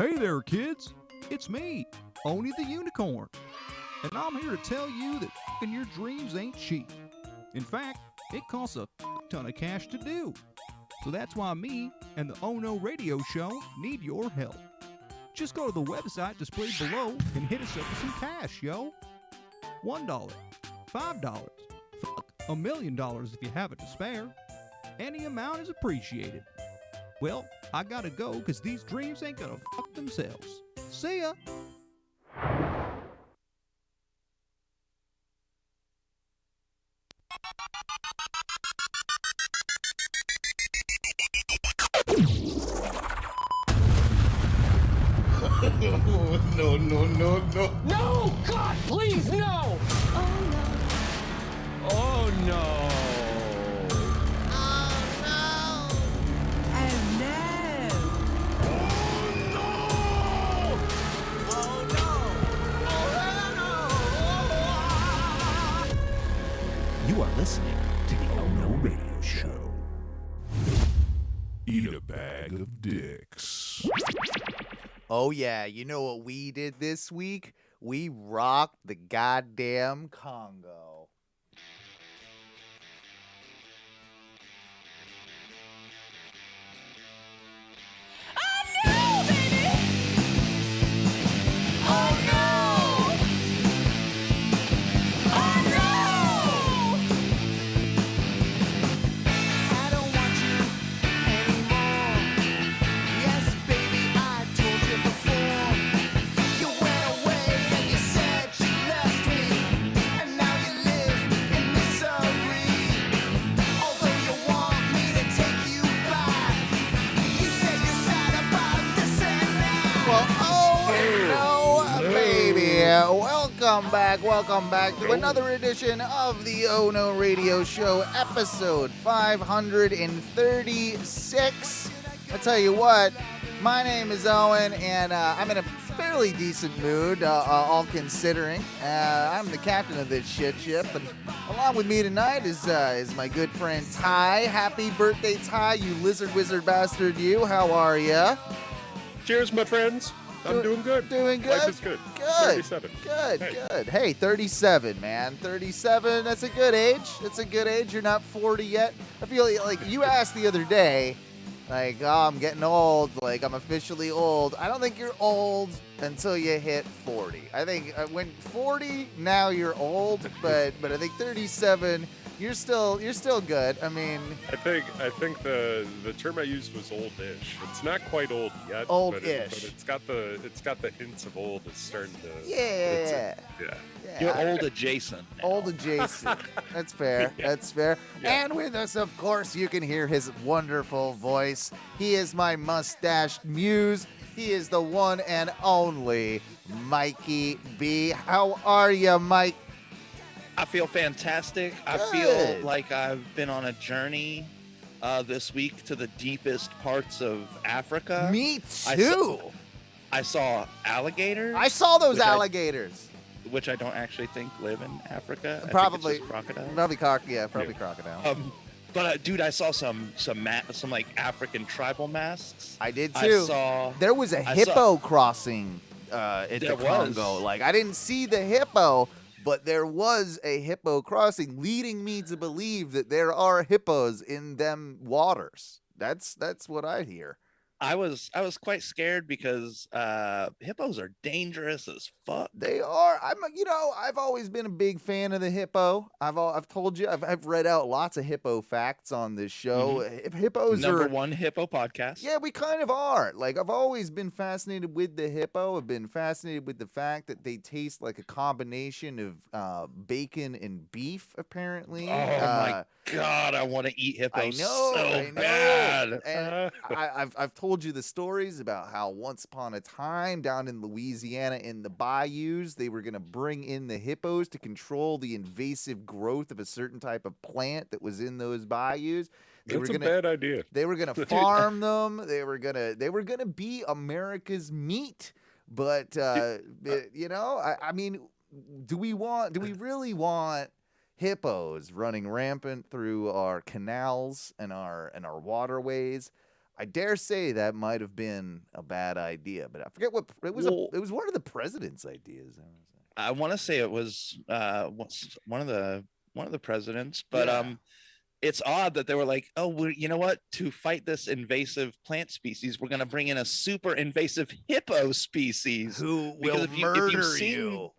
Hey there, kids. It's me, Oni the Unicorn. And I'm here to tell you that f***ing your dreams ain't cheap. In fact, it costs a ton of cash to do. So that's why me and the Oh No Radio Show need your help. Just go to the website displayed below and hit us up with some cash, yo. $1, $5, $1 million if you have it to spare. Any amount is appreciated. Well, I gotta go because these dreams ain't gonna fuck themselves. See ya! No, no, no, no. No! God, please, no! Oh, no. You are listening to the Oh No Radio Show. Eat a bag of dicks. Oh, yeah. You know what we did this week? We rocked the goddamn Congo. Welcome back to another edition of the Oh No Radio Show, episode 536. I tell you what, my name is Owen, and I'm in a fairly decent mood, all considering. I'm the captain of this shit ship, and along with me tonight is my good friend Ty. Happy birthday, Ty, you lizard wizard bastard, you. How are ya? Cheers, my friends. I'm doing good. Doing good? Life is good. Good. 37. Good. Hey, 37, man. 37, that's a good age. It's a good age. You're not 40 yet. I feel like you asked the other day, like, oh, I'm getting old. Like, I'm officially old. I don't think you're old until you hit 40. I think when 40, now you're old, but I think 37, you're still good. I mean, I think the term I used was oldish. It's not quite old yet. Oldish. But it's got the hints of old. It's starting to. Yeah. You're old adjacent. Old adjacent. That's fair. Yeah. That's fair. Yeah. And with us, of course, you can hear his wonderful voice. He is my mustached muse. He is the one and only Mikey B. How are you, Mike? I feel fantastic. I Good. feel like I've been on a journey this week to the deepest parts of Africa. Me too. I saw alligators. I saw those which alligators. which I don't actually think live in Africa. Probably. I think it's just crocodiles. Probably crocodile. But dude, I saw some like African tribal masks. I did too. There was a hippo crossing at the Congo. Like, I didn't see the hippo, but there was a hippo crossing, leading me to believe that there are hippos in them waters. That's what I hear. I was quite scared because hippos are dangerous as fuck. They are. I've always been a big fan of the hippo. I've told you. I've read out lots of hippo facts on this show. Mm-hmm. Hippos Number are one hippo podcast. Yeah, we kind of are. Like, I've always been fascinated with the hippo. I've been fascinated with the fact that they taste like a combination of bacon and beef, apparently. Oh my god, I want to eat hippos I know. bad. And I've told you the stories about how once upon a time down in Louisiana in the bayous, they were going to bring in the hippos to control the invasive growth of a certain type of plant that was in those bayous. That's a bad idea. They were gonna farm them. They were gonna be America's meat. But I mean, do we really want hippos running rampant through our canals and our waterways? I dare say that might have been a bad idea, but I forget what it was. Well- It was one of the president's ideas. I want to say it was one of the presidents, but Yeah. it's odd that they were like, oh, you know what? To fight this invasive plant species, we're going to bring in a super invasive hippo species. Who Because will if you've murder seen- you?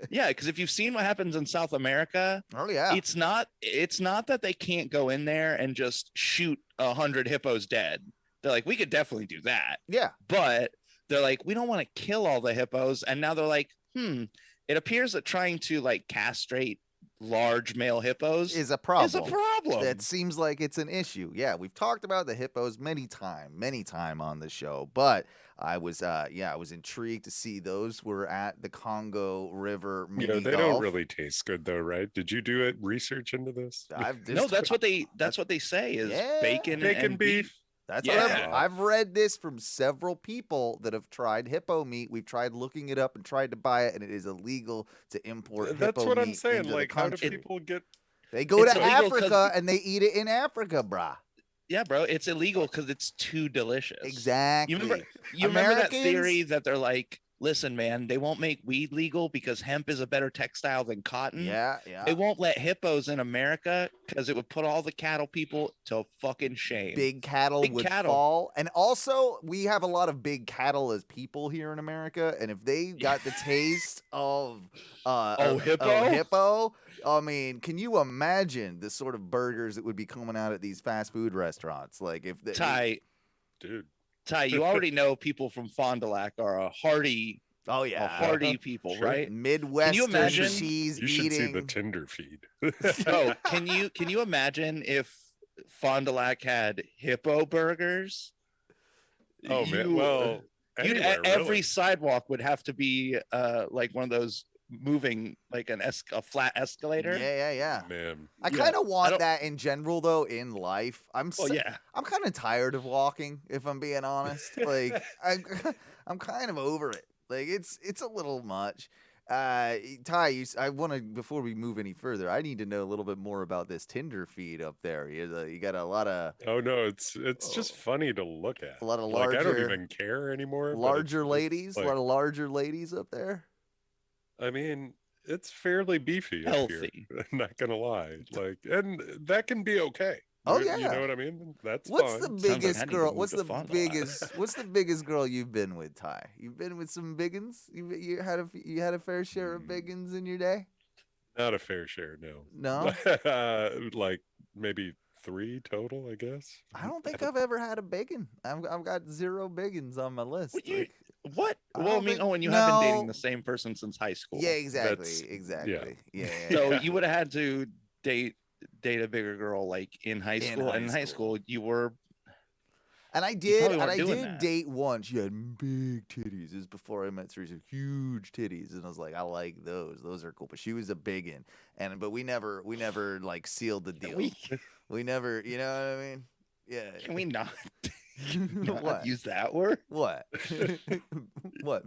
Yeah, because if you've seen what happens in South America, Oh yeah. it's not that they can't go in there and just shoot 100 hippos dead. They're like, we could definitely do that, Yeah. but they're like, we don't want to kill all the hippos. And now they're like, it appears that trying to like castrate large male hippos Is a problem. is a problem. That seems like it's an issue. Yeah, we've talked about the hippos many time on the show, but I was intrigued to see those were at the Congo River mini Yeah, they golf. don't really taste good though, right? Did you do it research into this? No, that's what they say is Yeah. bacon Bacon and beef. That's Yeah. what I've read this from several people that have tried hippo meat. We've tried looking it up and tried to buy it, and it is illegal to import hippo That's what I'm meat saying. into the Like, how do country. people get? They go It's to illegal 'cause- Africa and they eat it in Africa, brah. Yeah, bro, it's illegal because it's too delicious. Exactly. You remember that theory Americans- that they're like, listen, man, they won't make weed legal because hemp is a better textile than cotton. Yeah, yeah. They won't let hippos in America because it would put all the cattle people to fucking shame. Big cattle Big would cattle. fall. And also, we have a lot of big cattle as people here in America. And if they got the taste of hippo? I mean, can you imagine the sort of burgers that would be coming out at these fast food restaurants? Like if they, Dude, You already know people from Fond du Lac are a hardy people, Sure. right? Midwestern imagine- cheese you should see the eating. Tinder feed. Oh, can you imagine if Fond du Lac had hippo burgers? Oh man, You- well, anywhere, every really. sidewalk would have to be like one of those moving, like a flat escalator. Yeah. Man, I Yeah. kind of I want don't- that in general, though, in life. I'm yeah. I'm kind of tired of walking, if I'm being honest. Like I'm kind of over it. Like it's a little much. Ty, I want to, before we move any further, I need to know a little bit more about this Tinder feed up there. You got a lot of oh no, it's just funny to look at. A lot of Like, I don't larger- even care anymore. but larger it's ladies, like- a lot of larger ladies up there. I mean, it's fairly beefy up here. Healthy. Not gonna lie, like, and that can be okay. Oh, You yeah. know what I mean? That's What's fine. the Sounds like I biggest need to girl? move What's to the Fond du Lac. biggest? What's the biggest girl you've been with, Ty? You've been with some biggins. You had a fair share of biggins in your day. Not a fair share, no. No, Like maybe 3 total, I guess. I don't think I've ever had a biggin. I've got 0 biggins on my list. What you- Like, What? I Well, I don't mean, think- and you have been dating no. the same person since high school. yeah, exactly, That's- exactly. Yeah. So you would have had to date a bigger girl like in high school. high And in high school. school, you were And I You did, probably and weren't I doing did that. date one. She had big titties. This is before I met Teresa. Huge titties, and I was like, I like those. Those are cool. But she was a biggin, but we never like sealed the deal. We never, you know what I mean? Yeah. Can we not, not What? use that word? What? What?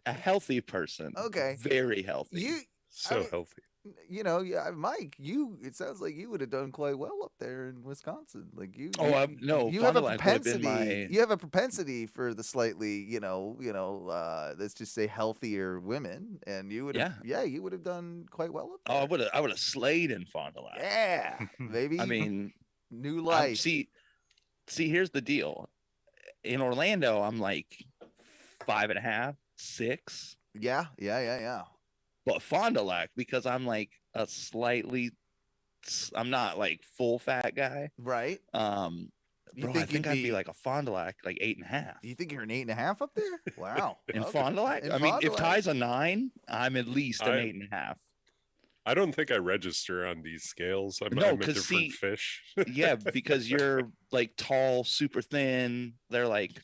A healthy person. Okay. Very healthy. So mean- healthy. Yeah, Mike. It sounds like you would have done quite well up there in Wisconsin. Like you. Oh, no, You have a Fond du Lac would have been propensity. my- You have a propensity for the slightly, let's just say healthier women, and you would have. Yeah, you would have done quite well up Oh, there. I would have slayed in Fond du Lac. Yeah, maybe. I mean, new I'm- life. see, here's the deal. In Orlando, I'm like 5.5, 6. Yeah. But Fond du Lac, because I'm like I'm not like full fat guy. Right. You Bro, I think think you'd I'd be be- like a Fond du Lac, like 8.5. You think you're an 8.5 up there? Wow. In Okay. Fond du Lac? In I mean, Fond du if Lac. Ty's a 9, I'm at least an I- 8.5. I don't think I register on these scales. I'm No, a 'cause different see- fish. Yeah, because you're like tall, super thin. They're like,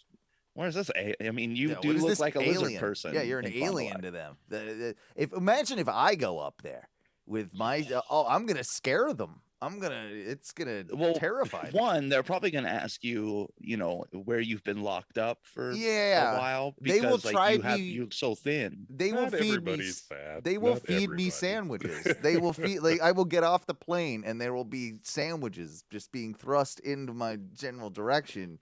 where's this? I mean, you Yeah, do what is look this like a lizard alien? person. Yeah, you're an in Fond du alien Lac. to them. Imagine if I go up there with my. I'm gonna scare them. It's gonna Well, terrify me. one, they're probably going to ask you, where you've been locked up for Yeah. a while They will because try you're so thin. They will Not feed me. everybody's fat. They will Not feed me everybody. sandwiches. They will feed. Like I will get off the plane and there will be sandwiches just being thrust into my general direction.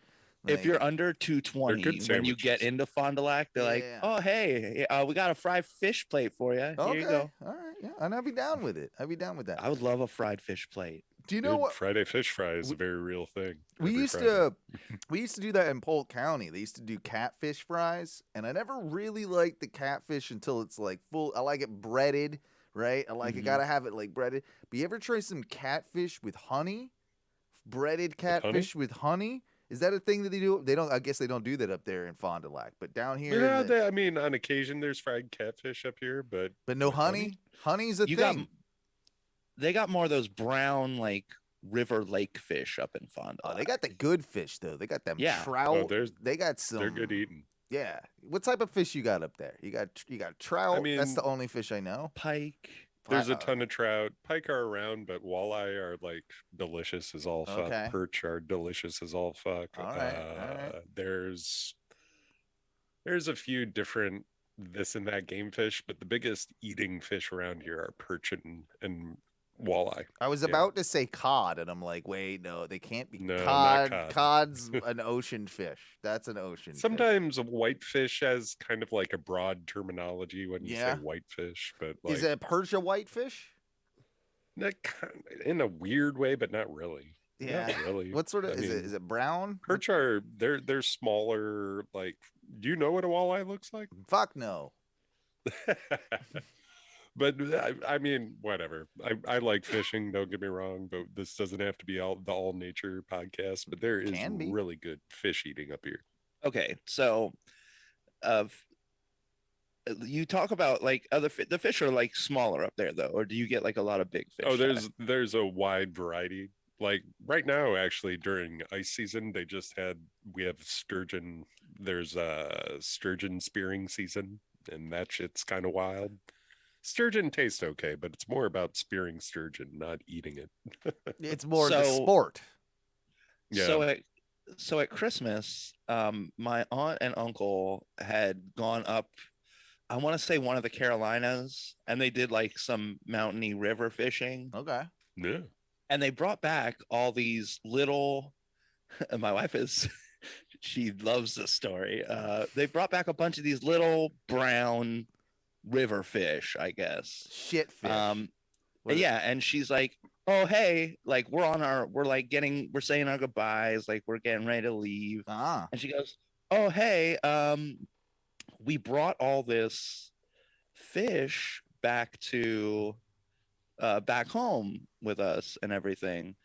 If Like, you're under 220, good when you get sandwiches. into Fond du Lac, they're like, Yeah. "Oh, hey, we got a fried fish plate for you. Here okay, you go." all right, yeah, and I'd be down with it. I'd be down with that. I would love a fried fish plate. Do you know Dude, what? Friday fish fry is a very real thing. We every used Friday. to we used to do that in Polk County. They used to do catfish fries, and I never really liked the catfish until it's like full. I like it breaded, right? I like it. Mhm. Gotta have it like breaded. But you ever try some catfish with honey? Breaded honey? catfish with honey? Is that a thing that they do? They don't. I guess they don't do that up there in Fond du Lac, but down here, Yeah, I mean, on occasion there's fried catfish up here, but but no with honey. Honey's a You thing. They got more of those brown like river lake fish up in Fond du Oh, Lac. they got the good fish though. They got them Yeah. trout. there's- they got some. they're good eating. Yeah. What type of fish you got up there? You got trout. That's mean- the only fish I know. Pike. There's a ton of trout. Pike are around, but walleye are like delicious as all fuck. Okay. Perch are delicious as all fuck. All right. There's a few different this and that game fish, but the biggest eating fish around here are perch and walleye. I was Yeah. about to say cod, and I'm like, wait, no, they can't be. No, not cod. cod. Cod's an ocean fish. That's an ocean. fish. Sometimes whitefish has kind of like a broad terminology when you Yeah. say whitefish, but like Is a perch a whitefish? in a weird way, but not really. Yeah. Not really. What sort of I is it? mean, Is it brown? Perch are they're smaller. Like, do you know what a walleye looks like? Fuck no. But I mean, whatever. I like fishing. Don't get me wrong, but this doesn't have to be the all nature podcast. But there is Can be. really good fish eating up here. Okay, so, you talk about like the fish are like smaller up there though, or do you get like a lot of big fish? Oh, there's a wide variety. Like right now, actually during ice season, we have sturgeon. There's a sturgeon spearing season, and that shit's kind of wild. Sturgeon tastes okay, but it's more about spearing sturgeon, not eating it. It's more the So- sport. Yeah. So at Christmas, my aunt and uncle had gone up, I want to say one of the Carolinas, and they did like some mountainy river fishing, Okay. Yeah. and they brought back all these little. And my wife she loves this story. They brought back a bunch of these little brown river fish, I guess. Shit fish. What is- Yeah, and she's like, "Oh, hey, like we're saying our goodbyes, like we're getting ready to leave." Ah. And she goes, "Oh, hey, we brought all this fish back to back home with us and everything."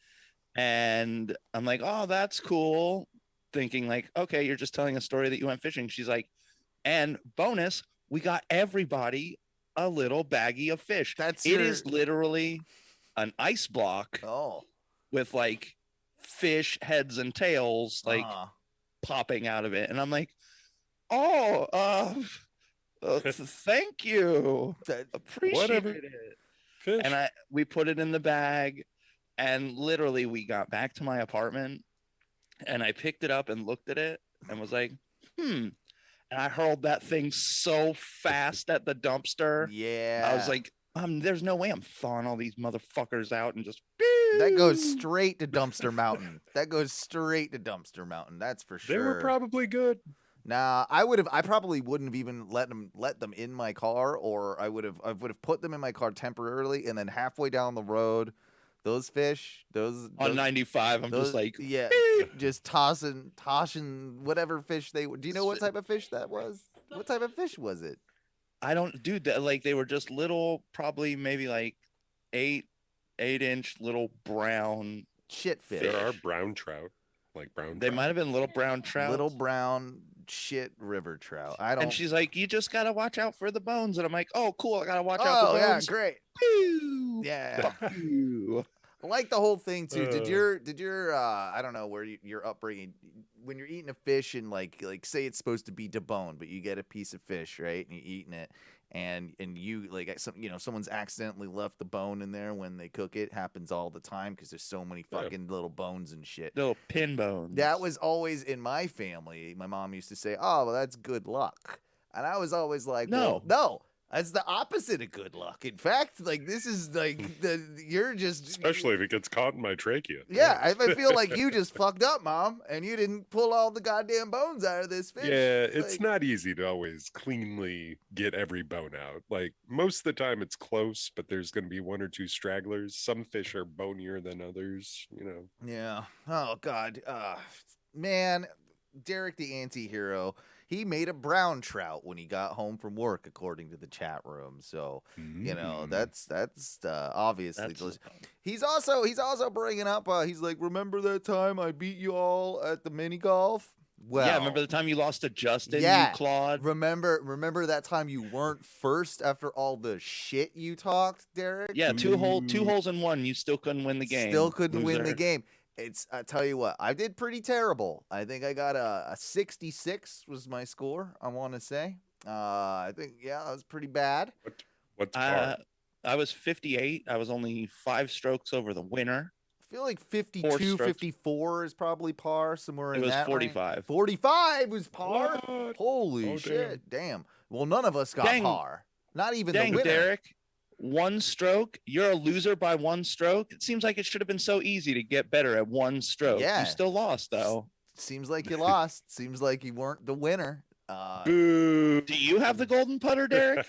And I'm like, "Oh, that's cool." Thinking like, "Okay, you're just telling a story that you went fishing." She's like, "And bonus, we got everybody a little baggie of fish." That's It is literally an ice block Oh. with like fish heads and tails like Ah. popping out of it. And I'm like, "Oh, thank you. That- Appreciate Whatever. it." Fish. And we put it in the bag, and literally we got back to my apartment, and I picked it up and looked at it and was like, And I hurled that thing so fast at the dumpster. Yeah. I was like, there's no way I'm thawing all these motherfuckers out and just that goes straight to Dumpster Mountain. That goes straight to Dumpster Mountain. That's for sure. They were probably good. Nah, I probably wouldn't have even let them in my car, or I would have put them in my car temporarily, and then halfway down the road, those fish, on 95. I'm those- just like, yeah, just tossing whatever fish they were. Do you know what type of fish that was? What type of fish was it? I don't do that. Like they were just little, probably maybe like 8-inch little brown. Shit fish. There are brown trout, like brown. They trout. might have been little brown trout. Little brown shit river trout. I don't. And she's like, "You just gotta watch out for the bones." And I'm like, "Oh, cool! I gotta watch out oh for yeah, bones." great. Pew! Yeah. Fuck you. I like the whole thing too. Did Uh. your I don't know where your upbringing when you're eating a fish and like say it's supposed to be deboned, but you get a piece of fish, right, and you're eating it, and you like someone's accidentally left the bone in there when they cook it. Happens all the time because there's so many fucking little bones and shit. Little pin bones. That was always in my family. My mom used to say, "Oh, well, that's good luck," and I was always like, No. no." That's the opposite of good luck. In fact, like this is like you're just Especially if it gets caught in my trachea. yeah. I feel like you just fucked up, Mom, and you didn't pull all the goddamn bones out of this fish. Yeah, it's Like, not easy to always cleanly get every bone out. Like most of the time it's close, but there's going to be one or two stragglers. Some fish are bonier than others, you know. Yeah. Oh God. Man, Derek the anti-hero. He made a brown trout when he got home from work, according to the chat room. So, that's obviously That's- delicious. He's also bringing up. He's like, remember that time I beat you all at the mini golf? Well, Yeah, remember the time you lost to Justin, yeah. you Claude? Remember that time you weren't first after all the shit you talked, Derek? Yeah, two holes in one. You still couldn't win the game. Still couldn't win the loser. game. I tell you what, I did pretty terrible. I think I got a 66 was my score, I want to say. I think, that was pretty bad. What's par? I was 58. I was only 5 strokes over the winner. I feel like 52, strokes. 54 is probably par, somewhere It in was that range. 45. 45 was par? What? Holy Oh, shit, damn. Well, none of us got Dang. par. Not even Dang, the winner. Derek. 1 stroke. You're a loser by 1 stroke. It seems like it should have been so easy to get better at 1 stroke. Yeah. You still lost, though. Seems like you lost. Seems like you weren't the winner. Boo. Do you have the golden putter, Derek?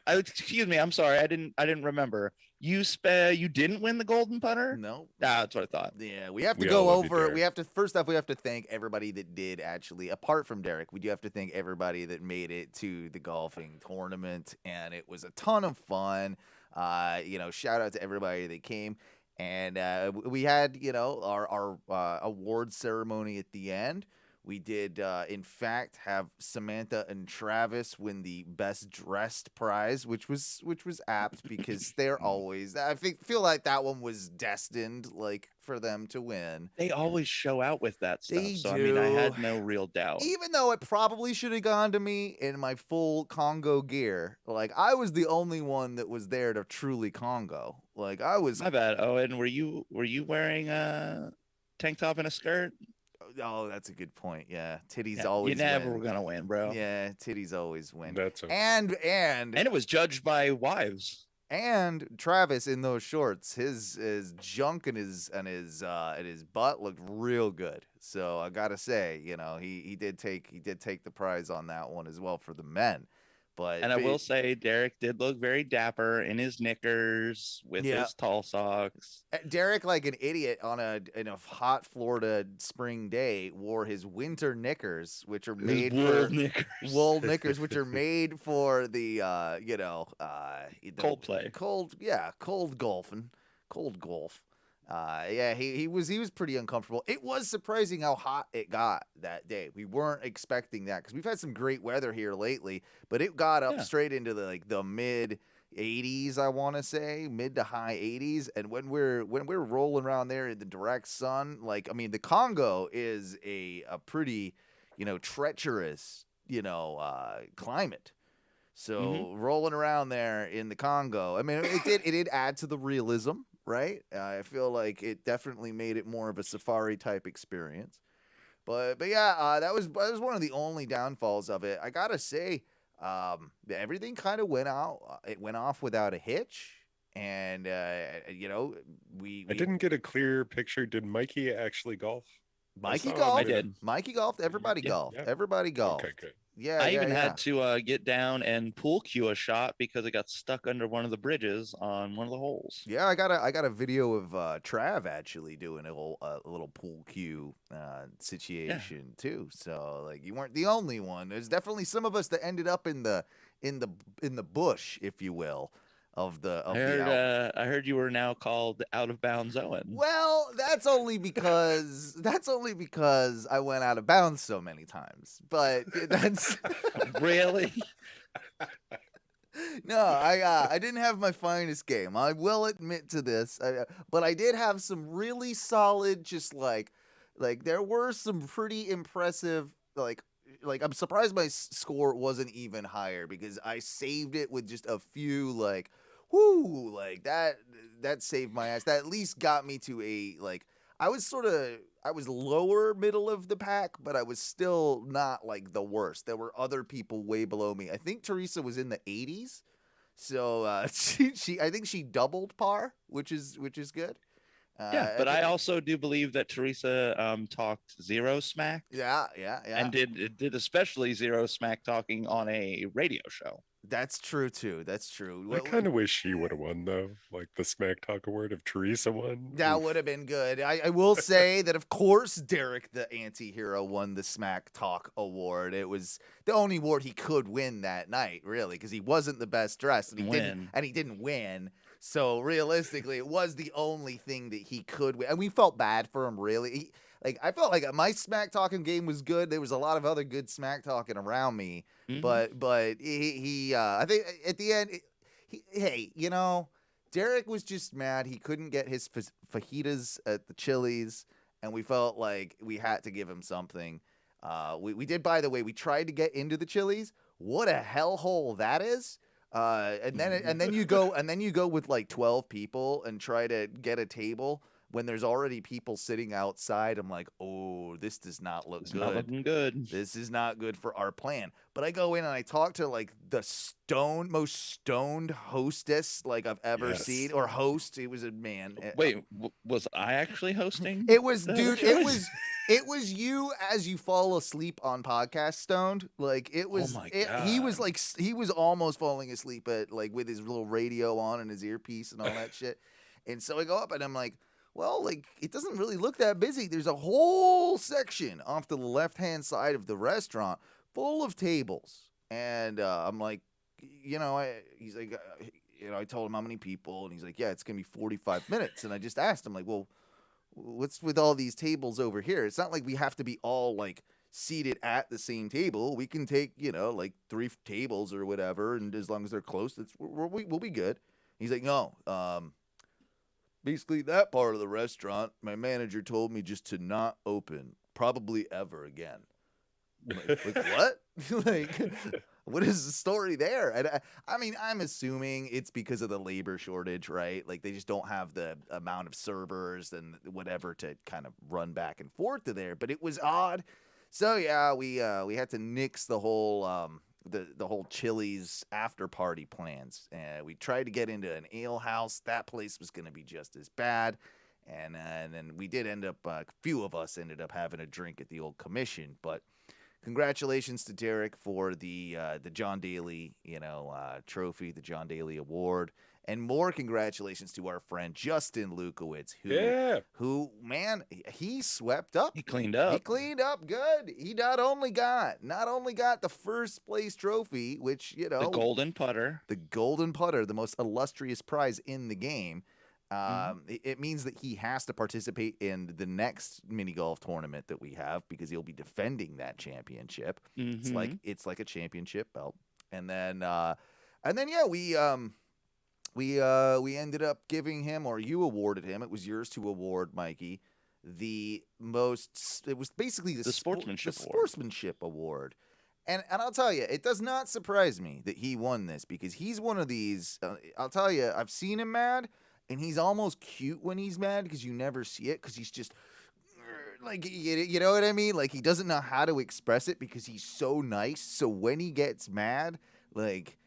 Excuse me. I'm sorry. I didn't remember. You didn't win the golden putter? No. That's what I thought. Yeah, we have to We go all love you, over. Derek. We have to first off. We have to thank everybody that did actually. Apart from Derek, we do have to thank everybody that made it to the golfing tournament, and it was a ton of fun. Shout out to everybody that came, and we had our award ceremony at the end. We did, in fact, have Samantha and Travis win the best dressed prize, which was apt because they're always. Feel like that one was destined, like for them to win. They always show out with that stuff. They So I mean, I had do. no real doubt. Even though it probably should have gone to me in my full Congo gear, like I was the only one that was there to truly Congo. Like I was. My bad. Oh, and were you wearing a tank top and a skirt? Oh, that's a good point. Yeah, titties Yeah, always. you never win. were gonna win, bro. Yeah, titties always win. That's okay. And And it was judged by wives. And Travis in those shorts, his junk and his butt looked real good. So I gotta say, he did take the prize on that one as well for the men. But And I will say, Derek did look very dapper in his knickers with Yeah. his tall socks. Derek, like an idiot in a hot Florida spring day, wore his winter knickers, which are His made wool for knickers. wool knickers, which are made for the Cold play. cold golf. He was pretty uncomfortable. It was surprising how hot it got that day. We weren't expecting that because we've had some great weather here lately, but it got up Yeah. straight into the mid 80s, I want to say, mid to high 80s. And when we're rolling around there in the direct sun, the Congo is a pretty, treacherous, climate. So rolling around there in the Congo, I mean, it did add to the realism, right? I feel like it definitely made it more of a safari type experience. But yeah, that was one of the only downfalls of it. I gotta say, everything kind of went out. It went off without a hitch, and we I didn't get a clear picture. Did Mikey actually golf? Mikey saw him golfed. I did. Mikey golfed. Everybody Yeah. golfed. Yeah. Everybody golfed. Okay, good. Yeah, I even yeah. had to get down and pool cue a shot because it got stuck under one of the bridges on one of the holes. Yeah, I got a video of Trav actually doing a little pool cue situation too. So like you weren't the only one. There's definitely some of us that ended up in the bush, if you will, of the. I heard you were now called Out of Bounds Owen. Well, that's only because I went out of bounds so many times. But that's Really? no, I didn't have my finest game. I will admit to this, but I did have some really solid, just like Like there were some pretty impressive like I'm surprised my score wasn't even higher because I saved it with just a few like whoo like that saved my ass. That at least got me to a like I was lower middle of the pack, but I was still not like the worst. There were other people way below me. I think Teresa was in the 80s. So she I think she doubled par, which is good. Yeah, but I also do believe that Teresa talked zero smack yeah. and did especially zero smack talking on a radio show. That's true too. That's true. I kind of wish she would have won though. Like the Smack Talk Award if Teresa won. That Oof. would have been good. I will say that, of course, Derek the Anti-Hero won the Smack Talk Award. It was the only award he could win that night, really, because he wasn't the best dressed and he didn't win. So realistically, it was the only thing that he could win, and we felt bad for him. Really, I felt like my Smack Talking game was good. There was a lot of other good Smack Talking around me, but he I think at the end, hey, you know. Derek was just mad he couldn't get his fajitas at the Chili's, and we felt like we had to give him something. We did, by the way. We tried to get into the Chili's. What a hellhole that is! And then you go with like 12 people and try to get a table when there's already people sitting outside. I'm like, oh, this does not look good. Not looking good. This is not good for our plan. But I go in and I talk to like the most stoned hostess like I've ever seen, or host. It was a man. Wait, was I actually hosting? It was, dude. It was you as you fall asleep on podcast stoned. Like it was. Oh my God. He was almost falling asleep at like with his little radio on and his earpiece and all that shit. And so I go up and I'm like, well, like, it doesn't really look that busy. There's a whole section off to the left-hand side of the restaurant full of tables. And I'm like, he's like, I told him how many people. And he's like, yeah, it's going to be 45 minutes. And I just asked him, like, well, what's with all these tables over here? It's not like we have to be all, like, seated at the same table. We can take, like 3 tables or whatever. And as long as they're close, we'll be good. He's like, no, basically, that part of the restaurant, my manager told me just to not open, probably ever again. Like what? Like, what is the story there? And I mean, I'm assuming it's because of the labor shortage, right? Like, they just don't have the amount of servers and whatever to kind of run back and forth to there. But it was odd. So yeah, we had to nix the whole the whole Chili's after party plans. We tried to get into an ale house. That place was going to be just as bad. And then we did end up, a few of us ended up having a drink at the old Commission. But congratulations to Derek for the John Daly, trophy, the John Daly Award. And more congratulations to our friend Justin Lukowitz, who, man, he swept up. He cleaned up. He cleaned up good. He not only got the first place trophy, which, the golden putter, the most illustrious prize in the game. It means that he has to participate in the next mini golf tournament that we have because he'll be defending that championship. It's like a championship belt. And then we ended up giving him, or you awarded him, it was yours to award, Mikey, it was basically the sportsmanship award. And I'll tell you, it does not surprise me that he won this because he's one of these, I'll tell you, I've seen him mad, and he's almost cute when he's mad because you never see it because he's just, like, you know what I mean? Like, he doesn't know how to express it because he's so nice. So when he gets mad, like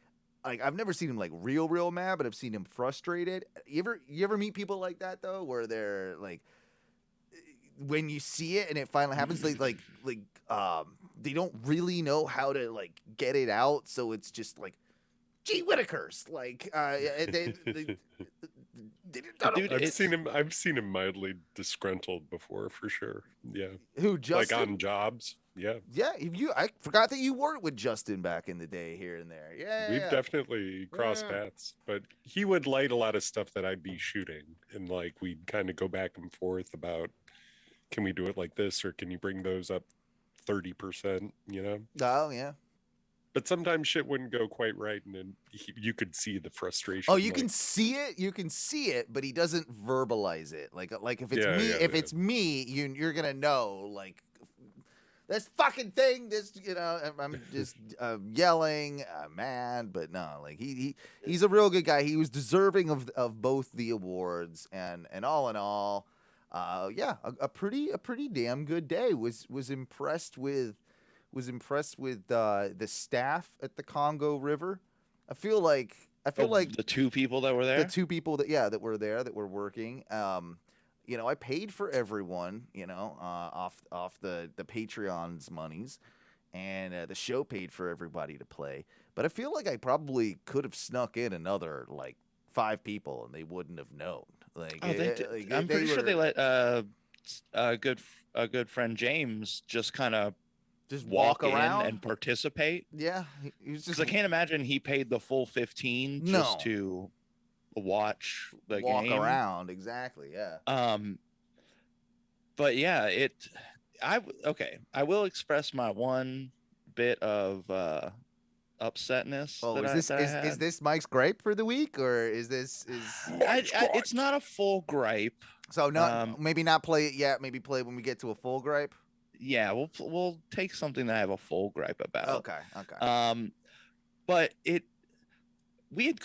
I've never seen him like real mad, but I've seen him frustrated. You ever meet people like that though, where they're like, when you see it and it finally happens, they they don't really know how to like get it out, so it's just like, gee whittakers, like Dude, I've seen him mildly disgruntled before for sure. Yeah. Who, Justin? Like on jobs. Yeah. Yeah. I forgot that you worked with Justin back in the day here and there. Yeah. We've definitely crossed paths, but he would light a lot of stuff that I'd be shooting, and like we'd kind of go back and forth about, can we do it like this, or can you bring those up 30%? Oh yeah. But sometimes shit wouldn't go quite right, and then you could see the frustration. Oh, you can see it. You can see it, but he doesn't verbalize it. Like if it's me, it's me, you're gonna know. Like this fucking thing. This, I'm just yelling, mad, but no, like he's a real good guy. He was deserving of both the awards, and all in all, yeah, a pretty damn good day. Was impressed with the staff at the Congo River. I feel like the two people that were there. The two people that were there that were working. I paid for everyone. Off the Patreon's monies, and the show paid for everybody to play. But I feel like I probably could have snuck in another like 5 people, and they wouldn't have known. Like, I'm pretty sure they let a good friend James just kind of just walk around in and participate. Yeah, he was just. I can't imagine he paid the full 15 just to watch the walk game. around. Exactly. Yeah. But yeah, I will express my one bit of upsetness. Oh, is this Mike's gripe for the week, or is this it's not a full gripe. So maybe not play it yet. Maybe play when we get to a full gripe. Yeah, we'll take something that I have a full gripe about. Okay. But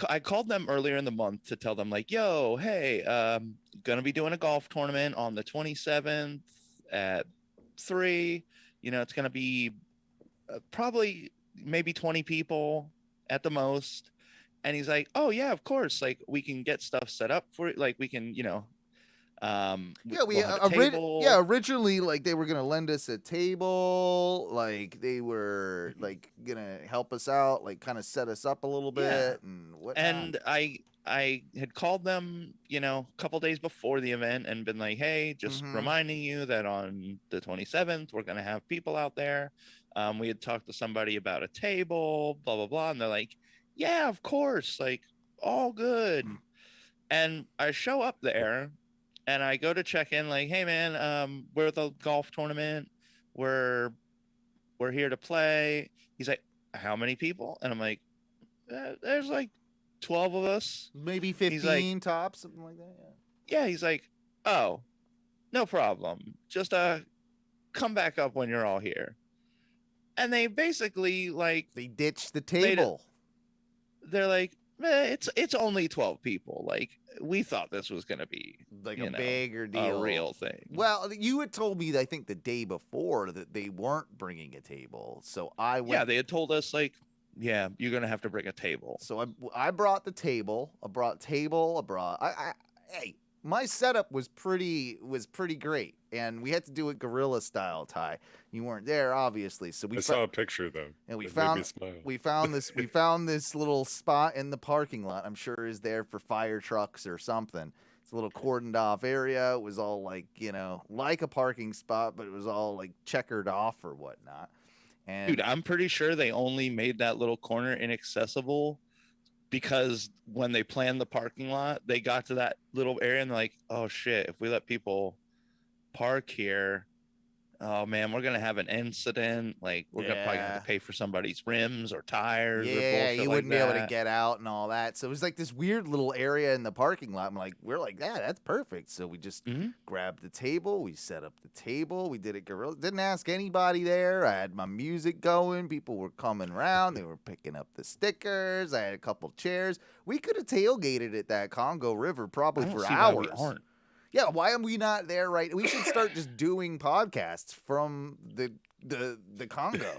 I called them earlier in the month to tell them like, yo, hey, gonna be doing a golf tournament on the 27th at 3. It's gonna be probably maybe 20 people at the most. And he's like, oh yeah, of course, like we can get stuff set up for it, like we can, originally like they were gonna lend us a table, like they were like gonna help us out, like kind of set us up a little bit and whatnot. And I had called them, a couple days before the event and been like, hey, just reminding you that on the 27th we're gonna have people out there. We had talked to somebody about a table, blah blah blah, and they're like, yeah, of course, like all good. And I show up there and I go to check in, like, hey man, we're at the golf tournament, we're here to play. He's like, how many people? And I'm like, there's like 12 of us, maybe 15 tops, something like that. Yeah, he's like, oh, no problem, just come back up when you're all here. And they basically like they ditched the table. They're like, it's only 12 people. Like, we thought this was gonna be like a bigger deal, a real thing. Well, you had told me, I think the day before, that they weren't bringing a table. So I went. Yeah, they had told us like, yeah, you're gonna have to bring a table. So I brought the table. Hey, my setup was pretty great, and we had to do it guerrilla style, Ty. You weren't there, obviously, so I saw a picture though, and we found this little spot in the parking lot. I'm sure is there for fire trucks or something. It's a little cordoned off area. It was all like like a parking spot, but it was all like checkered off or whatnot. And dude, I'm pretty sure they only made that little corner inaccessible because when they planned the parking lot, they got to that little area and they're like, oh shit, if we let people park here, oh man, we're gonna have an incident. Like we're gonna probably have to pay for somebody's rims or tires. Yeah, you wouldn't be able to get out and all that. So it was like this weird little area in the parking lot. We're like, yeah, that's perfect. So we just grabbed the table, we set up the table, we did it guerrilla. Didn't ask anybody there. I had my music going. People were coming around. They were picking up the stickers. I had a couple chairs. We could have tailgated at that Congo River probably for hours. Why we aren't. Yeah, why am we not there right? We should start just doing podcasts from the Congo.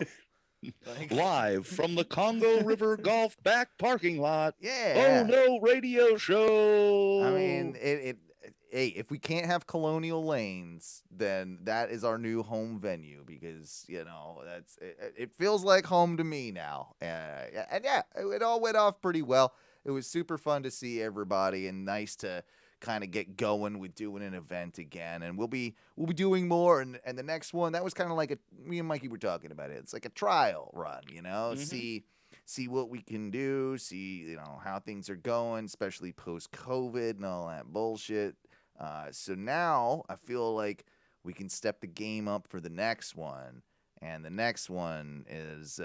Live from the Congo River Golf back parking lot. Yeah. Oh no, radio show. I mean, hey, if we can't have Colonial Lanes, then that is our new home venue because it feels like home to me now. And yeah, it all went off pretty well. It was super fun to see everybody and nice to kind of get going with doing an event again, and we'll be doing more. And the next one, that was kind of like me and Mikey were talking about it. It's like a trial run, see what we can do, see how things are going, especially post COVID and all that bullshit. So now I feel like we can step the game up for the next one and the next one is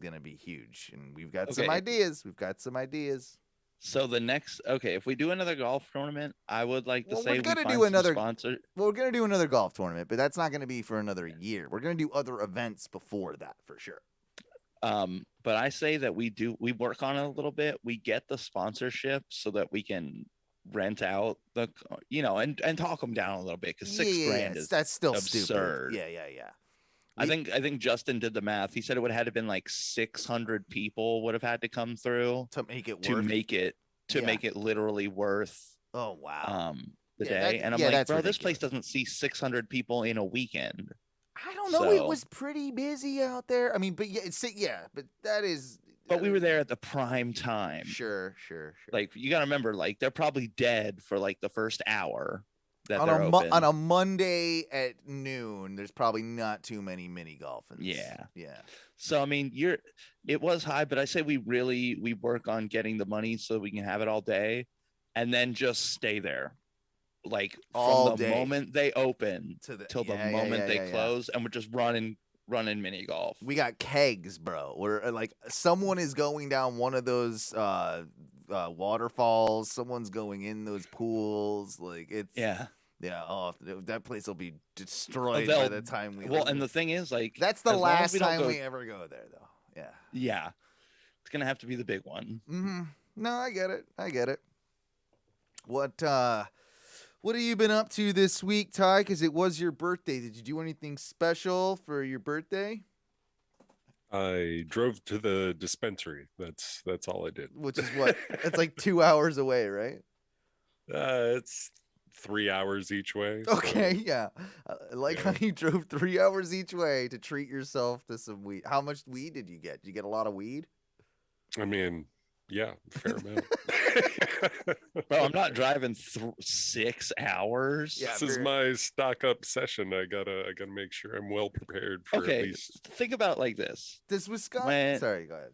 gonna be huge. And we've got some Okay. ideas. We've got some ideas. So the next, okay, if we do another golf tournament, I would like to Well, say we're gonna we do find some another- sponsor. Well, we're gonna do another golf tournament, but that's not gonna be for another year. We're gonna do other events before that for sure. But I say that we work on it a little bit. We get the sponsorship so that we can rent out the, and talk them down a little bit because $6,000 is that's still absurd. stupid. Yeah. I think Justin did the math. He said it would have had to been like 600 people would have had to come through To make it to worth. make it make it literally worth Oh wow. the Yeah, day. And I'm yeah, like, that's bro, this place ridiculous. doesn't see 600 people in a weekend. I don't know. It So- was pretty busy out there. I mean, but but that is. But we were there at the prime time. Sure. Like you got to remember, like they're probably dead for like the first hour that on they're open. on a Monday at noon, there's probably not too many mini golfings. Yeah. Yeah. So I mean, it was high, but I say we work on getting the money so we can have it all day, and then just stay there, like All from the day. moment they open To the till the yeah, moment yeah, they yeah. close, and we're just running mini golf. We got kegs, bro. Where like someone is going down one of those waterfalls. Someone's going in those pools. Like it's Yeah. Oh, that place will be destroyed by they'll- the time we. Well, leave. and the thing is, like, that's the as long as last we don't time go- we ever go there, though. Yeah. Yeah, it's gonna have to be the big one. Mm-hmm. No, I get it. What have you been up to this week, Ty? Because it was your birthday. Did you do anything special for your birthday? I drove to the dispensary. That's all I did. Which is what? It's like 2 hours away, right? It's 3 hours each way. so- Okay, yeah. I like how Yeah. you drove 3 hours each way to treat yourself to some weed. How much weed did you get? Did you get a lot of weed? I mean, yeah, fair amount. Bro, I'm not driving 6 hours. Yeah, This is very- my stock up session. I gotta make sure I'm well prepared for at Okay, least. think about it like this. Does Wisconsin? When- Sorry, go ahead.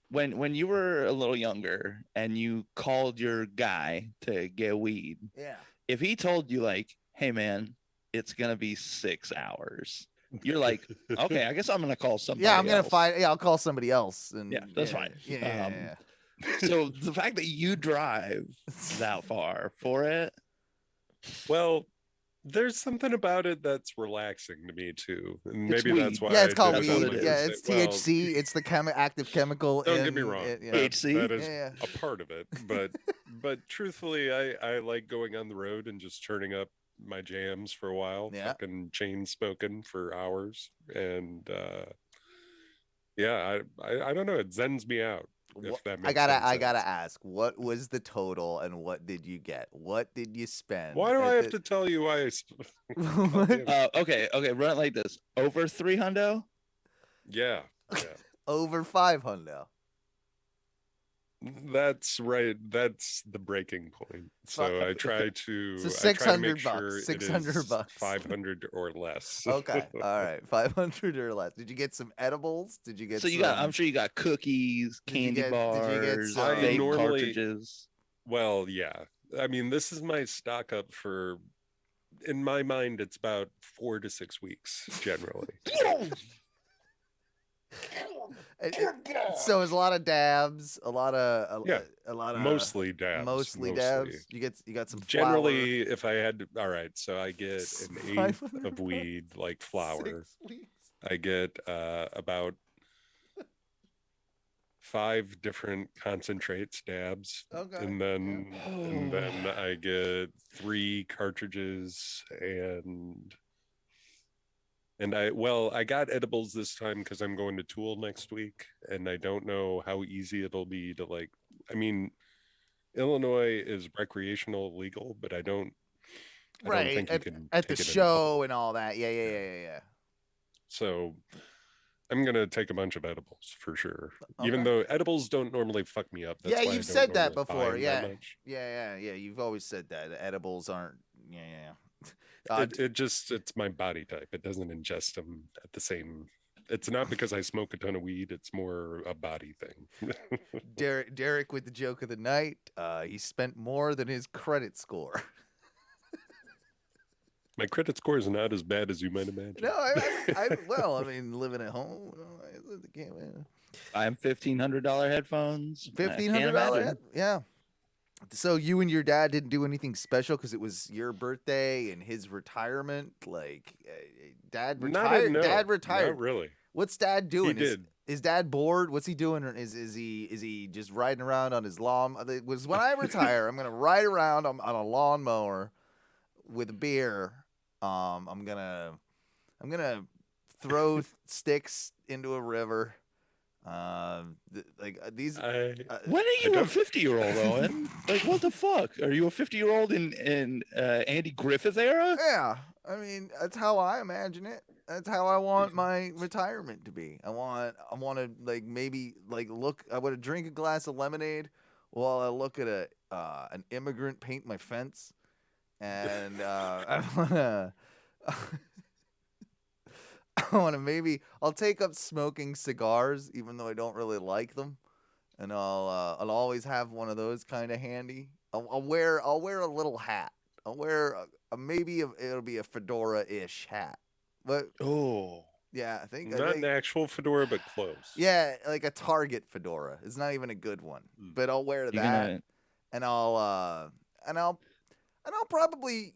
When you were a little younger and you called your guy to get weed, Yeah. if he told you like, "Hey man, it's gonna be 6 hours," you're like, "Okay, I guess I'm gonna call somebody." Yeah, I'm gonna else." find. Yeah, I'll call somebody else. And Yeah, that's fine. Yeah. So the fact that you drive that far for it, Well, there's something about it that's relaxing to me too, and It's maybe that's weed. why. Yeah, it's I called did it That's on what weed. it my Yeah, is. it's birthday. Well, THC. It's the active chemical. Don't get in me wrong. it, yeah. THC? That is Yeah. a part of it, but truthfully, I like going on the road and just turning up my jams for a while, Yeah. fucking chain smoking for hours, and yeah, I don't know, it zens me out. If that makes I gotta sense. ask, what was the total and what did you get? What did you spend? Why do at I have the- to tell you why? What? okay, run it like this: over 300. Yeah, yeah. Over 500. That's right. That's the breaking point. So I try to. So I try to make 600 sure bucks, it 600 is bucks. 500 or less. Okay, all right, 500 or less. Did you get some edibles? Did you get? So you some... got, I'm sure you got cookies, Did you candy get bars, some- vape normally- cartridges. Well, yeah. I mean, this is my stock up for. In my mind, it's about 4 to 6 weeks generally. So it's a lot of dabs, a lot of Yeah, a lot of mostly dabs. mostly dabs. You got some Generally, if I had, all right, so I get an eighth 500 of weed, like flour. flour. 6 weeks. I get about 5 different concentrates, dabs, Okay. and then I get 3 cartridges and I got edibles this time because I'm going to Tool next week, and I don't know how easy it'll be to I mean, Illinois is recreational legal, but I don't Right, think you can at the take it in show public. and all that. Yeah. So I'm gonna take a bunch of edibles for sure. Even Okay. though edibles don't normally fuck me up. That's Yeah, why I you've don't said that normally buy before, them yeah. that much. Yeah. You've always said that edibles aren't. Yeah. It's my body type. It doesn't ingest them at the same. It's not because I smoke a ton of weed. It's more a body thing. Derek with the joke of the night. He spent more than his credit score. My credit score is not as bad as you might imagine. No, well, I mean, living at home. I have $1,500 headphones. $1,500. Yeah. So you and your dad didn't do anything special because it was your birthday and his retirement. Like, dad retired. No, Dad retired. Not really. What's dad doing? He did. Is dad bored? What's he doing? Or is he just riding around on his lawn? It was when I retire, I'm gonna ride around on a lawnmower with a beer. I'm gonna throw sticks into a river. These. When are you a 50-year-old, Owen? Like, what the fuck? Are you a 50-year-old in Andy Griffith era? Yeah, I mean that's how I imagine it. That's how I want my retirement to be. I want to like maybe like look. I want to drink a glass of lemonade while I look at an immigrant paint my fence, and I want to maybe I'll take up smoking cigars even though I don't really like them, and I'll always have one of those kind of handy. I'll wear a little hat. I'll wear it'll be a fedora-ish hat. But yeah, I think Not an actual fedora, but close. Yeah, like a Target fedora. It's not even a good one, but I'll wear that, and I'll probably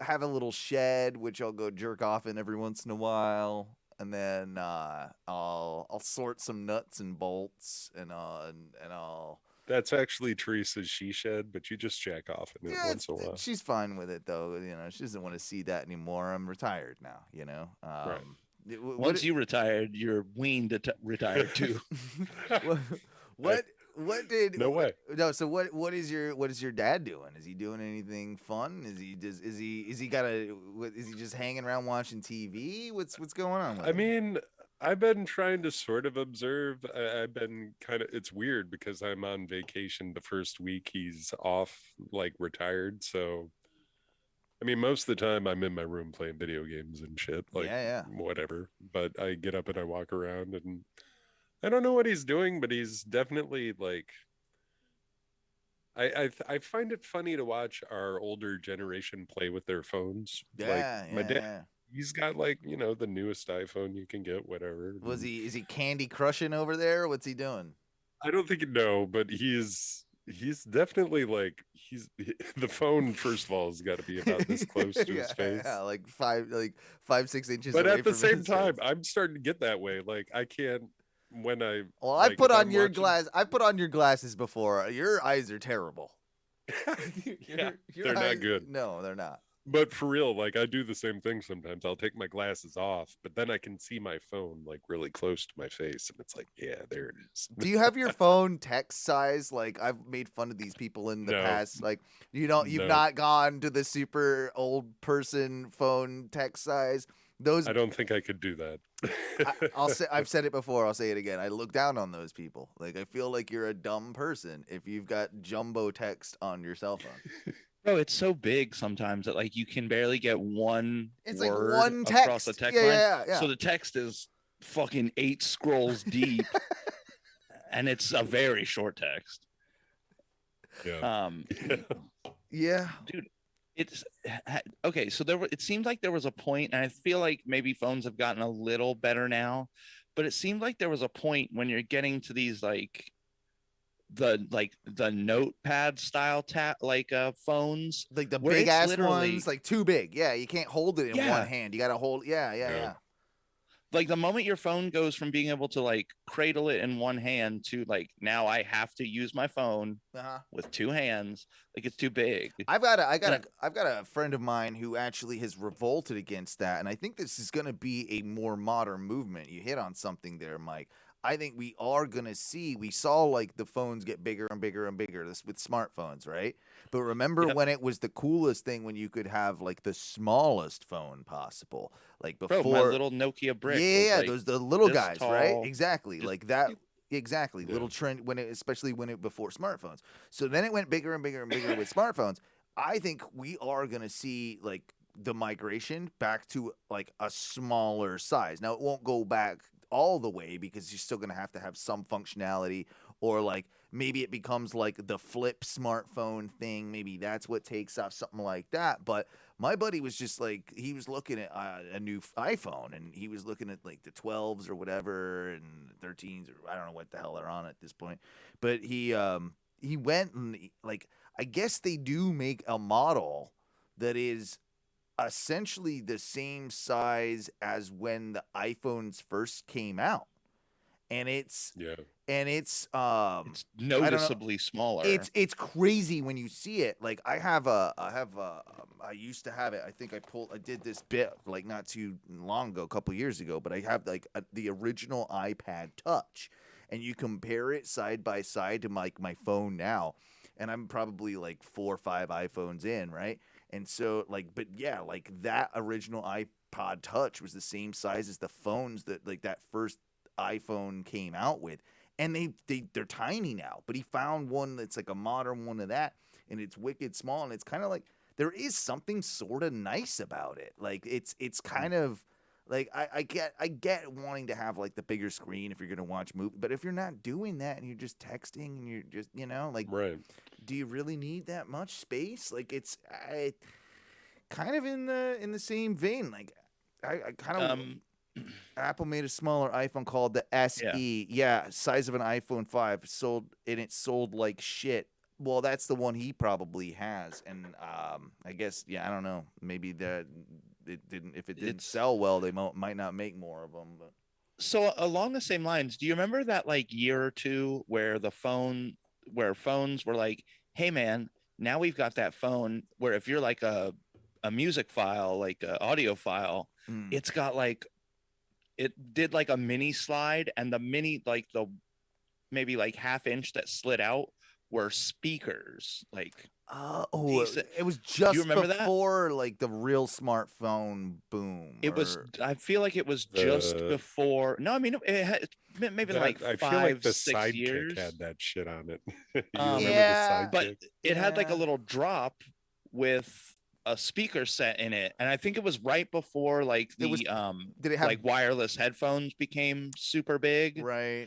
have a little shed which I'll go jerk off in every once in a while, and then I'll sort some nuts and bolts, and I'll. That's actually Teresa's she shed, but you just jack off in it once in a while. She's fine with it though. She doesn't want to see that anymore. I'm retired now. Right. Once you retired, you're weaned to retire too. What did? No way. No. So what is your dad doing? Is he doing anything fun? Is he just hanging around watching TV? What's going on with him? mean, I've been trying to sort of observe. I've been it's weird because I'm on vacation the first week he's off, like retired. So, I mean, most of the time I'm in my room playing video games and shit, like whatever. But I get up and I walk around, and I don't know what he's doing, but he's definitely like, I find it funny to watch our older generation play with their phones. My dad. He's got like, the newest iPhone you can get, whatever. Is he Candy Crushing over there? What's he doing? I don't think but he's definitely like the phone, first of all, has got to be about this close to his face. Yeah, like 5-6 inches. But away at the from same his time, face. I'm starting to get that way. Like I can't when I I put on your glass. I put on your glasses before. Your eyes are terrible. They're not good. No, they're not. But for real, like I do the same thing sometimes. I'll take my glasses off, but then I can see my phone like really close to my face, and it's like, yeah, there it is. Do you have your phone text size? Like I've made fun of these people in the past. Like you've not gone to the super old person phone text size. I don't think I could do that. I've said it before. I'll say it again. I look down on those people. Like I feel like you're a dumb person if you've got jumbo text on your cell phone. Bro, it's so big sometimes that like you can barely get one word like one text across the text line. Yeah. So the text is fucking 8 scrolls deep, and it's a very short text. Yeah. Yeah. Dude, it's okay. So it seemed like there was a point, and I feel like maybe phones have gotten a little better now, but it seemed like there was a point when you're getting to these like the notepad style phones, like the big ass ones, like too big. Yeah, you can't hold it in one hand. You gotta hold. Yeah. Like the moment your phone goes from being able to like cradle it in one hand to like now I have to use my phone with two hands, like it's too big. I've got a friend of mine who actually has revolted against that, and I think this is gonna be a more modern movement. You hit on something there, Mike. I think we saw like the phones get bigger and bigger and bigger with smartphones, right? But remember when it was the coolest thing when you could have like the smallest phone possible, like before. Bro, my little Nokia brick. Yeah, like those the little guys, tall, right? Exactly, like that. Exactly, little trend especially before smartphones. So then it went bigger and bigger and bigger with smartphones. I think we are gonna see like the migration back to like a smaller size. Now it won't go back all the way because you're still going to have some functionality, or like maybe it becomes like the flip smartphone thing. Maybe that's what takes off, something like that. But My buddy was just like, he was looking at a new iPhone, and he was looking at like the 12s or whatever, and 13s, or I don't know what the hell they're on at this point. But he went and like, I guess they do make a model that is essentially the same size as when the iPhones first came out, and it's Yeah. It's I don't know. noticeably smaller. It's crazy when you see it. Like I used to have it. I think I did this bit like not too long ago, a couple years ago, but I have like the original iPad Touch, and you compare it side by side to my phone now, and I'm probably like 4 or 5 iPhones in, right? And so like, but yeah, like that original iPod Touch was the same size as the phones that like that first iPhone came out with. And they're tiny now, but he found one that's like a modern one of that, and it's wicked small, and it's kind of like there is something sort of nice about it. Like it's kind of like I get wanting to have like the bigger screen if you're gonna watch movie, but if you're not doing that and you're just texting and you're just like, Right. do you really need that much space? Like it's kind of in the same vein. Like I kind of. Apple made a smaller iPhone called the SE. Yeah, size of an iPhone 5. Sold like shit. Well, that's the one he probably has, and I guess I don't know. Maybe that it didn't. If it didn't sell well, they might not make more of them. But So along the same lines, do you remember that like year or two where phones were like, hey man, now we've got that phone where if you're like a music file, like an audio file, it's got like. It did like a mini slide, and the mini, like the maybe like half-inch that slid out were speakers. Like, it was just before like the real smartphone boom. I feel like it was just before. No, I mean it had maybe like I 5, feel like the 6 Sidekick years. had that shit on it. You remember Yeah, the Sidekick? But it had like a little drop with a speaker set in it, and I think it was right before like the did it have like wireless headphones became super big, right?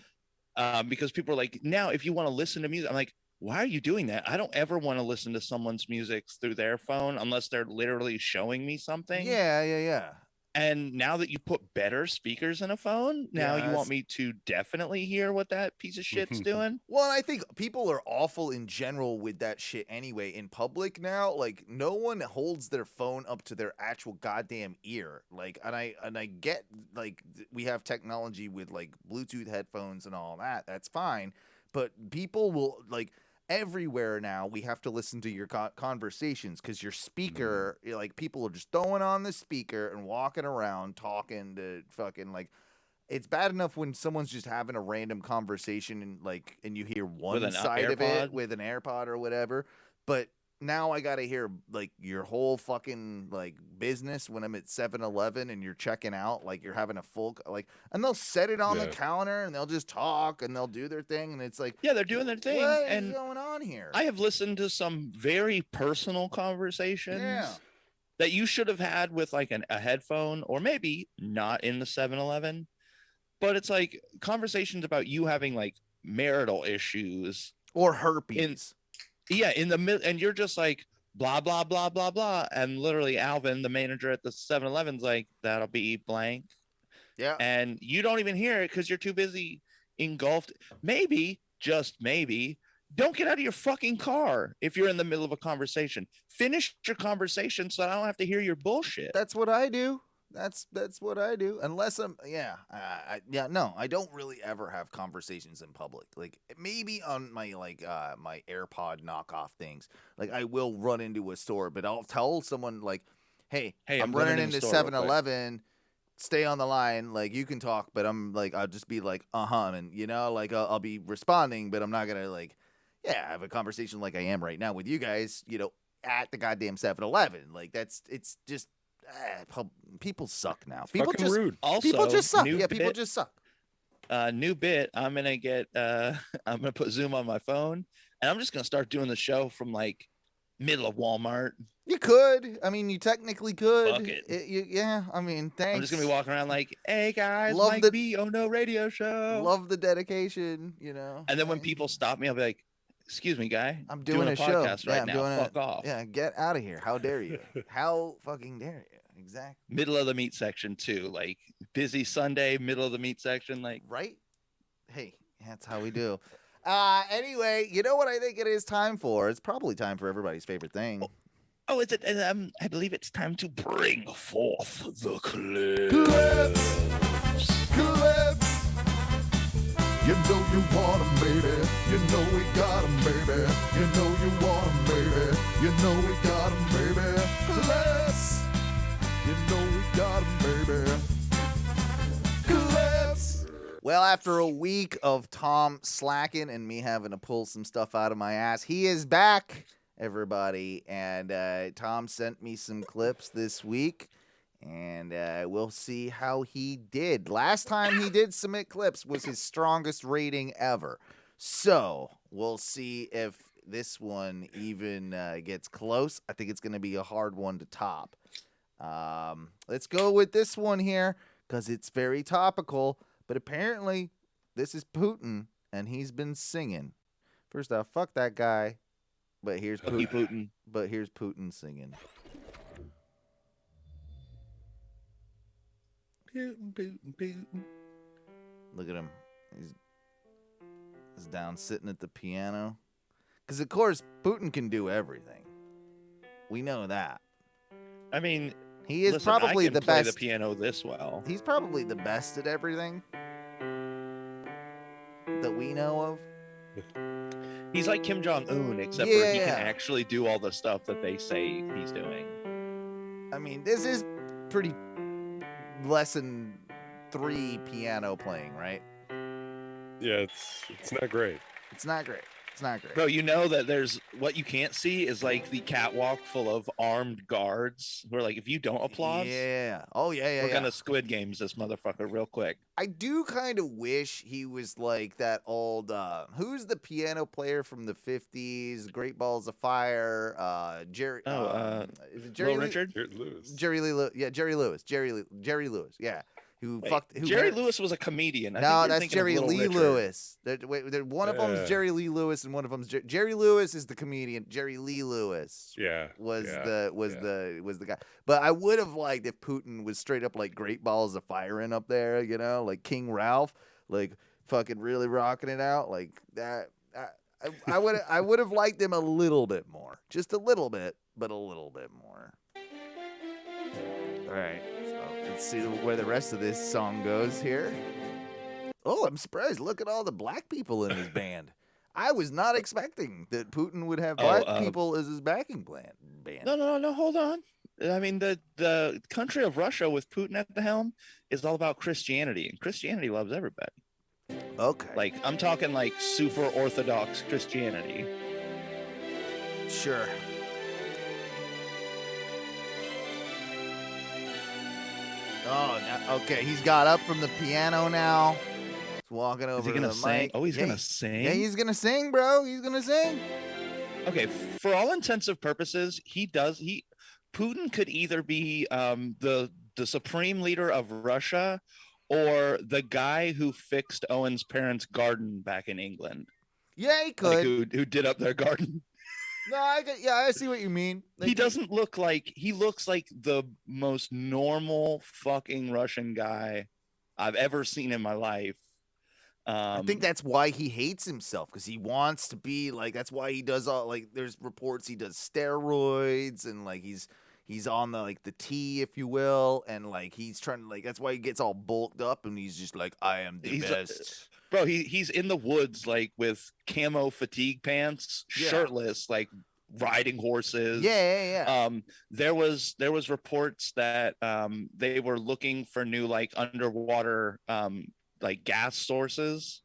Because people are like, now if you want to listen to music, I'm like, why are you doing that? I don't ever want to listen to someone's music through their phone unless they're literally showing me something. Yeah. And now that you put better speakers in a phone, now you want me to definitely hear what that piece of shit's doing? Well, I think people are awful in general with that shit anyway. In public now, like no one holds their phone up to their actual goddamn ear. Like, and I get like we have technology with like Bluetooth headphones and all that. That's fine, but people will like. Everywhere now we have to listen to your conversations because your speaker, like people are just throwing on the speaker and walking around talking to fucking like. It's bad enough when someone's just having a random conversation and you hear one side of it with an AirPod or whatever, but now I gotta hear like your whole fucking like business when I'm at 7-Eleven and you're checking out, like you're having a full like, and they'll set it on the counter and they'll just talk and they'll do their thing and it's like they're doing their thing. What is going on here? I have listened to some very personal conversations that you should have had with like a headphone or maybe not in the 7-Eleven, but it's like conversations about you having like marital issues or herpes. In the middle, and you're just like blah blah blah blah blah, and literally Alvin, the manager at the 7-Eleven's like, that'll be blank. Yeah, and you don't even hear it because you're too busy engulfed. Maybe, just maybe, don't get out of your fucking car if you're in the middle of a conversation. Finish your conversation so I don't have to hear your bullshit. That's what I do. That's what I do. Unless I'm, no, I don't really ever have conversations in public. Like maybe on my my AirPod knockoff things. Like I will run into a store, but I'll tell someone like, hey, I'm running into 7-Eleven. Stay on the line. Like you can talk, but I'm like, I'll just be like, and like I'll be responding, but I'm not gonna like, have a conversation like I am right now with you guys. At the goddamn 7-Eleven. Like it's just. People suck now. People just rude. Also, people just suck. Yeah, people just suck. New bit. I'm gonna get. I'm gonna put Zoom on my phone, and I'm just gonna start doing the show from like middle of Walmart. You could. I mean, you technically could. Fuck it. Yeah. I mean, thanks. I'm just gonna be walking around like, hey guys, love Mike B. Oh no, radio show. Love the dedication. And then when people stop me, I'll be like, Excuse me, guy. I'm doing a show. podcast Yeah, right I'm now. doing Fuck off. Yeah, get out of here. How dare you? How fucking dare you? Exactly. Middle of the meat section too. Like busy Sunday, middle of the meat section. Like Right? Hey, that's how we do. Anyway, you know what I think it is time for? It's probably time for everybody's favorite thing. oh, is it? I believe it's time to bring forth the clip. Clips. You know you want 'em, baby. You know we got 'em, baby. You know you want 'em, baby. You know we got 'em, baby. Clips. You know we got 'em, baby. Clips. Well, after a week of Tom slacking and me having to pull some stuff out of my ass, he is back, everybody. And Tom sent me some clips this week, and we'll see how he did. Last time he did submit clips was his strongest rating ever. So we'll see if this one even gets close. I think it's going to be a hard one to top. Let's go with this one here because it's very topical. But apparently, this is Putin, and he's been singing. First off, fuck that guy. But here's Putin. Putin. But here's Putin singing. Putin. Look at him. He's down sitting at the piano. Because, of course, Putin can do everything. We know that. I mean, He is listen, probably I can the play best. the piano this well. He's probably the best at everything that we know of. He's like Kim Jong-un, except for he Yeah. can actually do all the stuff that they say he's doing. I mean, this is pretty lesson 3 piano playing, right? Yeah, it's not great. It's not great. It's not great. Bro, you know that there's what you can't see is like the catwalk full of armed guards who are like, if you don't applaud, Yeah. Oh, yeah. we're gonna Squid Games this motherfucker real quick. I do kind of wish he was like that old. Who's the piano player from the 50s? Great Balls of Fire. Jerry. Is it Jerry Little Lee? Richard? Jared Lewis. Jerry Lee. Yeah, Jerry Lewis. Jerry Lewis. Yeah. Who Wait, fucked? Who Jerry married- Lewis was a comedian. I No, think you're that's thinking of Jerry Little Lee Richard. Lewis. One of them's Yeah. Jerry Lee Lewis, and one of them's Jerry Lewis is the comedian. Jerry Lee Lewis Yeah. was yeah, the guy. But I would have liked if Putin was straight up like Great Balls of Fire in up there, you know, like King Ralph, like fucking really rocking it out like that. I would have liked him a little bit more, just a little bit, but a little bit more. All right, so let's see where the rest of this song goes here. Oh, I'm surprised. Look at all the black people in his band. I was not expecting that Putin would have black people as his backing band. No, hold on. I mean, the country of Russia with Putin at the helm is all about Christianity, and Christianity loves everybody. Okay. Like, I'm talking like super Orthodox Christianity. Sure. Oh, okay. He's got up from the piano now. He's walking over Is he to gonna the sing? mic. Oh, he's Yeah, gonna sing. Yeah, he's gonna sing, bro. He's gonna sing. Okay, for all intensive purposes, Putin could either be the supreme leader of Russia or the guy who fixed Owen's parents' garden back in England. Yeah, he could. Like who did up their garden. No, I see what you mean. Like, He doesn't look like he looks like the most normal fucking Russian guy I've ever seen in my life. I think that's why he hates himself, because he wants to be like. That's why he does all like. There's reports he does steroids and like he's on the like the T, if you will, and like he's trying to like. That's why he gets all bulked up and he's just like, I am the best. Bro, he's in the woods like with camo fatigue pants, Yeah. shirtless, like riding horses. Yeah. There was reports that they were looking for new like underwater like gas sources,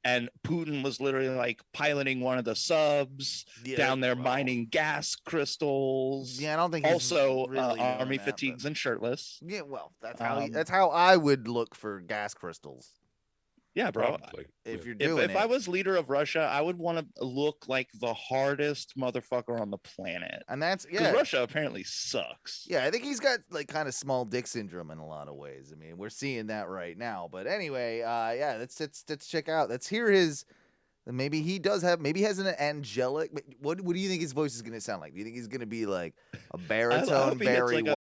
and Putin was literally like piloting one of the subs down there mining gas crystals. Yeah, I don't think he's Also really doing army that, fatigues and shirtless. Yeah, well, that's how I would look for gas crystals. Yeah, bro. Probably. If you're If, doing if I was leader of Russia, I would want to look like the hardest motherfucker on the planet. and that's Because yeah. Russia apparently sucks. Yeah, I think he's got like kind of small dick syndrome in a lot of ways. I mean, we're seeing that right now. But anyway, yeah, let's check out. Let's hear his then maybe he does have. Maybe he has an angelic. What do you think his voice is gonna sound like? Do you think he's gonna be like a baritone hope he gets, Barry like, a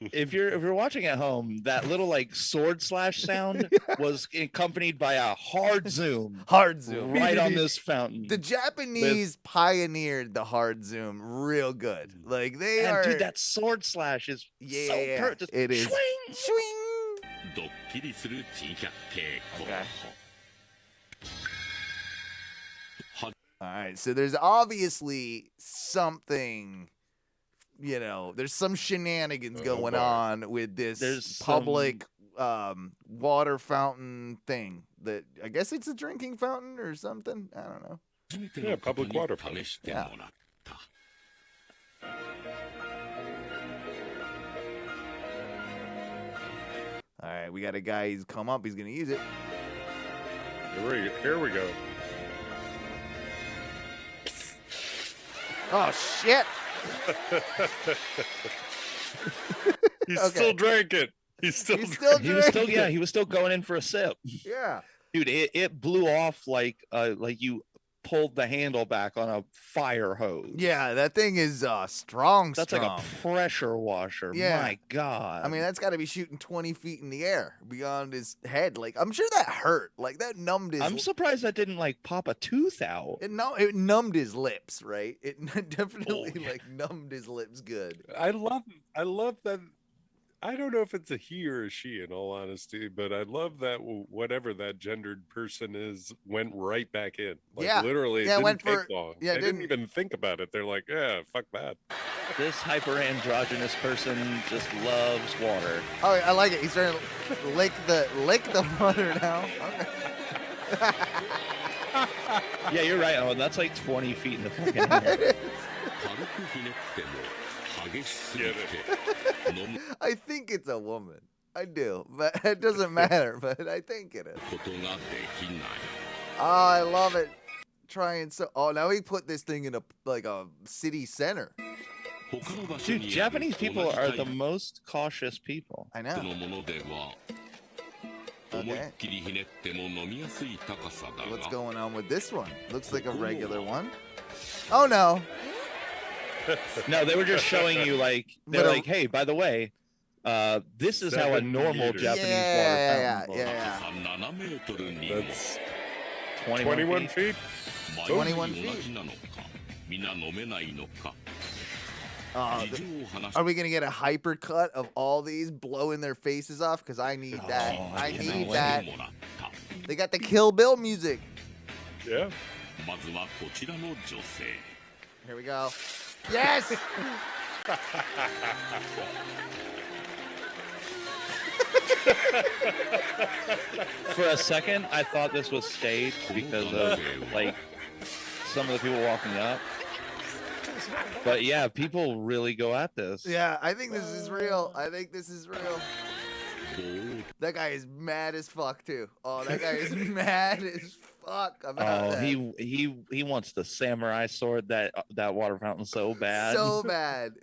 if you're watching at home, that little like sword slash sound was accompanied by a hard zoom Hard zoom. right on this fountain. The Japanese pioneered the hard zoom real good. Like they and are. dude, that sword slash is so perfect. It is. Swing! Swing. Okay. All right, so there's obviously something, there's some shenanigans going on with this There's public water fountain thing that I guess it's a drinking fountain or something. I don't know. Yeah, public water fountain. Yeah. All right, we got a guy. He's come up. He's gonna use it. Here we go. Oh shit! He Okay. still drank it. He's still He's still He was still drinking. he was still going in for a sip. Yeah. Dude, it blew off like you pulled the handle back on a fire hose. Yeah, that thing is strong. That's like a pressure washer. Yeah. My God. I mean, that's got to be shooting 20 feet in the air beyond his head. Like, I'm sure that hurt. Like, that numbed his. I'm surprised that didn't like pop a tooth out. It numbed his lips, right? It definitely like numbed his lips good. I love that. I don't know if it's a he or a she, in all honesty, but I love that whatever that gendered person is went right back in. Like, Yeah. literally, it Yeah, didn't went take for- long. yeah, They didn't didn't- even think about it. They're like, yeah, fuck that. This hyper androgynous person just loves water. Oh, I like it. He's trying to lick the water now. Okay. Yeah, you're right. Oh, that's like 20 feet in the fucking air. Get it. I think it's a woman. I do, but it doesn't matter. But I think it is. Oh, I love it. Trying so. Oh, now he put this thing in a city center. Dude, Japanese people are the most cautious people. I know. Okay. What's going on with this one? Looks like a regular one. Oh no. No, they were just showing you like they're But a- like, hey, by the way, this is how a 7 normal meters. Japanese Yeah. water fountain looks. That's 21 feet. 21 feet. Are we gonna get a hyper cut of all these blowing their faces off? Because I need that. Oh, I I need cannot that. They got the Kill Bill music. Yeah. Here we go. Yes. For a second, I thought this was staged because of like some of the people walking up. But yeah, people really go at this. Yeah, I think this is real. That guy is mad as fuck too. Oh, that guy is mad as fuck about Oh, that. he wants the samurai sword that water fountain so bad. So bad.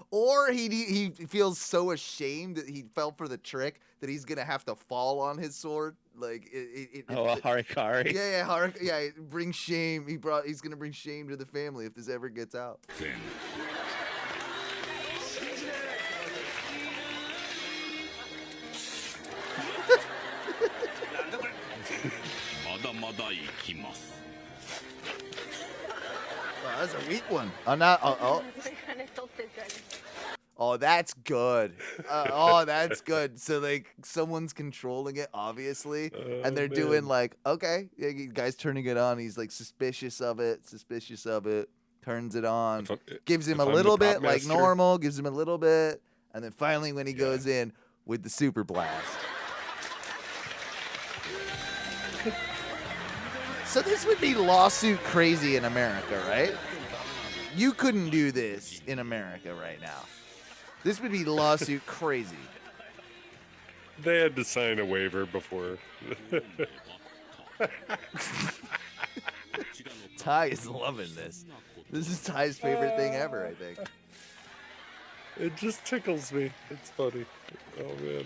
Or he feels so ashamed that he fell for the trick that he's gonna have to fall on his sword. Like it a harikari. Yeah, bring shame. He's gonna bring shame to the family if this ever gets out. Wow, that's a weak one. Oh, that's good. That's good. So like someone's controlling it, obviously, and they're doing like, okay, yeah, guy's turning it on. He's like suspicious of it. Turns it on. Gives him a if I'm little the bit prop like master- normal. Gives him a little bit, and then finally when he goes in with the super blast. So this would be lawsuit crazy in America, right? You couldn't do this in America right now. This would be lawsuit crazy. They had to sign a waiver before. Ty is loving this. This is Ty's favorite thing ever, I think. It just tickles me. It's funny. Oh man.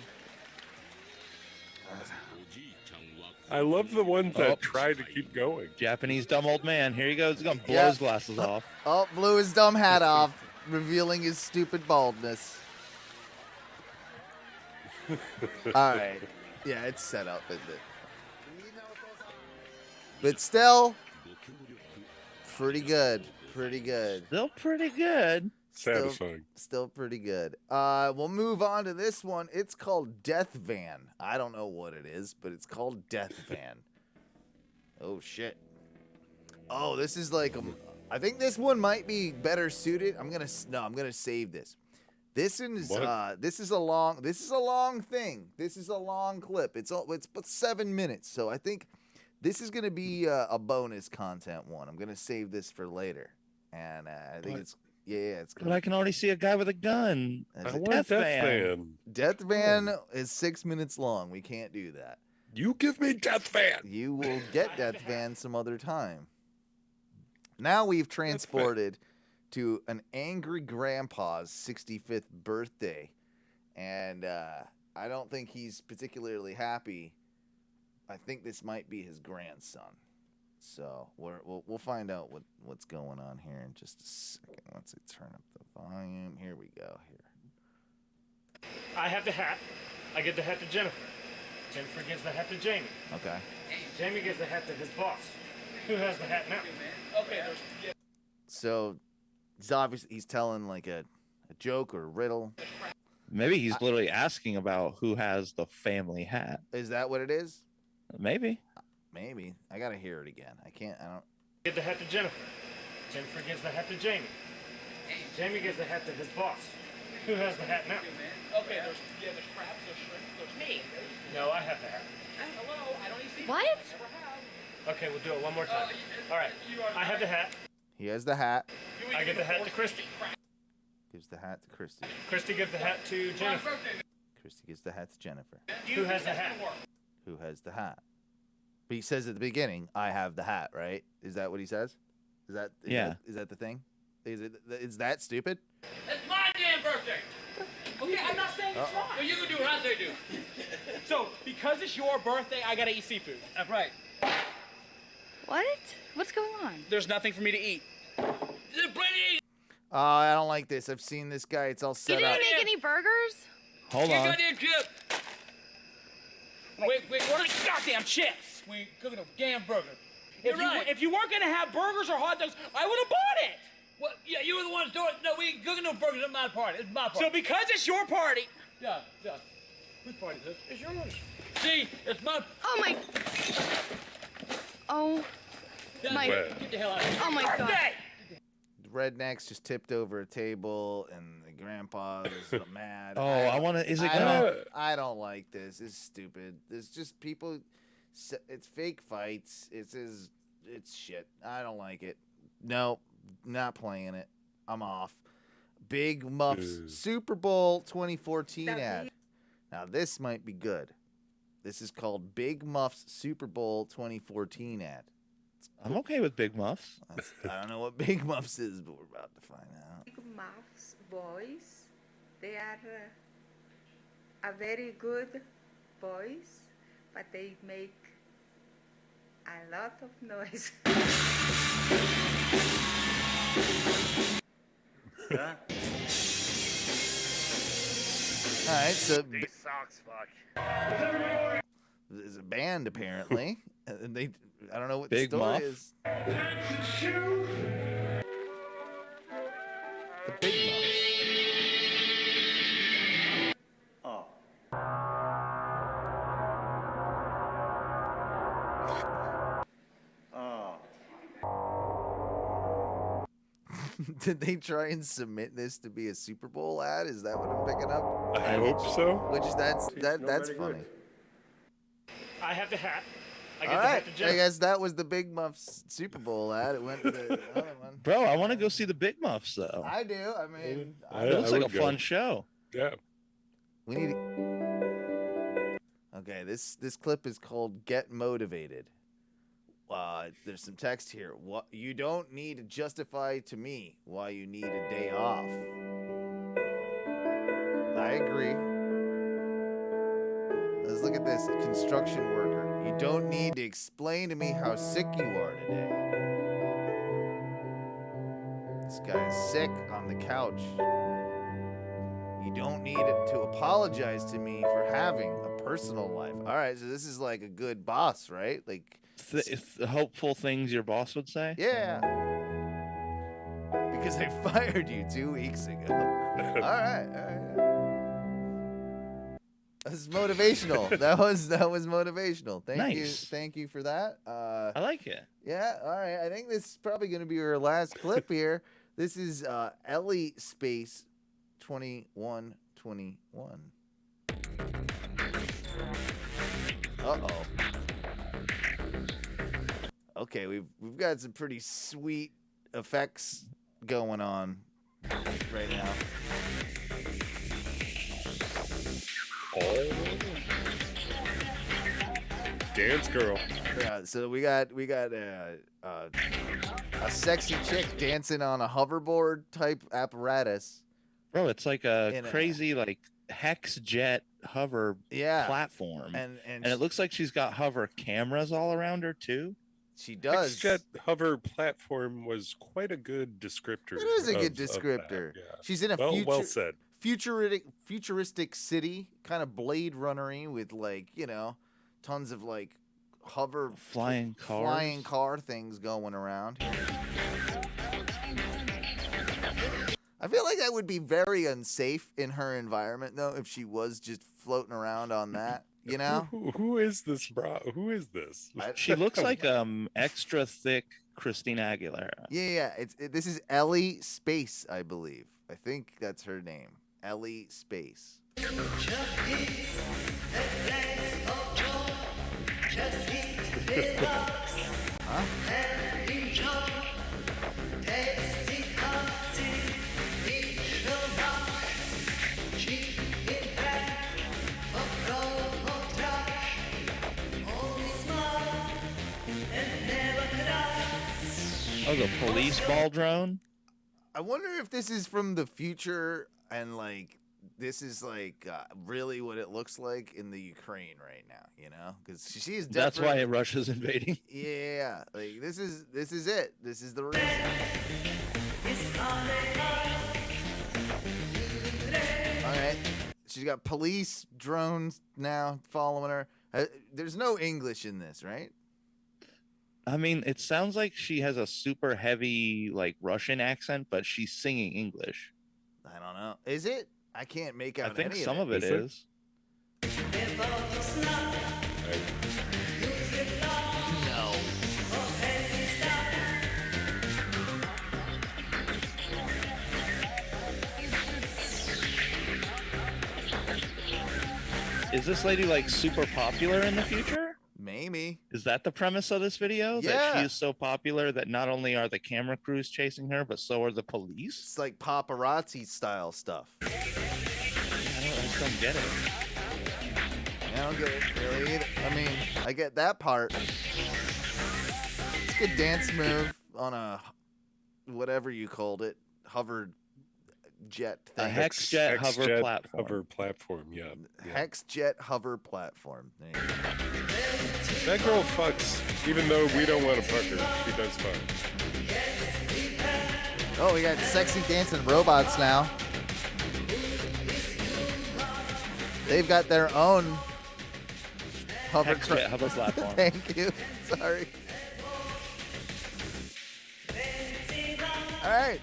I love the ones that try to keep going. Japanese dumb old man. Here he goes. He's gonna blow Yeah. his glasses off. Oh, blew his dumb hat off, revealing his stupid baldness. All right. Yeah, it's set up, isn't it? But still, pretty good. Pretty good. Still pretty good. Satisfying. Still pretty good. We'll move on to this one. It's called Death Van. I don't know what it is, but it's called Death Van. Oh shit. Oh, this is like I think this one might be better suited. I'm gonna save this. This is this is a long thing. This is a long clip. It's but 7 minutes. So I think this is gonna be a bonus content one. I'm gonna save this for later, and I think it's it's. But I can already see a guy with a gun. That's I it. want Death Van. Death Van is 6 minutes long. We can't do that. You give me Death Van. You will get Death Van some other time. Now we've transported to an angry grandpa's 65th birthday, and I don't think he's particularly happy. I think this might be his grandson. So we'll find out what's going on here in just a second. Once I turn up the volume, here we go. Here. I have the hat. I give the hat to Jennifer. Jennifer gives the hat to Jamie. Okay. Jamie gives the hat to his boss. Who has the hat now? Okay. So he's telling like a joke or a riddle. Maybe he's literally asking about who has the family hat. Is that what it is? Maybe. Maybe. I gotta hear it again. I don't. Give the hat to Jennifer. Jennifer gives the hat to Jamie. Jamie gives the hat to his boss. Who has the hat now? Okay. There's crabs, there's shrimp, there's me. No, I have the hat. Hello, I don't see. What? Okay, we'll do it one more time. All right. I have the hat. He has the hat. I give the hat to Christy. Gives the hat to Christy. Christy gives the hat to Jennifer. Christy gives the hat to Jennifer. Who has the hat? Who has the hat? But he says at the beginning, "I have the hat." Right? Is that what he says? Is that the thing? Is that stupid? It's my damn birthday. Okay, I'm not saying it's wrong. No, you can do what I say do. So, because it's your birthday, I gotta eat seafood. That's right. What? What's going on? There's nothing for me to eat. There's plenty to eat. Oh, I don't like this. I've seen this guy. It's all You set didn't up. make any burgers? Hold Get on. goddamn chip. Wait, we're like goddamn chips. We ain't cooking a damn burger. If you weren't gonna have burgers or hot dogs, I would have bought it. Well, yeah, you were the one doing it. No, we ain't cooking no burgers. It's my party. It's my party. So because it's your party. Yeah. Whose party is this? It's yours. See, it's my. Oh my. Oh. Yeah, My- Get the hell out of here. Oh my God. Birthday! The rednecks just tipped over a table, and the grandpa's mad. Oh, I want to. Is it gonna? I don't like this. It's stupid. It's just people. It's fake fights. It's shit. I don't like it. No, not playing it. I'm off. Big Muff's Super Bowl 2014 ad. Now this might be good. This is called Big Muff's Super Bowl 2014 ad. I'm okay with Big Muffs. I don't know what Big Muffs is, but we're about to find out. Big Mouth's boys, they are a very good boys, but they make a lot of noise. All right, so These socks fuck. there's a band apparently, and they. I don't know what Big the story Muff? is. The Big Muffs. Did they try and submit this to be a Super Bowl ad? Is that what I'm picking up? I hope so. Which that's funny. I have the hat. I give All the right, hat to I Jennifer. guess that was the Big Muffs Super Bowl ad. It went to the other one. Bro, I want to go see the Big Muffs though. I do. I mean, It looks like a would go. fun show. Yeah. we need. Okay, this clip is called "Get Motivated." There's some text here. What you don't need to justify to me why you need a day off. I agree. Let's look at this. Construction worker. You don't need to explain to me how sick you are today. This guy is sick on the couch. You don't need to apologize to me for having a personal life. All right, so this is like a good boss, right? Like The hopeful things your boss would say. yeah. Because I fired you 2 weeks ago. All right. That's motivational. That was motivational. Thank you for that. I like it. Yeah. All right. I think this is probably going to be our last clip here. This is Ellie Space 2121. Uh-oh. Okay, we've got some pretty sweet effects going on right now. Oh. Dance girl. Yeah, so we got a sexy chick dancing on a hoverboard type apparatus. Bro, it's like a crazy like hex jet hover platform. And it looks like she's got hover cameras all around her too. She does. Hex-jet hover platform was quite a good descriptor. It is a good descriptor. Yeah. She's in a well said. futuristic city, kind of Blade Runner-y with like, tons of like hover flying car things going around. I feel like that would be very unsafe in her environment though if she was just floating around on that. Who is this, bro? Who is this? She looks like extra thick Christina Aguilera. Yeah. This is Ellie Space, I believe. I think that's her name, Ellie Space. Huh? Oh, the police ball drone? I wonder if this is from the future and like this is like really what it looks like in the Ukraine right now, because she's definitely. That's why Russia's invading. Yeah, like this is it. This is the reason. All right, she's got police drones now following her. There's no English in this, right? I mean, it sounds like she has a super heavy, like, Russian accent, but she's singing English. I don't know. Is it? I can't make out. I think any some of it is. No. Is this lady, like, super popular in the future? Maybe. Is that the premise of this video? Yeah. That she is so popular that not only are the camera crews chasing her, but so are the police? It's like paparazzi style stuff. I just don't get it. I don't get it really either. I mean, I get that part. It's a good dance move on a whatever you called it, hover jet thing. A hex jet hover platform. Hover platform, yeah. Hex jet hover platform. There you go. That girl fucks, even though we don't want to fuck her. She does fuck. Oh, we got sexy dancing robots now. They've got their own hover platform. Thank you. Sorry. All right.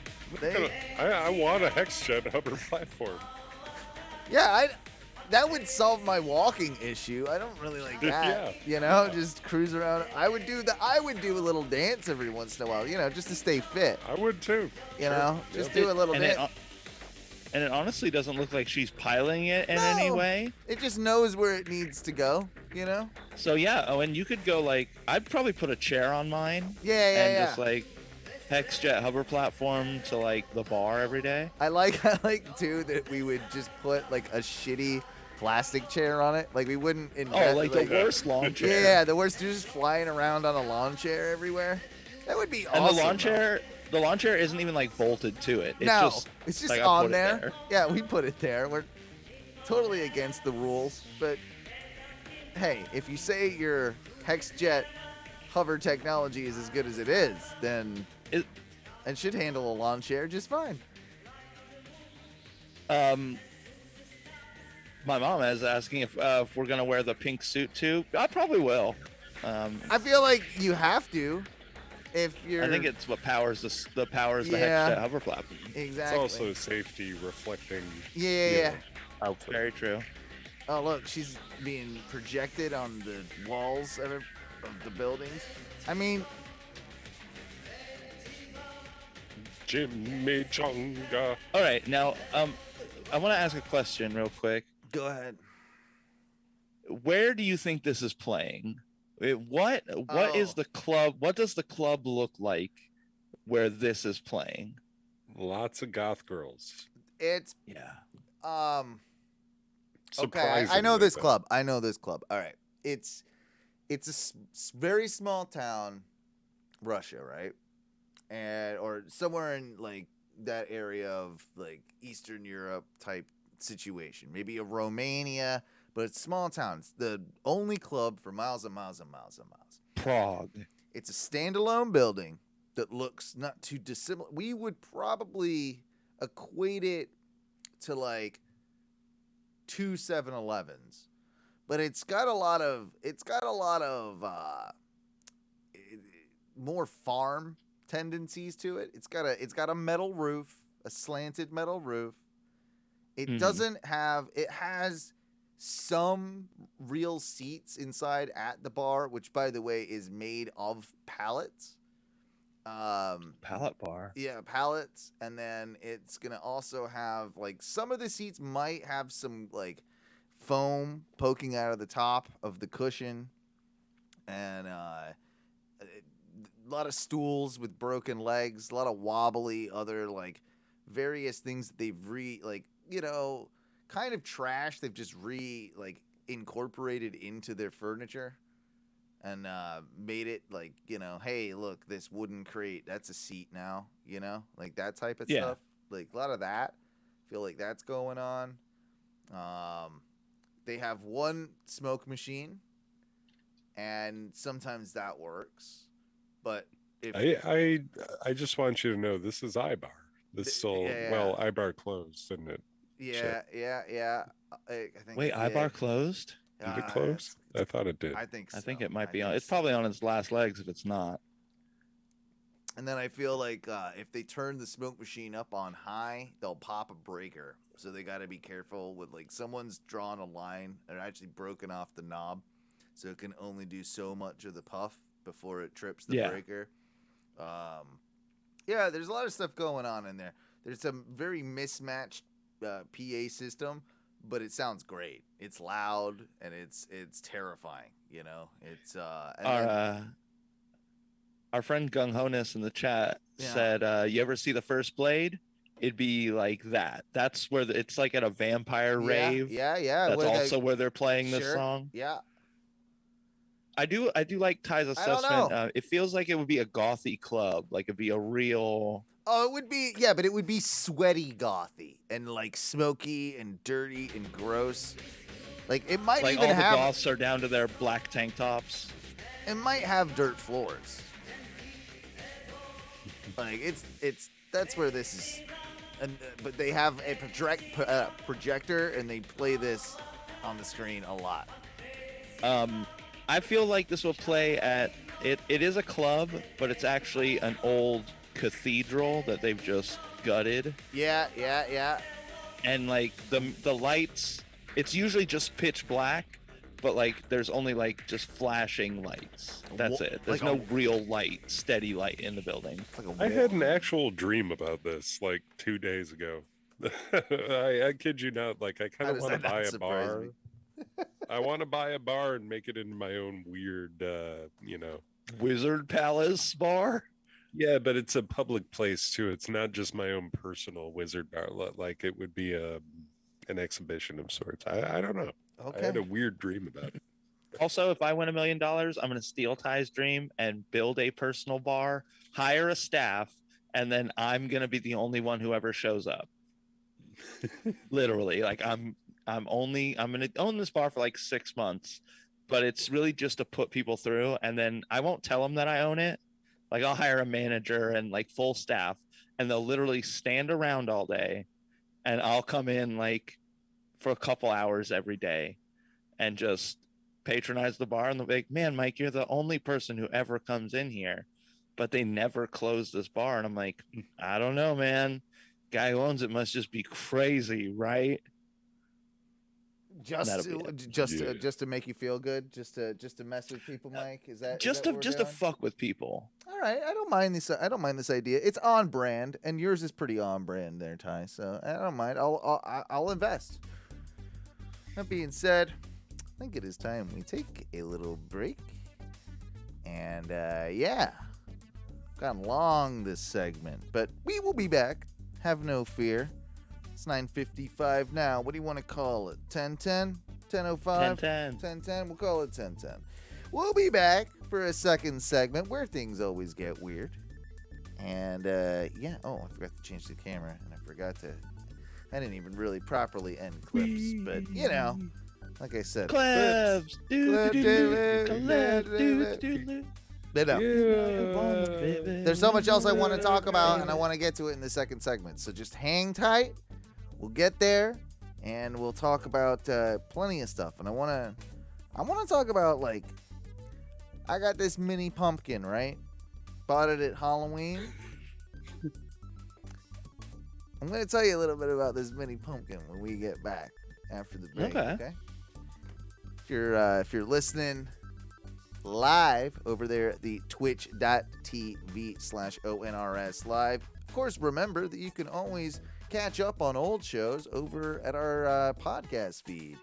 I want a hex-jet hover platform. Yeah, that would solve my walking issue. I don't really like that. Yeah. Just cruise around. I would do a little dance every once in a while, just to stay fit. I would too. Just do a little dance. And it honestly doesn't look like she's piloting it in any way. It just knows where it needs to go, So yeah, and you could go like, I'd probably put a chair on mine. Yeah. Just like hex jet hover platform to like the bar every day. I like too that we would just put like a shitty plastic chair on it. Like we wouldn't invent the worst lawn chair. Yeah, the worst. Just flying around on a lawn chair everywhere. That would be awesome. And the lawn chair isn't even like bolted to it. It's just like, on there. Yeah, we put it there. We're totally against the rules, but hey, if you say your hex jet hover technology is as good as it is, then it should handle a lawn chair just fine. My mom is asking if we're gonna wear the pink suit too. I probably will. I feel like you have to. If you're, I think it's what powers the Yeah. head hover platform. exactly. It's also safety reflecting. Yeah. you know, outfit. Very true. Oh, look, she's being projected on the walls of the buildings. I mean, Jimmy Chunga. All right, now I want to ask a question real quick. go ahead. Where do you think this is playing? What is Oh. the club? What does the club look like where this is playing? Lots of goth girls. It's Yeah. okay. Surprisingly, I know this though. club. All right. It's a very small town, Russia, right? And or somewhere in like that area of like Eastern Europe type situation. Maybe a Romania, but it's small town. It's the only club for miles and miles and miles and miles. Prague. It's a standalone building that looks not too dissimilar. We would probably equate it to like 2 7-Elevens, but it's got a lot of more farm tendencies to it. It's got a metal roof, a slanted metal roof. It doesn't have. It has some real seats inside at the bar, which, by the way, is made of pallets. Pallet bar. Yeah, pallets, and then it's gonna also have like some of the seats might have some like foam poking out of the top of the cushion, and a lot of stools with broken legs, a lot of wobbly other like various things that they've kind of trash. They've just incorporated into their furniture. And made it like, hey, look, this wooden crate, that's a seat now, like that type of stuff. Like a lot of that. Feel like that's going on. They have one smoke machine, and sometimes that works. But if I just want you to know this is iBar. This still well, iBar closed, isn't it? yeah. I think Wait, iBar closed? Did it close? I thought it did. I think so. I think it might be I on. think It's probably on its last legs if it's not. And then I feel like if they turn the smoke machine up on high, they'll pop a breaker. So they got to be careful with like someone's drawn a line and actually broken off the knob, so it can only do so much of the puff before it trips the breaker. Yeah, there's a lot of stuff going on in there. There's some very mismatched PA system, but it sounds great. It's loud and it's terrifying. It's our friend Gung Honus in the chat said, "You ever see the first Blade? It'd be like that. That's where it's like at a vampire rave. Yeah. That's also where they're playing this Sure. song. Yeah. I do like Ty's assessment. It feels like it would be a gothy club. Like it'd be a real. Oh, it would be, yeah, but it would be sweaty gothy and like smoky and dirty and gross. Like it might Like even all have. the goths are down to their black tank tops. It might have dirt floors. Like that's where this is, and but they have a projector and they play this on the screen a lot. I feel like this will play at it. It is a club, but it's actually an old cathedral that they've just gutted. Yeah. And like the lights, it's usually just pitch black, but like there's only like just flashing lights. That's it. There's no real light, steady light in the building. I had an actual dream about this like 2 days ago. I kid you not. Like I kind of want to buy a bar. I want to buy a bar and make it into my own weird, Wizard Palace bar. Yeah, but it's a public place too. It's not just my own personal wizard bar. Like it would be an exhibition of sorts. I don't know. Okay. I had a weird dream about it. Also, if I win $1 million, I'm going to steal Ty's dream and build a personal bar, hire a staff, and then I'm going to be the only one who ever shows up. Literally, like I'm going to own this bar for like 6 months, but it's really just to put people through, and then I won't tell them that I own it. Like I'll hire a manager and like full staff, and they'll literally stand around all day, and I'll come in like for a couple hours every day and just patronize the bar. And they'll be like, man, Mike, you're the only person who ever comes in here, but they never close this bar. And I'm like, I don't know, man. Guy who owns it must just be crazy, right? Just to make you feel good, just to mess with people, Mike. Is that just to fuck with people? All right, I don't mind this idea. It's on brand, and yours is pretty on brand there, Ty. So I don't mind. I'll invest. That being said, I think it is time we take a little break. And yeah, gone long this segment, but we will be back. Have no fear. It's 9:55 now. What do you want to call it? 10:10? 10:05? 10:10. We'll call it 10:10. We'll be back for a second segment where things always get weird. And yeah. Oh, I forgot to change the camera, and I didn't even really properly end clips, but you know, like I said, Clips. There's so much else I want to talk about, and I want to get to it in the second segment. So just hang tight. We'll get there, and we'll talk about plenty of stuff. And I want to talk about, like, I got this mini pumpkin, right? Bought it at Halloween. I'm going to tell you a little bit about this mini pumpkin when we get back after the break. Okay? If you're listening live over there at the twitch.tv/ONRS live. Of course, remember that you can always catch up on old shows over at our podcast feed.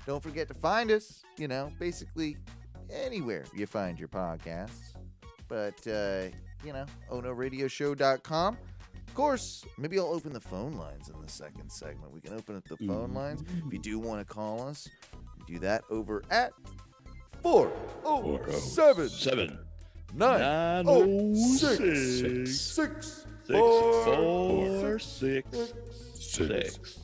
Don't forget to find us, basically anywhere you find your podcasts. But, onoradioshow.com. Of course, maybe I'll open the phone lines in the second segment. We can open up the phone lines. If you do want to call us, do that over at 407 906 646.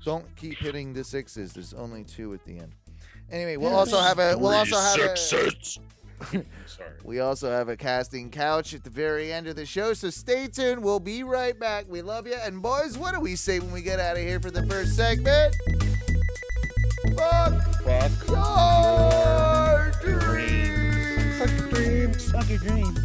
Don't keep hitting the sixes. There's only 2 at the end. Anyway, we also have a casting couch at the very end of the show, so stay tuned. We'll be right back. We love you. And boys, what do we say when we get out of here for the first segment? Fuck your dreams. Fuck your dreams. Fuck your dreams.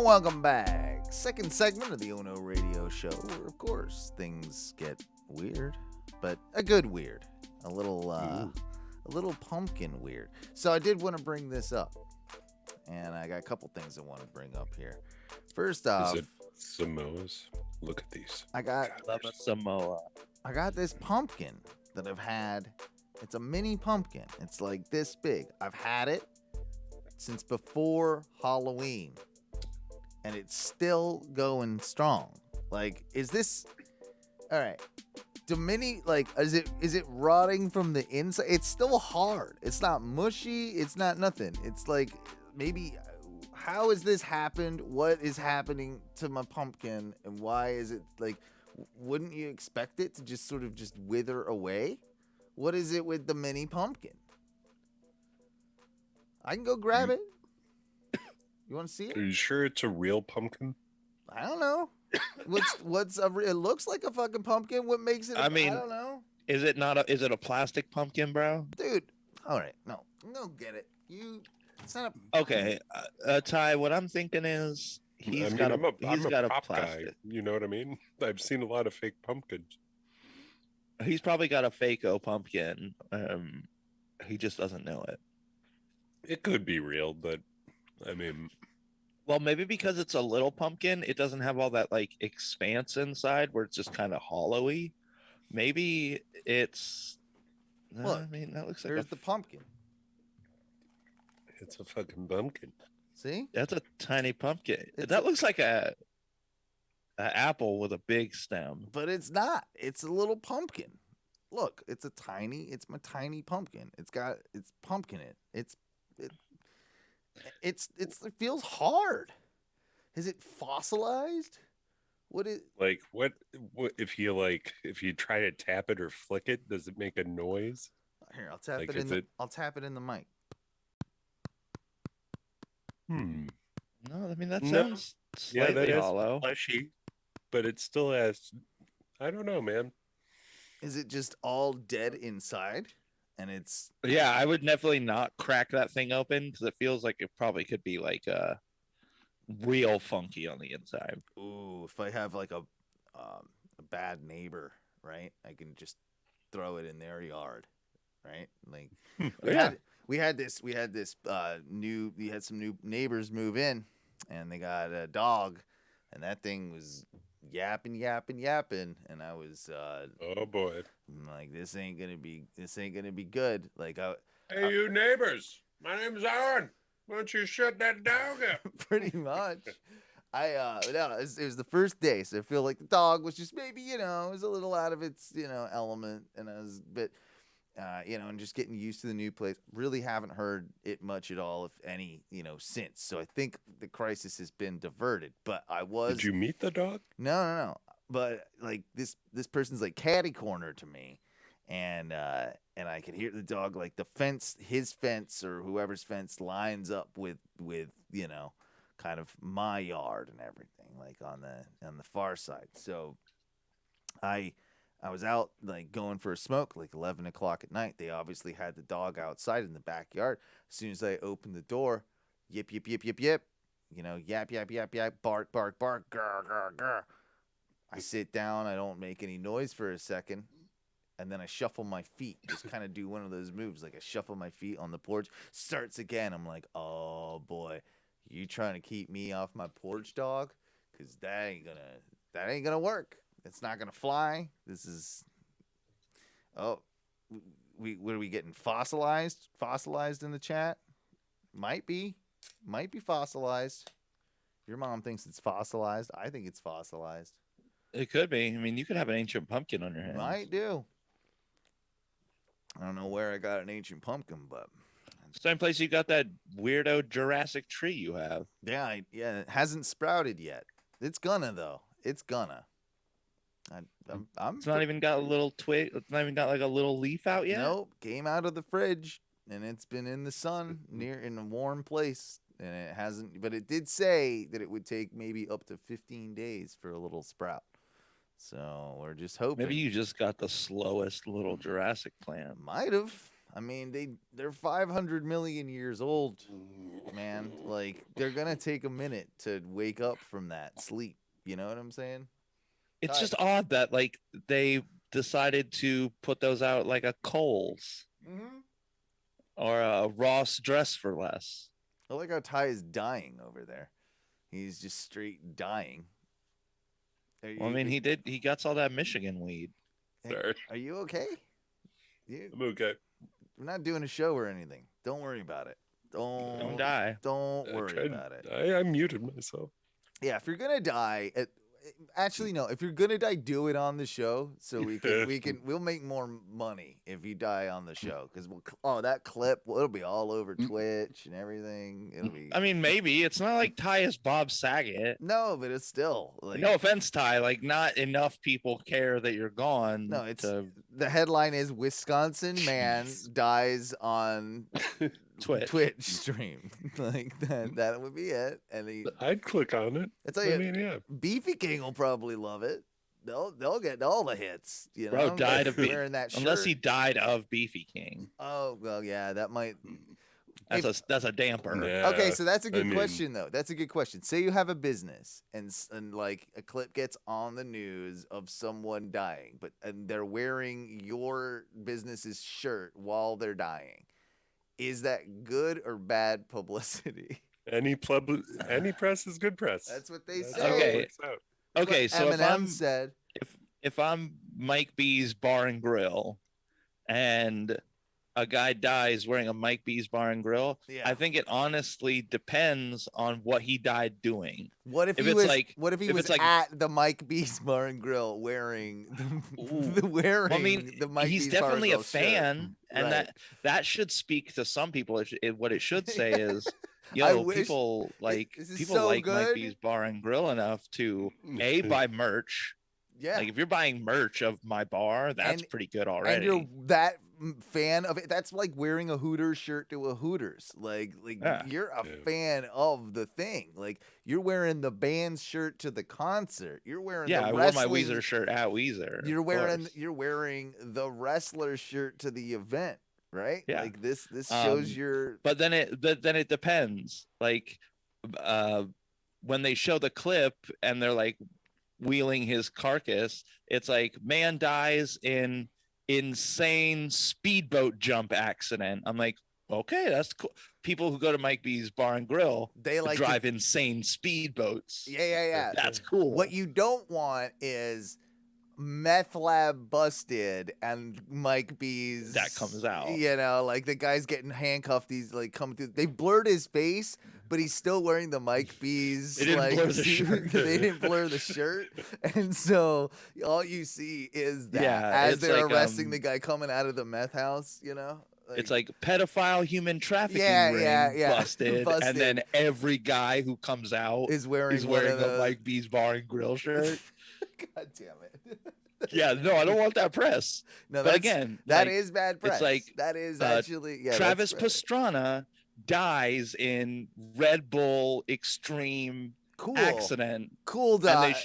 And welcome back. Second segment of the Ono Radio Show, where of course things get weird, but a good weird, a little pumpkin weird. So I did want to bring this up, and I got a couple things I want to bring up here. First off, is it Samoas? Look at these. I got Love a Samoa. I got this pumpkin that I've had. It's a mini pumpkin. It's like this big. I've had it since before Halloween, and it's still going strong. Like, is this all right? Do mini, like, is it rotting from the inside? It's still hard. It's not mushy. It's not nothing. It's like, maybe, how has this happened? What is happening to my pumpkin, and why is it like? Wouldn't you expect it to just sort of just wither away? What is it with the mini pumpkin? I can go grab it. You want to see it? Are you sure it's a real pumpkin? I don't know. It looks like a fucking pumpkin. What makes it? I don't know. Is it a plastic pumpkin, bro? Dude. All right. No, get it. It's not a. Okay. Ty, what I'm thinking is he's got a pop plastic. guy. You know what I mean? I've seen a lot of fake pumpkins. He's probably got a fake-o pumpkin. He just doesn't know it. It could be real, but I mean, well, maybe because it's a little pumpkin, it doesn't have all that like expanse inside where it's just kind of hollowy. Maybe it's. Look, I mean, that looks like there's the pumpkin. It's a fucking pumpkin. See? That's a tiny pumpkin. That looks like a apple with a big stem. But it's not. It's a little pumpkin. Look, it's my tiny pumpkin. It's pumpkin it. It feels hard. Is it fossilized? What if you try to tap it or flick it, does it make a noise? Here, I'll tap it in I'll tap it in the mic. No, I mean that sounds slightly hollow. Fleshy, but it still has. I don't know, man. Is it just all dead inside? And it's. Yeah, I would definitely not crack that thing open because it feels like it probably could be like real funky on the inside. Ooh, if I have like a bad neighbor, right? I can just throw it in their yard, right? Like we had some new neighbors move in, and they got a dog, and that thing was yapping, and I was oh boy, I'm like, this ain't gonna be good. Like, hey, you neighbors, my name's Aaron. Why don't you shut that dog up? Pretty much. It was the first day, so I feel like the dog was just maybe, it was a little out of its, element, and I was a bit, and just getting used to the new place. Really haven't heard it much at all, if any, since. So I think the crisis has been diverted. But Did you meet the dog? No. But like this person's like catty corner to me, and I could hear the dog, like the fence, his fence or whoever's fence lines up with kind of my yard and everything, like on the far side. So I was out like going for a smoke like 11 o'clock at night. They obviously had the dog outside in the backyard. As soon as I opened the door, yip, yip, yip, yip, yip, yap, yap, yap, yap, bark, bark, bark, grr, grr, grr. I sit down. I don't make any noise for a second. And then I shuffle my feet, just kind of do one of those moves. Like I shuffle my feet on the porch, starts again. I'm like, oh boy, you trying to keep me off my porch, dog? Because that ain't gonna work. It's not gonna fly. This is, what are we getting? Fossilized in the chat? Might be fossilized. Your mom thinks it's fossilized. I think it's fossilized. It could be. I mean, you could have an ancient pumpkin on your hands. Might do. I don't know where I got an ancient pumpkin, but same place you got that weirdo Jurassic tree you have. Yeah, it hasn't sprouted yet. It's gonna though. It's gonna. It's not even got a little twig. It's not even got like a little leaf out yet. Nope. Came out of the fridge and it's been in the sun, in a warm place, and it hasn't. But it did say that it would take maybe up to 15 days for a little sprout. So we're just hoping. Maybe you just got the slowest little Jurassic plant. Might have. I mean, they're 500 million years old, man. Like they're gonna take a minute to wake up from that sleep. You know what I'm saying? It's Ty- just odd that like they decided to put those out like a Kohl's or a Ross Dress for Less. I like how Ty is dying over there. He's just straight dying. Well, I mean, he got all that Michigan weed. Sorry. Are you okay? I'm okay. We're not doing a show or anything. Don't worry about it. Don't die. Don't worry about it. I muted myself. Yeah, if you're gonna die, actually no. If you're gonna die, do it on the show so we'll make more money if you die on the show because that clip it'll be all over Twitch and everything. It'll be. I mean, maybe it's not like Ty is Bob Saget. No, but it's still like. No offense, Ty. Like, not enough people care that you're gone. No, the headline is Wisconsin man dies on Twitch stream. Like that would be it. And I'd click on it. I mean, yeah. Beefy King will probably love it. They'll get all the hits. You know, bro died of wearing that shirt. Unless he died of Beefy King. Oh well, yeah, that might. That's a damper. Yeah, okay, so that's a good question though. That's a good question. Say you have a business and like a clip gets on the news of someone dying, and they're wearing your business's shirt while they're dying. Is that good or bad publicity? Any press is good press. That's what they say. Okay, so Eminem if I'm Mike B's Bar and Grill, and a guy dies wearing a Mike B's Bar and Grill, I think it honestly depends on what he died doing. What if he was at the Mike B's Bar and Grill wearing the Mike he's B's definitely Bar and a fan, shirt. and that should speak to some people. What it should say is, people like Mike B's Bar and Grill enough to buy merch. Yeah, like if you're buying merch of my bar, that's pretty good already. And you're that fan of it. That's like wearing a Hooters shirt to a Hooters. Like you're a fan of the thing. Like you're wearing the band's shirt to the concert. You're wearing I wore my Weezer shirt at Weezer. You're wearing the wrestler shirt to the event, right? Yeah. Like this shows your. But then it depends. Like when they show the clip and they're like wheeling his carcass, it's like man dies in insane speedboat jump accident. I'm like, okay, that's cool. People who go to Mike B's Bar and Grill, they like drive insane speedboats. Yeah. That's cool. What you don't want is meth lab busted and Mike B's that comes out. You know, like the guy's getting handcuffed. He's like coming through. They blurred his face, but he's still wearing the Mike B's. They didn't blur the shirt. They didn't blur the shirt, and so all you see is that as they're like, arresting the guy coming out of the meth house. You know. It's like pedophile human trafficking ring busted, and then every guy who comes out is wearing a Mike B's Bar and Grill shirt. God damn it. Yeah, no, I don't want that press. No, but again, that is bad press. It's like that is actually Travis Pastrana dies in Red Bull Extreme accident. Cool die.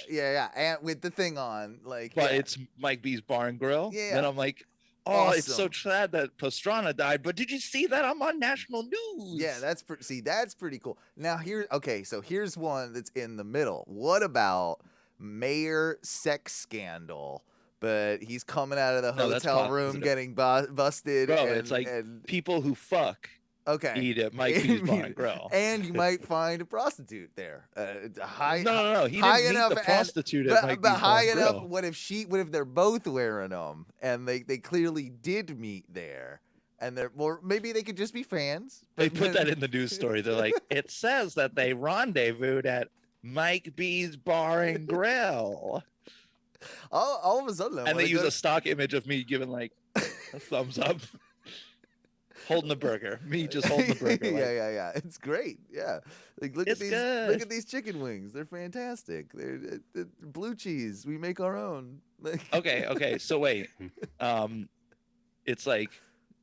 And with the thing on, like. But it's Mike B's Bar and Grill. Yeah. Then I'm like, awesome. It's so sad that Pastrana died, but did you see that I'm on national news? Yeah, that's pretty cool. Now here's one that's in the middle. What about mayor sex scandal? But he's coming out of the hotel room getting busted. Bro, it's like people who fuck. Okay. Eat at Mike B's Bar and Grill. And you might find a prostitute there. High. No. He didn't meet the prostitute at Mike B's high Bar and enough. Grill. What if they're both wearing them and they clearly did meet there? And maybe they could just be fans. They put that in the news story. They're like, it says that they rendezvoused at Mike B's Bar and Grill. All of a sudden, and they use a stock image of me giving like a thumbs up, holding the burger. Me just holding the burger. Yeah. It's great. Yeah, like look at these chicken wings. They're fantastic. They're blue cheese. We make our own. Okay. So wait, it's like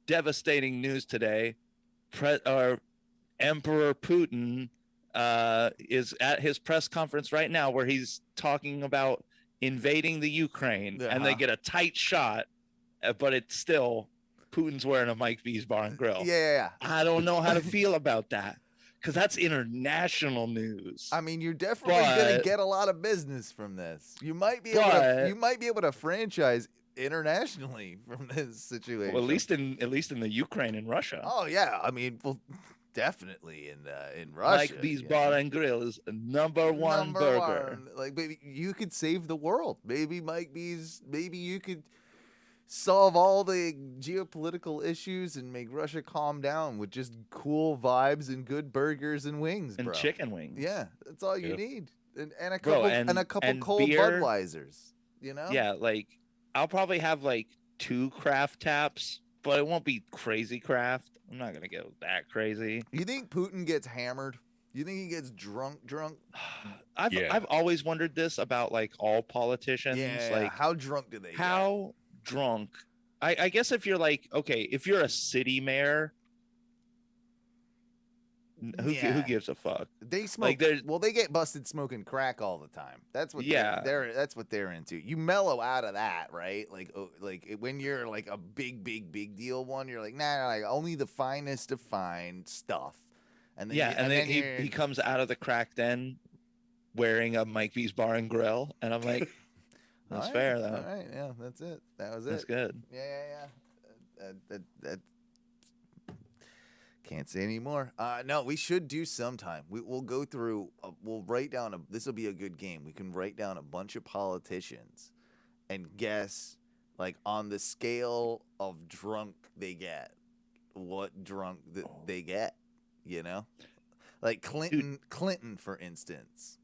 devastating news today. Emperor Putin is at his press conference right now where he's talking about invading the Ukraine, and they get a tight shot, but it's still Putin's wearing a Mike B's Bar and Grill. Yeah. I don't know how to feel about that because that's international news. I mean, you're definitely gonna get a lot of business from this. You might be able to franchise internationally from this situation. Well, at least in the Ukraine and Russia. Oh yeah, I mean, well, definitely in Russia. Mike B's Bar and Grill is a number one burger. Like, maybe you could save the world. Maybe maybe you could solve all the geopolitical issues and make Russia calm down with just cool vibes and good burgers and wings, and bro. chicken wings. Yeah, that's all you need, and a Bro, couple a couple cold beer, Budweisers. You know? Yeah, like I'll probably have like 2 craft taps, but it won't be crazy craft. I'm not gonna go that crazy. You think Putin gets hammered? You think he gets drunk? I've always wondered this about like all politicians. Yeah, like how drunk do they get? How drunk? I guess if you're like, okay, if you're a city mayor, who gives a fuck? They smoke. Well, they get busted smoking crack all the time. That's what. That's what they're into. You mellow out of that, right? Like when you're like a big deal one, you're like, nah, like only the finest of fine stuff. And then and then he comes out of the crack den wearing a Mike B's Bar and Grill, and I'm like, that's fair though. All right, yeah, that's it. That was it. That's good. Yeah. That can't say anymore. No, we should do sometime. We'll go through. We'll write down this will be a good game. We can write down a bunch of politicians and guess, like on the scale of drunk they get, what drunk they get. You know, like Clinton, for instance.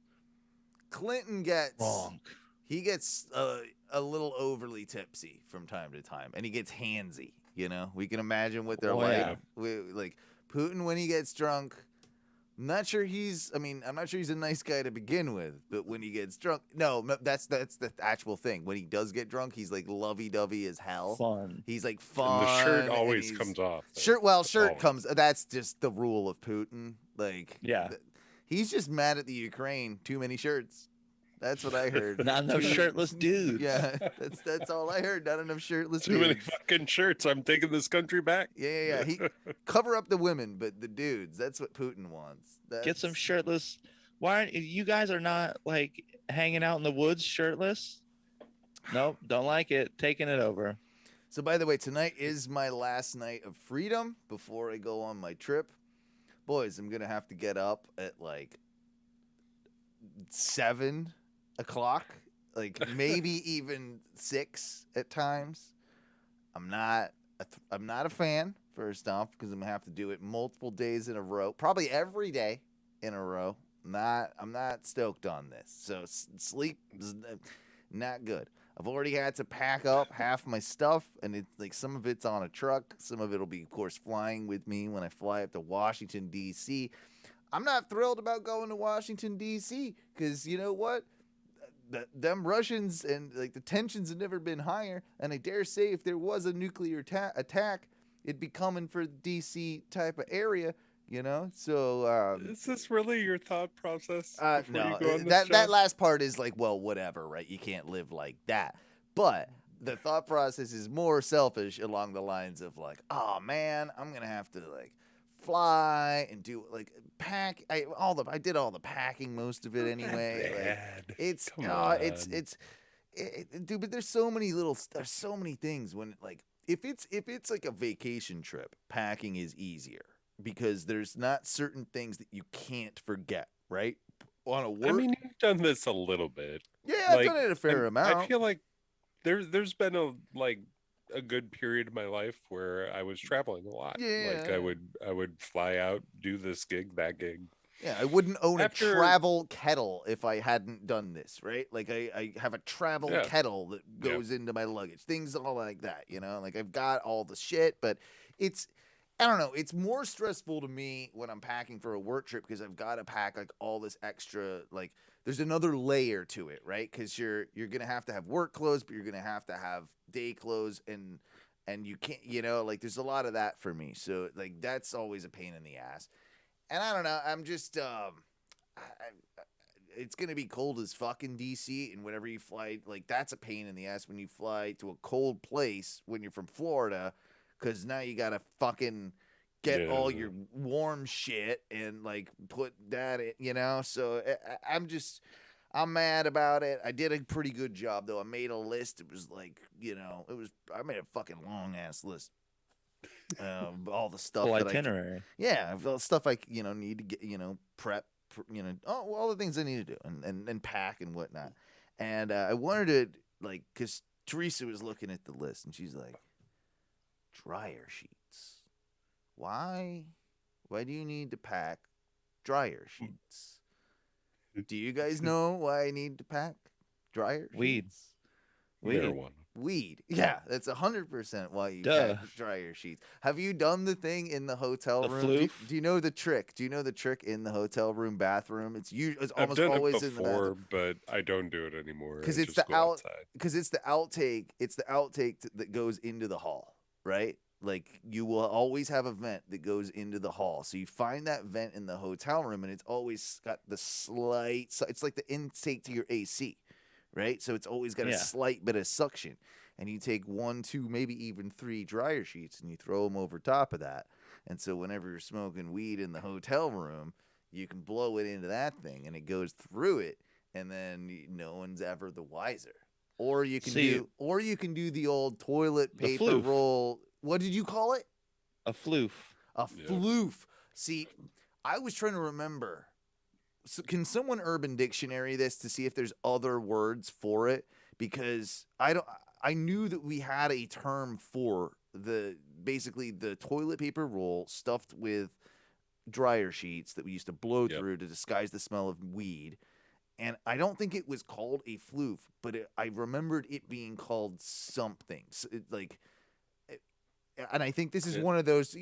Clinton gets wrong. He gets a little overly tipsy from time to time, and he gets handsy. You know, we can imagine what they're like. Yeah. Like Putin when he gets drunk. I'm not sure he's a nice guy to begin with, but when he gets drunk, no, that's the actual thing. When he does get drunk, he's like lovey-dovey as hell. Fun. He's like fun. And the shirt always comes off. Shirt comes. That's just the rule of Putin. Like, yeah, he's just mad at the Ukraine. Too many shirts. That's what I heard. Not enough shirtless dudes. Yeah, that's all I heard. Not enough shirtless Too dudes. many fucking shirts. I'm taking this country back. Yeah. He cover up the women, but the dudes. That's what Putin wants. Get some shirtless. Why aren't you guys are not like hanging out in the woods shirtless? Nope, don't like it. Taking it over. So by the way, tonight is my last night of freedom before I go on my trip. Boys, I'm gonna have to get up at like 7 o'clock, like maybe even 6 at times. I'm not a fan, first off, because I'm gonna have to do it multiple days in a row, probably every day in a row. I'm not stoked on this. So sleep is not good. I've already had to pack up half my stuff, and it's like some of it's on a truck, some of it'll be, of course, flying with me when I fly up to Washington D.C. I'm not thrilled about going to Washington D.C. because you know what? Them Russians and like the tensions have never been higher, and I dare say if there was a nuclear attack, it'd be coming for the DC type of area, you know. So is this really your thought process? No, that last part is like, well, whatever, right? You can't live like that. But the thought process is more selfish along the lines of like, oh man, I'm gonna have to like fly and do like pack. I did all the packing, most of it anyway. Dude, but there's so many things when like if it's like a vacation trip, packing is easier because there's not certain things that you can't forget, right? On a work, I mean, you've done this a little bit. Yeah, I've done it a fair amount. I feel like there's been a good period of my life where I was traveling a lot. Yeah. Like I would fly out, do this gig, that gig. Yeah, I wouldn't own a travel kettle if I hadn't done this, right? Like I have a travel kettle that goes into my luggage. Things all like that, you know? Like I've got all the shit, but I don't know, it's more stressful to me when I'm packing for a work trip because I've got to pack like all this extra, like there's another layer to it, right? Because you're gonna have to have work clothes, but you're gonna have to have day clothes, and you can't, you know, like there's a lot of that for me. So like that's always a pain in the ass. And I don't know, I'm just it's gonna be cold as fuck in DC, and whenever you fly, like that's a pain in the ass when you fly to a cold place when you're from Florida. because now you gotta fucking get all your warm shit and like put that in, you know. So I'm mad about it. I did a pretty good job though. I made a list. It was like, you know, I made a fucking long ass list. All the stuff Full that itinerary. all the stuff I need to get, prep, all the things I need to do and pack and whatnot. And I wanted to like, because Teresa was looking at the list and she's like, dryer sheets. Why do you need to pack dryer sheets? Do you guys know why I need to pack dryer sheets? Weed. Yeah, that's 100% why you pack dryer sheets. Have you done the thing in the hotel room? Do you know the trick? Do you know the trick in the hotel room bathroom? It's almost always in the bathroom. But I don't do it anymore. Because it's the outtake. It's the outtake that goes into the hall, right? Like you will always have a vent that goes into the hall. So you find that vent in the hotel room, and it's always got the slight. It's like the intake to your AC. Right? So it's always got a slight bit of suction. And you take 1, 2, maybe even 3 dryer sheets and you throw them over top of that. And so whenever you're smoking weed in the hotel room, you can blow it into that thing and it goes through it. And then no one's ever the wiser. Or you can do the old toilet paper roll. What did you call it? A floof. A floof. See, I was trying to remember. So can someone Urban Dictionary this to see if there's other words for it? Because I knew that we had a term for basically the toilet paper roll stuffed with dryer sheets that we used to blow through to disguise the smell of weed. And I don't think it was called a floof, but I remembered it being called something. So and I think this is one of those,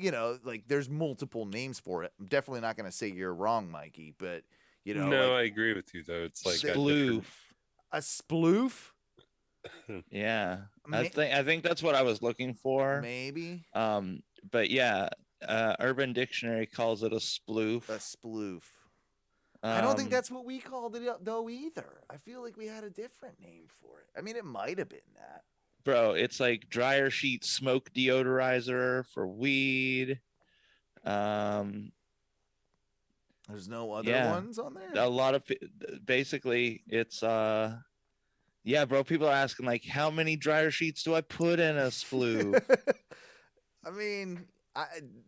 like there's multiple names for it. I'm definitely not going to say you're wrong, Mikey, but no, I agree with you though. It's like sploof. A sploof? Yeah. I think that's what I was looking for. Maybe. But yeah, Urban Dictionary calls it a sploof. A sploof. I don't think that's what we called it though either. I feel like we had a different name for it. I mean, it might have been that. Bro, it's like dryer sheet smoke deodorizer for weed. There's no other ones on there? A lot of basically it's yeah, bro, people are asking like how many dryer sheets do I put in a sploof? I mean,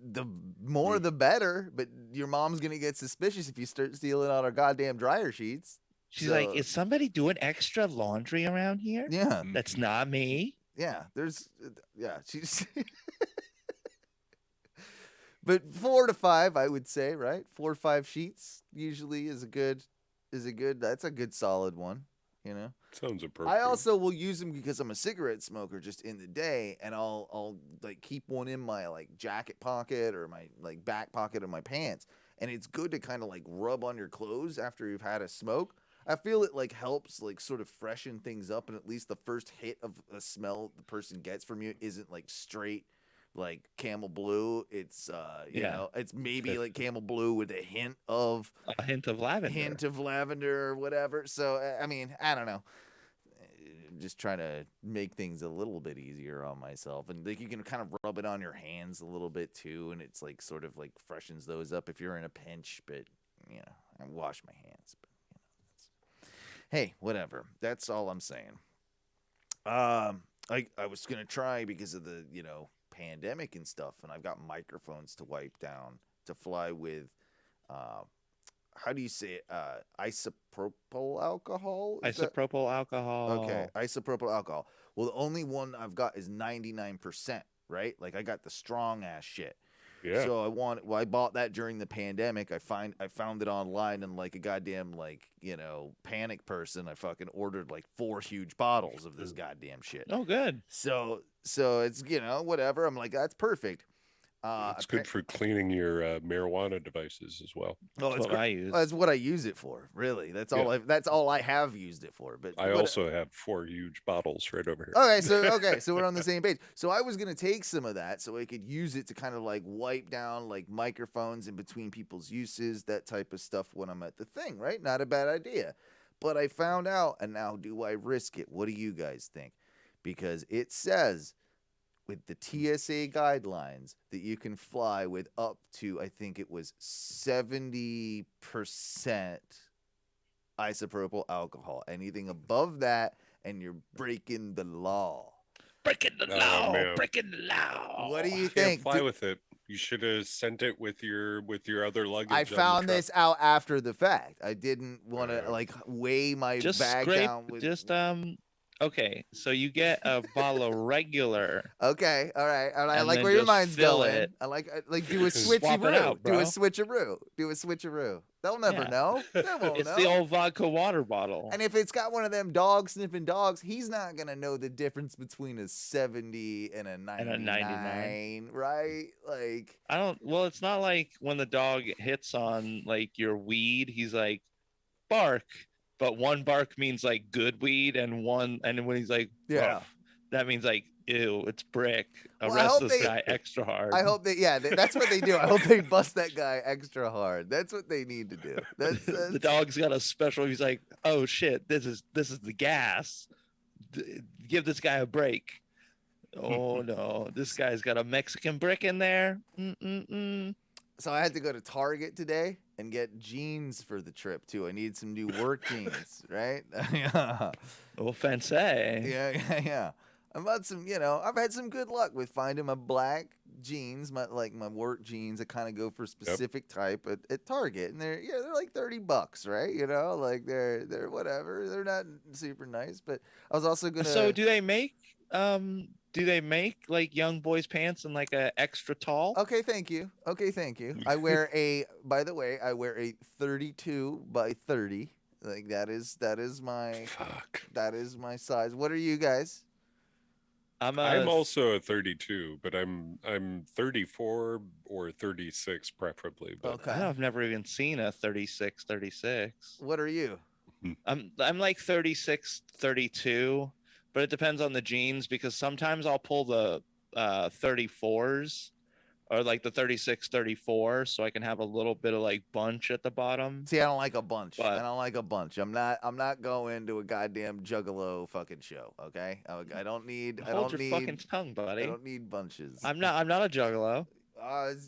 the more the better, but your mom's going to get suspicious if you start stealing all our goddamn dryer sheets. She's like, is somebody doing extra laundry around here? Yeah. That's not me. Yeah, she's but 4 to 5, I would say, right? 4 or 5 sheets usually is a good. That's a good solid one, Sounds appropriate. I also will use them because I'm a cigarette smoker just in the day, and I'll like keep one in my like jacket pocket or my like back pocket of my pants, and it's good to kind of like rub on your clothes after you've had a smoke. I feel it like helps like sort of freshen things up, and at least the first hit of a smell the person gets from you isn't like straight like Camel Blue. It's it's maybe like Camel Blue with a hint of lavender or whatever. So I mean, I don't know. Just trying to make things a little bit easier on myself, and like you can kind of rub it on your hands a little bit too, and it's like sort of like freshens those up if you're in a pinch. But I wash my hands. But hey, whatever. That's all I'm saying. I was gonna try because of the pandemic and stuff, and I've got microphones to wipe down to fly with. How do you say it? Isopropyl alcohol? Isopropyl alcohol. Okay, isopropyl alcohol. Well, the only one I've got is 99%, right? Like I got the strong ass shit. Yeah. So I bought that during the pandemic. I found it online, and like a goddamn panic person, I fucking ordered like 4 huge bottles of this goddamn shit. Oh, good. So it's whatever. I'm like, that's perfect. It's good for cleaning your marijuana devices as well. Oh, that's what I use. That's what I use it for. Really, that's all. That's all I have used it for. But I also have 4 huge bottles right over here. Okay, so we're on the same page. So I was gonna take some of that so I could use it to kind of like wipe down like microphones in between people's uses, that type of stuff when I'm at the thing. Right? Not a bad idea. But I found out, and now do I risk it? What do you guys think? Because it says with the TSA guidelines that you can fly with up to, I think it was 70% isopropyl alcohol. Anything above that, and you're breaking the law. Breaking the Oh, law, man. breaking the law. What do you Can't think? fly with it. You should have sent it with your other luggage. I on the found truck. this out after the fact. I didn't want to like weigh my Just bag scrape, down with. okay, so you get a bottle of regular. Okay, all right. I And like then where your just mind's fill going. it. I like do a Swap it switcheroo. out, Do a bro. switcheroo. Do a switcheroo. They'll never Yeah. know. They won't It's know. the old vodka water bottle. And if it's got one of them dog sniffing dogs, he's not gonna know the difference between a 70 and a 99, right? Like, I don't. Well, it's not like when the dog hits on like your weed, he's like bark, but one bark means like good weed, and when he's like Yeah. "Ruff," that means like ew, it's brick. Well, I Arrest hope this they- guy extra hard. I hope that's what they do. I hope they bust that guy extra hard. That's what they need to do. That's the dog's got a special. He's like, oh shit, this is the gas. Give this guy a break. Oh no, this guy's got a Mexican brick in there. Mm-mm-mm. So I had to go to Target today and get jeans for the trip too. I need some new work jeans, right? Yeah. Oh, fancy. Yeah. I've had some, I've had some good luck with finding my black jeans, my work jeans that kind of go for a specific type at Target, and they're like $30, right? Like they're whatever. They're not super nice, but I was also gonna. So do they make like young boys pants in like a extra tall? Okay, thank you. I wear a 32 by 30. Like that is my that is my size. What are you guys? I'm also a 32, but I'm 34 or 36 preferably. But Okay. I've never even seen a 36. What are you? I'm like 36, 32, but it depends on the jeans because sometimes I'll pull the 34s or like the 36, 34, so I can have a little bit of like bunch at the bottom. See, I don't like a bunch. But- I don't like a bunch. I'm not going to a goddamn juggalo fucking show. Okay, I don't need. Hold your fucking tongue, buddy. I don't need bunches. I'm not a juggalo,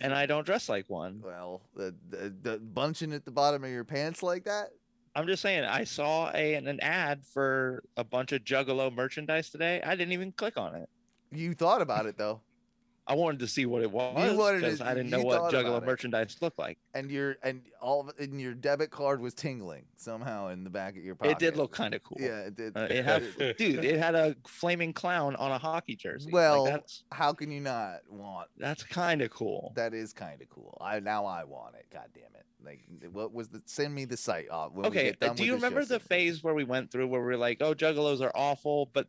and I don't dress like one. Well, the bunching at the bottom of your pants like that. I'm just saying, I saw an ad for a bunch of Juggalo merchandise today. I didn't even click on it. You thought about it though. I wanted to see what it was because I didn't know you what thought Juggalo about it. merchandise looked like. And your debit card was tingling somehow in the back of your pocket. It did look kind of cool. Yeah, it did. It had a flaming clown on a hockey jersey. Well, Like, how can you not want? that's kind of cool. That is kind of cool. I want it. God damn it! Like, what was the? Send me the site. When we Okay, get done do with you the show, remember the send me. phase where we went through where we were like, oh, Juggalos are awful, but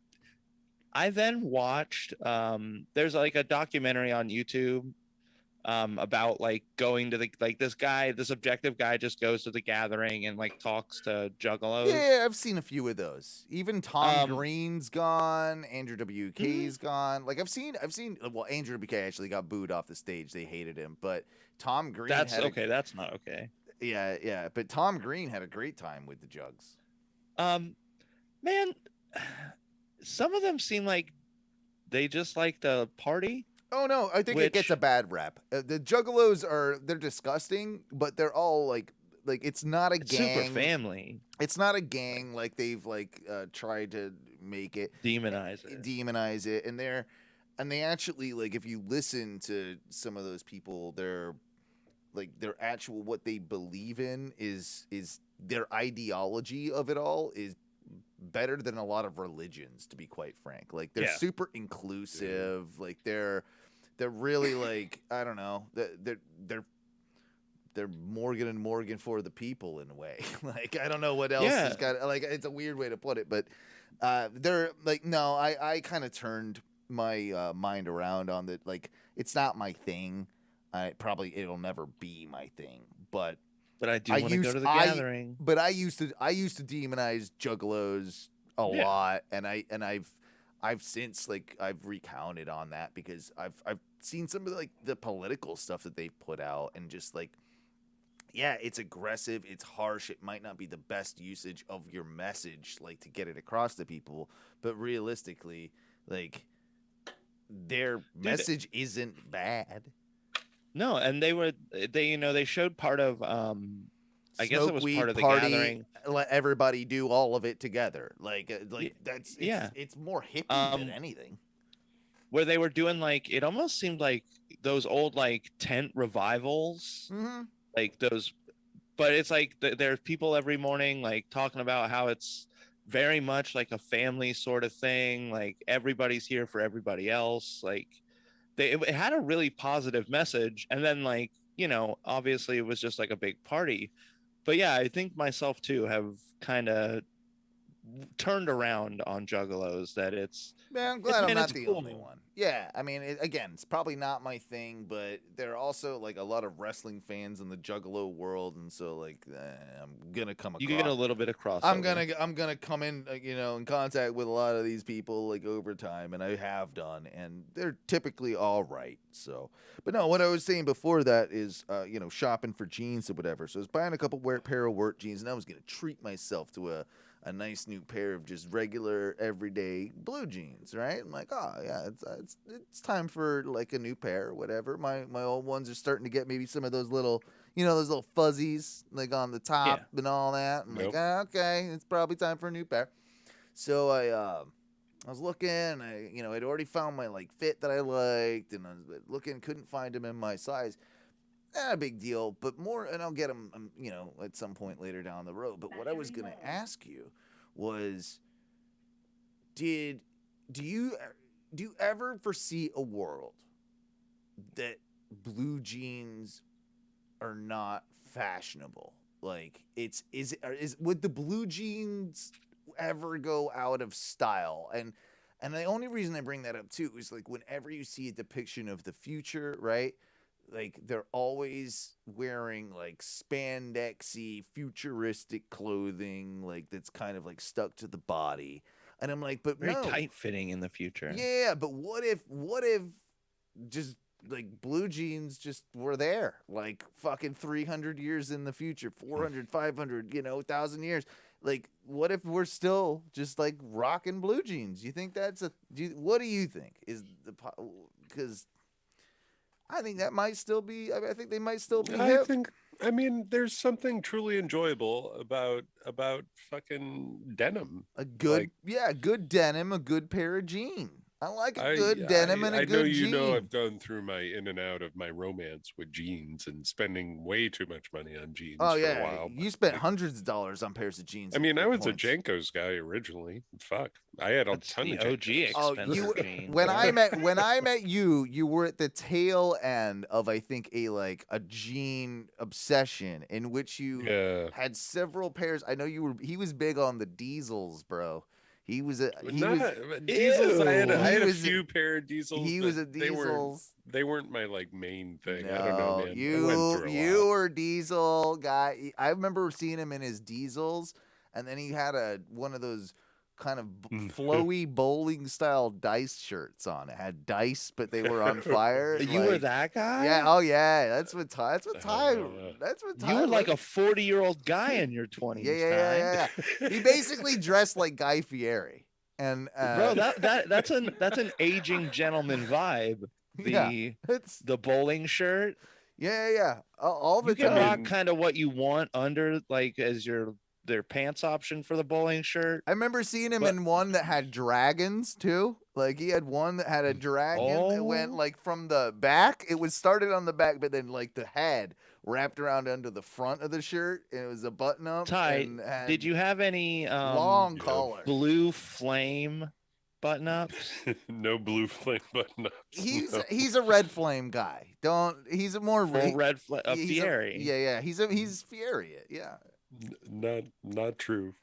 I then watched there's like a documentary on YouTube about like going to this objective guy just goes to the gathering and like talks to Juggalos. Yeah, I've seen a few of those. Even Tom Um, Green's gone. Andrew WK's gone. Like I've seen. Well, Andrew WK actually got booed off the stage. They hated him, but Tom Green. That's had okay. That's not okay. Yeah. But Tom Green had a great time with the Jugs. Man, some of them seem like they just like to party. Oh no, I think it gets a bad rap. The Juggalos they're disgusting, but they're all like it's not a gang. Super family. It's not a gang like they've tried to make it Demonize it. and they actually like if you listen to some of those people, their actual what they believe in is their ideology of it all is better than a lot of religions, to be quite frank. Like they're super inclusive. Like they're really like I don't know. They're Morgan and Morgan for the people in a way. Like I don't know what else has got. Like it's a weird way to put it, but they're like no. I kind of turned my mind around on that. Like it's not my thing. It'll never be my thing. But I do want to go to the gathering. But I used to demonize Juggalos a lot, and I've since I've recounted on that because I've seen some of the political stuff that they've put out and just it's aggressive, it's harsh, it might not be the best usage of your message to get it across to people, but realistically their message isn't bad. No, and they showed part of I guess it was Smoke part of weed, the party, gathering. let everybody do all of it together. Like that's yeah. it's more hippie than anything. Where they were doing like, it almost seemed like those old like tent revivals, like those, but it's like there's people every morning like talking about how it's very much like a family sort of thing, like everybody's here for everybody else, like it had a really positive message. And then like, obviously it was just like a big party. But yeah, I think myself too have kind of turned around on Juggalos, that Man, I'm glad I'm not it's the cool. only one. Yeah, I mean, again, it's probably not my thing, but there are also like a lot of wrestling fans in the Juggalo world, and so like I'm gonna come across. You get a little bit of crossover. I'm gonna come in, in contact with a lot of these people like over time, and I have done, and they're typically all right. So, but no, what I was saying before that is, shopping for jeans or whatever. So I was buying a couple pair of work jeans, and I was gonna treat myself to a nice new pair of just regular everyday blue jeans, right? I'm like, oh yeah, it's time for like a new pair or whatever. My old ones are starting to get maybe some of those little, those little fuzzies like on the top and all that. I'm like, okay, it's probably time for a new pair. So I was looking, I'd already found my like fit that I liked, and I was looking, couldn't find them in my size. Not a big deal, but more, and I'll get them, at some point later down the road. But what I was going to ask you was, do you ever foresee a world that blue jeans are not fashionable? Like, would the blue jeans ever go out of style? And the only reason I bring that up too is like whenever you see a depiction of the future, right? Like they're always wearing like spandexy futuristic clothing, like that's kind of like stuck to the body. And I'm like, but very no. tight fitting in the future. Yeah, but what if just like blue jeans just were there like fucking 300 years in the future, 400, 500, 1,000 years. Like what if we're still just like rocking blue jeans? You think what do you think is because I think that might still be. I think they might still be. I mean, there's something truly enjoyable about fucking denim. Good denim, a good pair of jeans. I like a good denim and a good jean. I know I've gone through my in and out of my romance with jeans and spending way too much money on jeans for a while. You spent hundreds of dollars on pairs of jeans. I mean, I was a Jankos guy originally. Fuck, I had a ton of OG expensive jeans. When I met you, you were at the tail end of I think a jean obsession in which you had several pairs. I know he was big on the diesels, bro. Diesels. I had a few pair of diesels. He was a diesels. They weren't my like main thing. No, I don't know, man. You were diesel guy. I remember seeing him in his diesels, and then he had one of those kind of flowy bowling style dice shirts on. It had dice, but they were on fire. You were that guy? Yeah. Oh yeah. That's what Ty. You were like a 40-year-old guy in your 20s. Yeah. He basically dressed like Guy Fieri. And bro, that's an aging gentleman vibe. The bowling shirt. Yeah. All the time. You time. can rock kind of what you want under, like as their pants option for the bowling shirt. I remember seeing him in one that had dragons too. Like he had one that had a dragon that went like from the back. It was started on the back, but then like the head wrapped around under the front of the shirt, and it was a button up. Tight. Did you have any long collar blue flame button ups? No blue flame button ups. He's a red flame guy. He's a more red flame. Fieri. Yeah. He's Fieri. Yeah. Not true.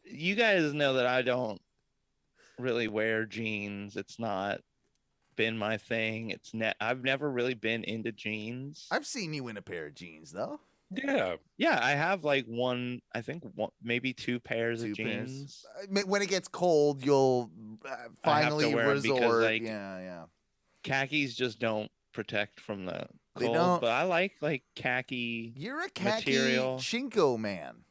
You guys know that I don't really wear jeans. It's not been my thing. I've never really been into jeans. I've seen you in a pair of jeans though. Yeah, I have like maybe two pairs of jeans. When it gets cold, you'll finally resort. Because, like, yeah. Khakis just don't protect from the They cold, don't. but I like khaki. You're a khaki material. Shinko man.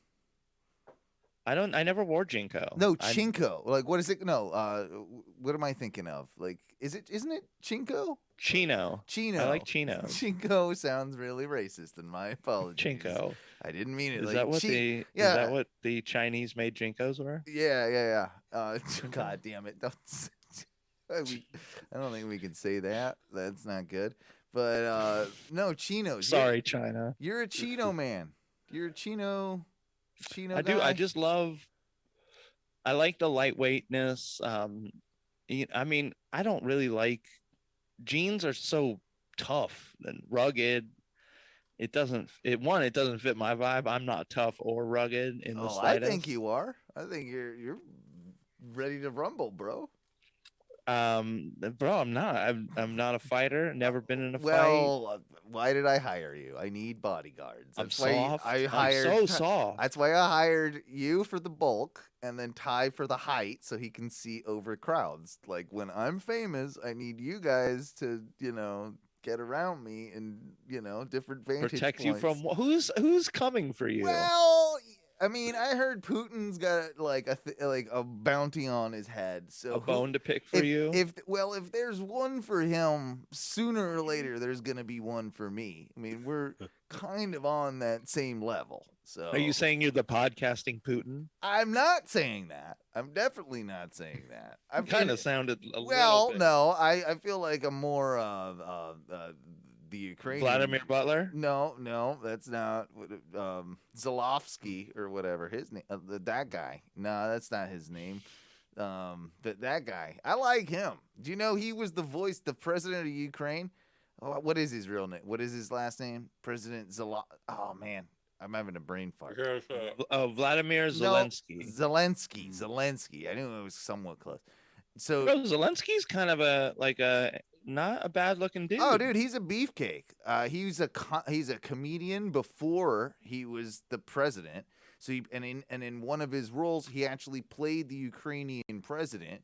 I never wore Jinko. No, Chinko. Like, what is it? No, what am I thinking of? Like, isn't it Chinko? Chino. Chino. I like Chino. Chinko sounds really racist, and my apologies. Chinko. I didn't mean it. Is like, that what yeah. is that what the Chinese made Jinkos were? Yeah. God damn it! I don't think we can say that. That's not good. But no, Chinos. Sorry, China. You're a Chino man. You're a Chino I do. guy. I just love. I like the lightweightness. I mean, I don't really like jeans are so tough and rugged. It doesn't fit my vibe. I'm not tough or rugged in the slightest. I think you are. I think you're ready to rumble, bro. Bro, I'm not. I'm not a fighter. Never been in a fight. Well, why did I hire you? I need bodyguards. That's why soft. I'm so soft. That's why I hired you for the bulk and then Ty for the height so he can see over crowds. Like when I'm famous, I need you guys to, get around me and, different vantage Protect points. you from who's coming for you? Well, I mean, I heard Putin's got like a bounty on his head. So a bone to pick for you. If there's one for him, sooner or later there's gonna be one for me. I mean, we're kind of on that same level. So are you saying you're the podcasting Putin? I'm not saying that. I'm definitely not saying that. I'm kind of sounded a well. little bit. No, I feel like I'm more the Ukrainian Vladimir Butler? No, that's not Zelensky or whatever his name. That guy. No, that's not his name. That guy. I like him. Do you know he was the president of Ukraine? Oh, what is his real name? What is his last name? President Oh man, I'm having a brain fart. Vladimir Zelensky. Zelensky. I knew it was somewhat close. So Zelensky's kind of not a bad looking dude. Oh, dude, he's a beefcake. He's a comedian before he was the president. So in one of his roles, he actually played the Ukrainian president.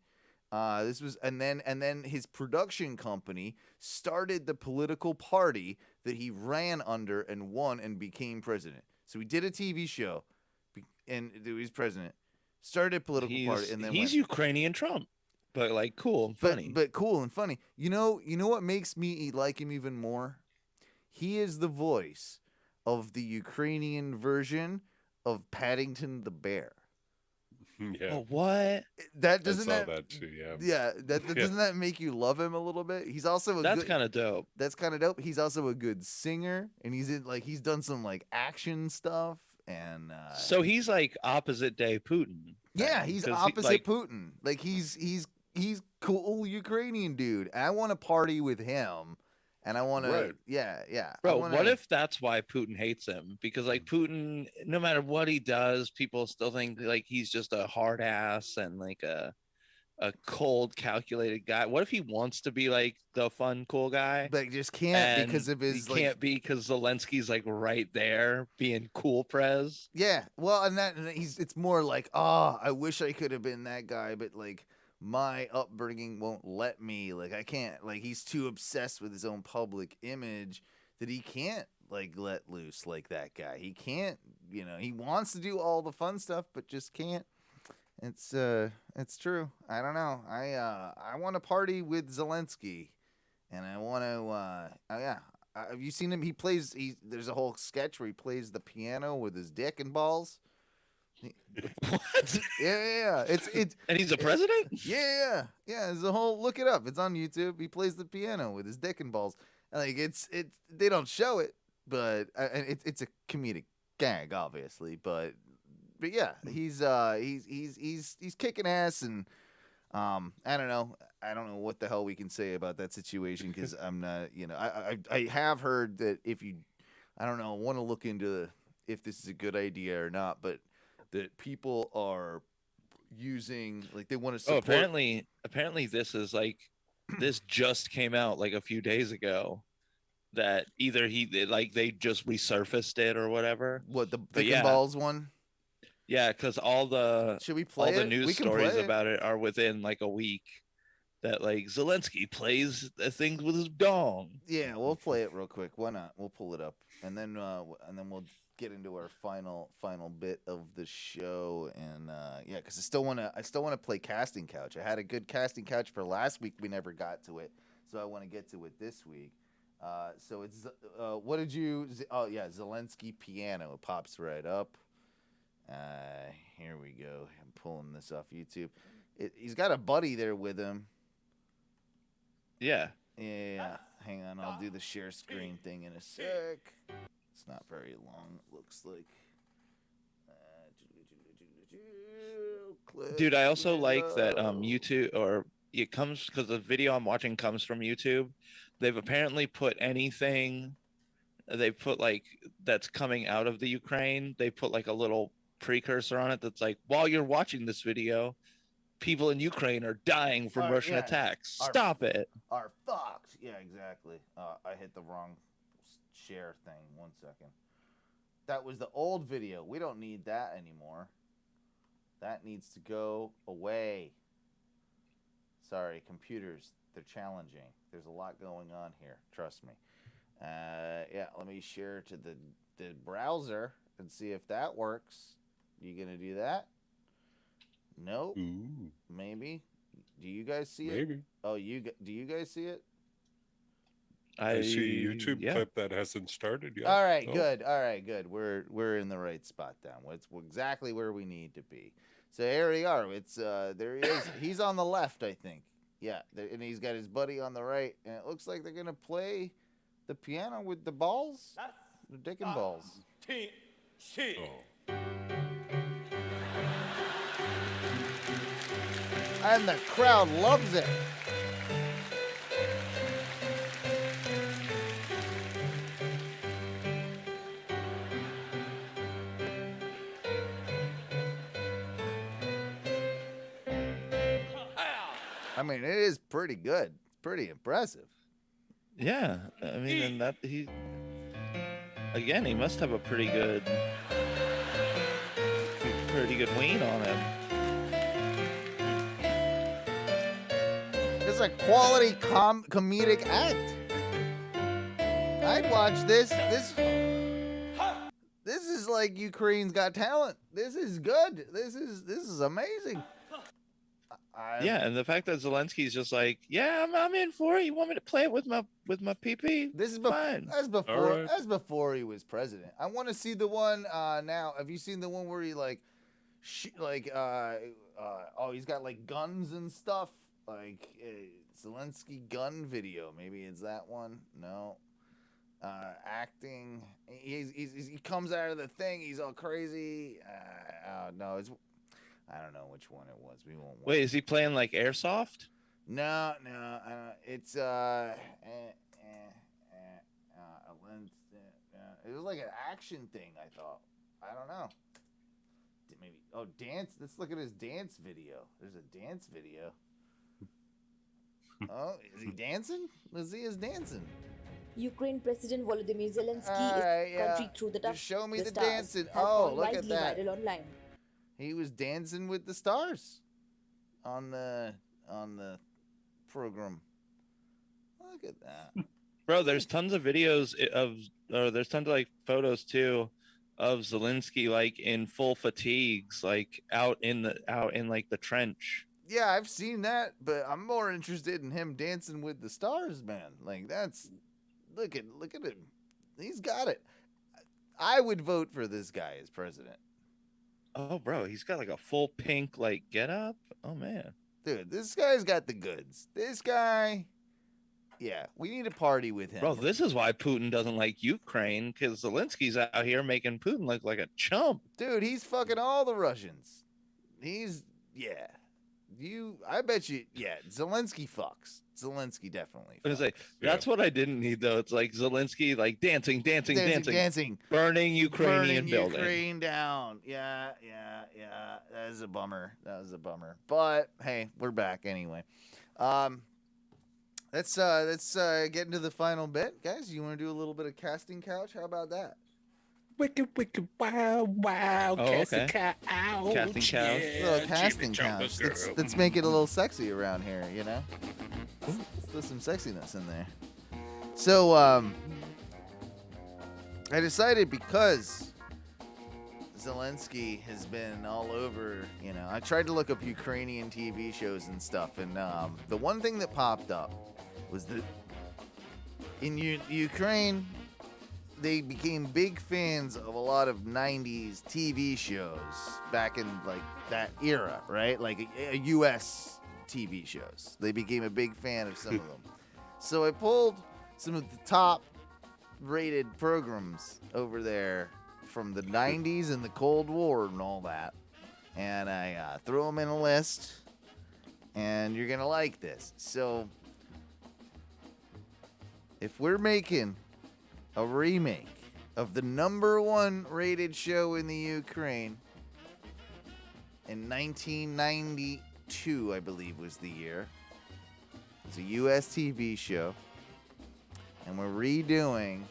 And then his production company started the political party that he ran under and won and became president. So he did a TV show, and he was president. Started a political party, and then he's Ukrainian Trump. But like cool and funny. But cool and funny. You know what makes me like him even more? He is the voice of the Ukrainian version of Paddington the Bear. Yeah. Oh, what? That doesn't that too, yeah. Yeah, doesn't that make you love him a little bit? He's also That's kind of dope. That's kind of dope. He's also a good singer, and he's done some like action stuff, and so he's like opposite day Putin. Yeah, he's opposite Putin. Like he's cool Ukrainian dude. And I want to party with him, and I want to yeah. Bro, what if that's why Putin hates him? Because like Putin, no matter what he does, people still think like he's just a hard ass and like a cold, calculated guy. What if he wants to be like the fun, cool guy, but he just can't because of his? He can't be because Zelensky's like right there being cool, prez. Yeah, well, and it's more like, I wish I could have been that guy, but like my upbringing won't let me. Like I can't. Like he's too obsessed with his own public image that he can't like let loose like that guy. He can't. He wants to do all the fun stuff, but just can't. It's true. I don't know. I want to party with Zelensky, and I want to. Have you seen him? There's a whole sketch where he plays the piano with his dick and balls. What? Yeah. And he's a president? Yeah. There's a whole. Look it up. It's on YouTube. He plays the piano with his dick and balls. Like they don't show it, but it's a comedic gag, obviously. But yeah, he's kicking ass, and I don't know what the hell we can say about that situation because I'm not. I have heard that I don't know, want to look into if this is a good idea or not, but that people are using like they want to support. Apparently this is like this just came out like a few days ago that either they just resurfaced it or whatever. What, the dick and balls one? Yeah, because all the news stories about it are within like a week. That like Zelensky plays things with his dong. Yeah, we'll play it real quick. Why not? We'll pull it up and then we'll get into our final bit of the show, and yeah, because I still wanna play casting couch. I had a good casting couch for last week. We never got to it, so I want to get to it this week. So it's what did you? Oh yeah, Zelensky piano. It pops right up. Here we go. I'm pulling this off YouTube. He's got a buddy there with him. Yeah. Yeah. Hang on, I'll do the share screen thing in a sec. It's not very long, it looks like. Dude, I also like that YouTube, or it comes because the video I'm watching comes from YouTube. They've apparently put anything they put like that's coming out of the Ukraine, they put like a little precursor on it that's like, while you're watching this video, people in Ukraine are dying from Russian attacks. Stop it. Are fucked. Yeah, exactly. I hit the wrong share thing. 1 second. That was the old video. We don't need that anymore. That needs to go away. Sorry, computers. They're challenging. There's a lot going on here. Trust me. Yeah, let me share to the browser and see if that works. You gonna do that? Nope. Ooh. Maybe. Do you guys see it? Maybe. Oh, do you guys see it? I see a YouTube clip that hasn't started yet. All right, good. All right, good. We're in the right spot then. It's exactly where we need to be. So here we are. It's there he is. He's on the left, I think. Yeah, and he's got his buddy on the right, and it looks like they're gonna play the piano with the balls, the dick and balls. And the crowd loves it. I mean, it is pretty good. It's pretty impressive. Yeah, I mean, and that he must have a pretty good ween on him. It's a quality comedic act. I'd watch this. This is like Ukraine's Got Talent. This is good. This is amazing. Yeah, and the fact that Zelensky's just like, yeah, I'm in for it. You want me to play it with my PP? This is fine. As before he was president. I want to see the one now. Have you seen the one where he he's got like guns and stuff, like Zelensky gun video? Maybe it's that one. No. Acting. He comes out of the thing. He's all crazy. No, it's. I don't know which one it was. We won't. Wait, is he playing like airsoft? No. It's it was like an action thing. I thought. I don't know. Maybe. Oh, dance. Let's look at his dance video. There's a dance video. Oh, is he dancing? Let's see his dancing. Ukraine President Volodymyr Zelensky is country through the tough. Just show me the stars dancing. has Oh, gone look at widely that. Viral online. He was dancing with the stars on the program. Look at that. Bro, there's tons of videos there's tons of like photos too of Zelensky like in full fatigues, like out in like the trench. Yeah, I've seen that, but I'm more interested in him dancing with the stars, man. Like that's look at him. He's got it. I would vote for this guy as president. Oh, bro, he's got like a full pink like get up. Oh man, dude, this guy's got the goods. This guy, yeah, we need to party with him. Bro, this is why Putin doesn't like Ukraine, because Zelensky's out here making Putin look like a chump. Dude, he's fucking all the Russians. I bet you, Zelensky fucks. Zelensky definitely fucks. I was like, that's what I didn't need though. It's like Zelensky like dancing, burning Ukrainian building. Ukraine down. Yeah. That was a bummer. But hey, we're back anyway. Let's get into the final bit, guys. You want to do a little bit of casting couch? How about that? Wicked, wow. Oh, casting okay. couch. Casting couch. A little casting couch. Let's make it a little sexy around here, you know? Let's put some sexiness in there. So, I decided because Zelensky has been all over, you know. I tried to look up Ukrainian TV shows and stuff, and the one thing that popped up was that in Ukraine, they became big fans of a lot of 90s TV shows back in, like, that era, right? Like, U.S. TV shows. They became a big fan of some of them. So I pulled some of the top rated programs over there from the 90s and the Cold War and all that. And I threw them in a list. And you're going to like this. So, if we're making a remake of the #1 rated show in the Ukraine in 1992, I believe was the year. It's a U.S. TV show. And we're redoing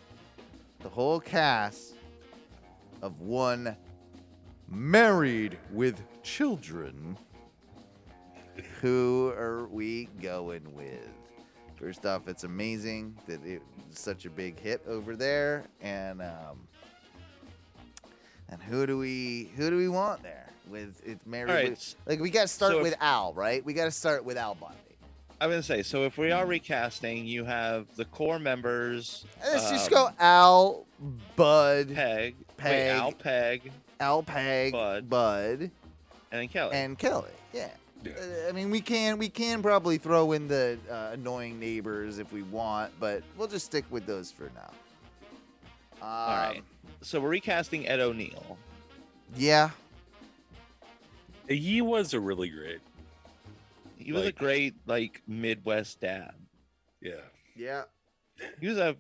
the whole cast of one Married with Children. Who are we going with? First off, it's amazing that it's such a big hit over there, and who do we want there? With it's Married. All right, with, like we got to start with Al, right? We got to start with Al Bundy. I'm gonna say, so if we are recasting, you have the core members. Let's just go Al, Bud, Peg, Al, Peg, Bud, and then Kelly. Yeah. I mean, we can probably throw in the annoying neighbors if we want, but we'll just stick with those for now. All right. So we're recasting Ed O'Neill. Yeah. He was a really great. He was a great, like, Midwest dad. Yeah. Yeah. He was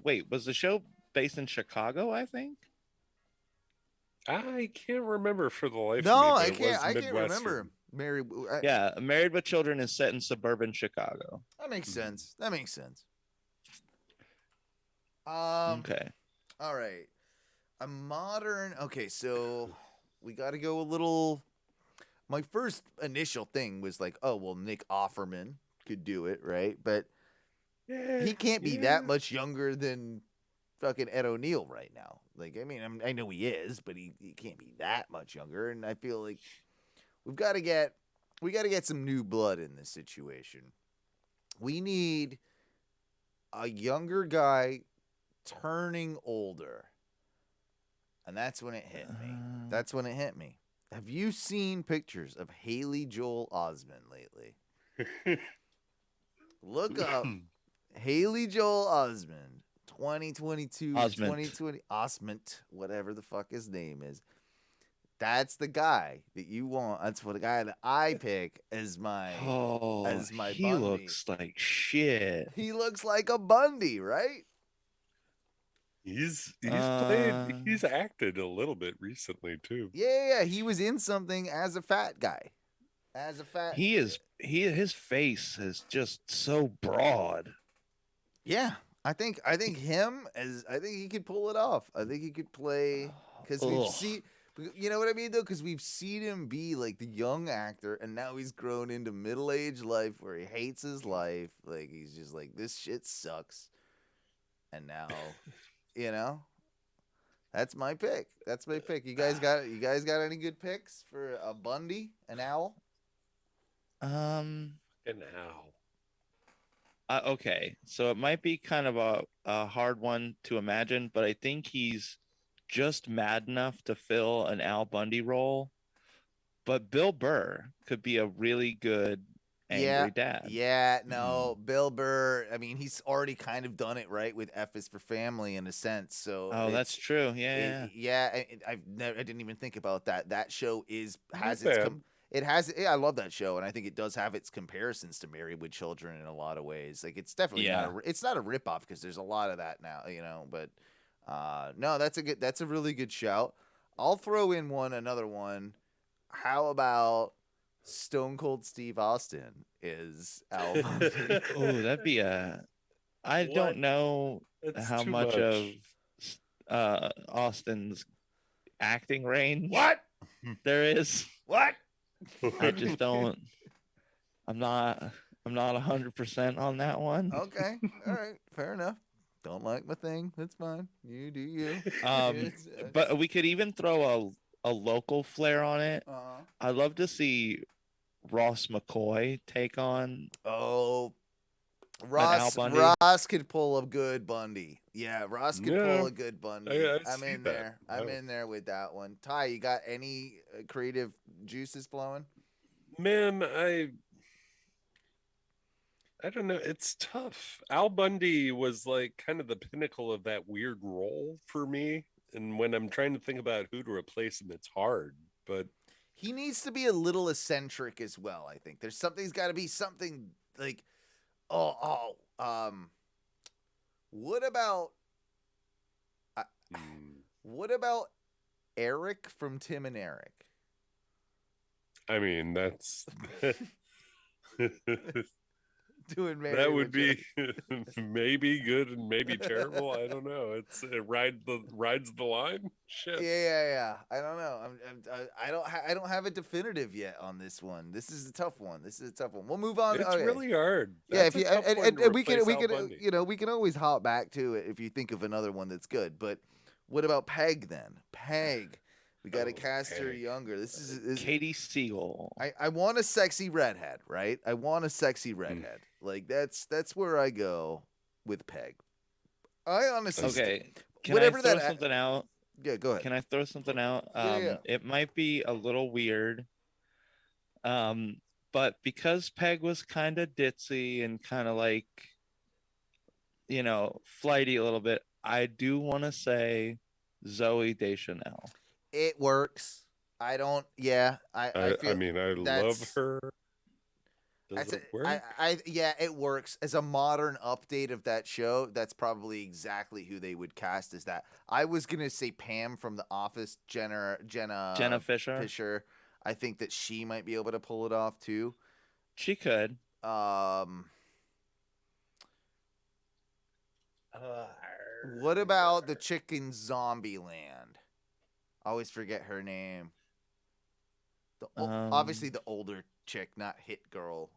wait, was the show based in Chicago, I think? I can't remember for the life no, of me. I can't remember. Married with Children is set in suburban Chicago. That makes sense. Okay. All right. A modern. Okay, so we got to go a little. My first initial thing was like, oh well, Nick Offerman could do it, right? But he can't be that much younger than fucking Ed O'Neill right now. Like, I mean, I know he is, but he can't be that much younger. And I feel like we got to get some new blood in this situation. We need a younger guy turning older. And that's when it hit me. Have you seen pictures of Haley Joel Osment lately? Look up Haley Joel Osment, 2022, 2020, Osment, whatever the fuck his name is. That's the guy that you want. That's what the guy that I pick as my Bundy. He looks like shit. He looks like a Bundy, right? He's acted a little bit recently too. Yeah. He was in something as a fat guy. His face is just so broad. Yeah. I think he could pull it off. I think he could play because we've seen. You know what I mean, though? Because we've seen him be, like, the young actor, and now he's grown into middle-aged life where he hates his life. Like, he's just like, this shit sucks. And now, you know, that's my pick. You guys got any good picks for a Bundy, an Owl? An owl. Okay, so it might be kind of a hard one to imagine, but I think he's just mad enough to fill an Al Bundy role, but Bill Burr could be a really good angry dad. Yeah, no, Bill Burr. I mean, he's already kind of done it right with F is for Family in a sense. So that's true. Yeah. I didn't even think about that. That show has its. I love that show, and I think it does have its comparisons to Married with Children in a lot of ways. Like, it's definitely it's not a ripoff because there's a lot of that now, you know, but. No, that's a really good shout. I'll throw in another one. How about Stone Cold Steve Austin is Al Bundy? Oh, that'd be I don't know how much of Austin's acting range there is. What? I just don't. I'm not 100% on that one. Okay. All right. Fair enough. Don't like my thing. That's fine. You do you. But we could even throw a local flair on it. Uh-huh. I'd love to see Ross McCoy take on. Oh, Al Bundy. Ross could pull a good Bundy. Yeah, Ross could pull a good Bundy. I'm in there. I'm in there with that one. Ty, you got any creative juices flowing? Man, I don't know. It's tough. Al Bundy was like kind of the pinnacle of that weird role for me. And when I'm trying to think about who to replace him, it's hard. But he needs to be a little eccentric as well. I think there's something's got to be something like, what about Eric from Tim and Eric? I mean, that's doing Mary that would be maybe good and maybe terrible. I don't know. It rides the line. Shit. Yeah. I don't know. I don't have a definitive yet on this one. This is a tough one. We'll move on. It's really hard. Yeah, if you and we can always hop back to it if you think of another one that's good. But what about Peg then? Peg. We got to cast her younger. This is Katie Siegel. I want a sexy redhead, right? I want a sexy redhead. Like that's where I go with Peg. I honestly Can I throw something out? Yeah, go ahead. Can I throw something out? Yeah. It might be a little weird. But because Peg was kind of ditzy and kind of like, flighty a little bit, I do want to say Zooey Deschanel. It works. I don't. Yeah, I feel. I mean, I love her. Does it work? Yeah, it works as a modern update of that show. That's probably exactly who they would cast as that. I was gonna say Pam from The Office, Jenna Fisher. I think that she might be able to pull it off too. She could. What about the chick in Zombieland? I always forget her name. Obviously the older chick, not Hit Girl.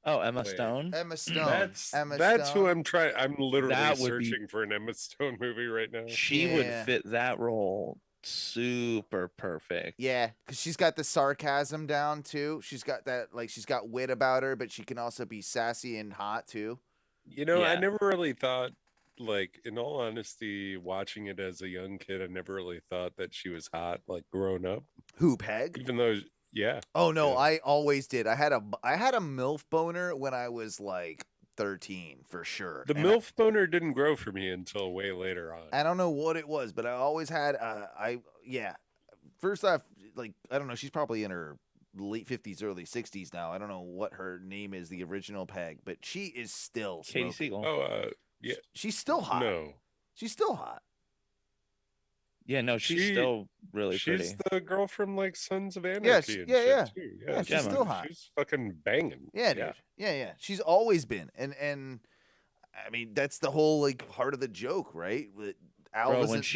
Emma Stone. Emma Stone. That's who I'm trying. I'm literally searching for an Emma Stone movie right now. She would fit that role super perfect. Yeah, because she's got the sarcasm down too. She's got that, she's got wit about her, but she can also be sassy and hot too. I never really thought, in all honesty, watching it as a young kid, I never really thought that she was hot, growing up. Who, Peg? Even though, yeah. Oh no, yeah. I always did. I had a MILF boner when I was 13 for sure. The MILF boner didn't grow for me until way later on. I don't know what it was, but I always had. First off, I don't know. She's probably in her late 50s, early 60s now. I don't know what her name is, the original Peg, but she is still Katie Siegel. Oh, yeah. She's still hot. No. She's still hot. Yeah, no, she's still really pretty. She's the girl from Sons of Anarchy. Yeah. She's still hot. She's fucking banging. Yeah, dude. Yeah. She's always been, and I mean that's the whole part of the joke, right? Al doesn't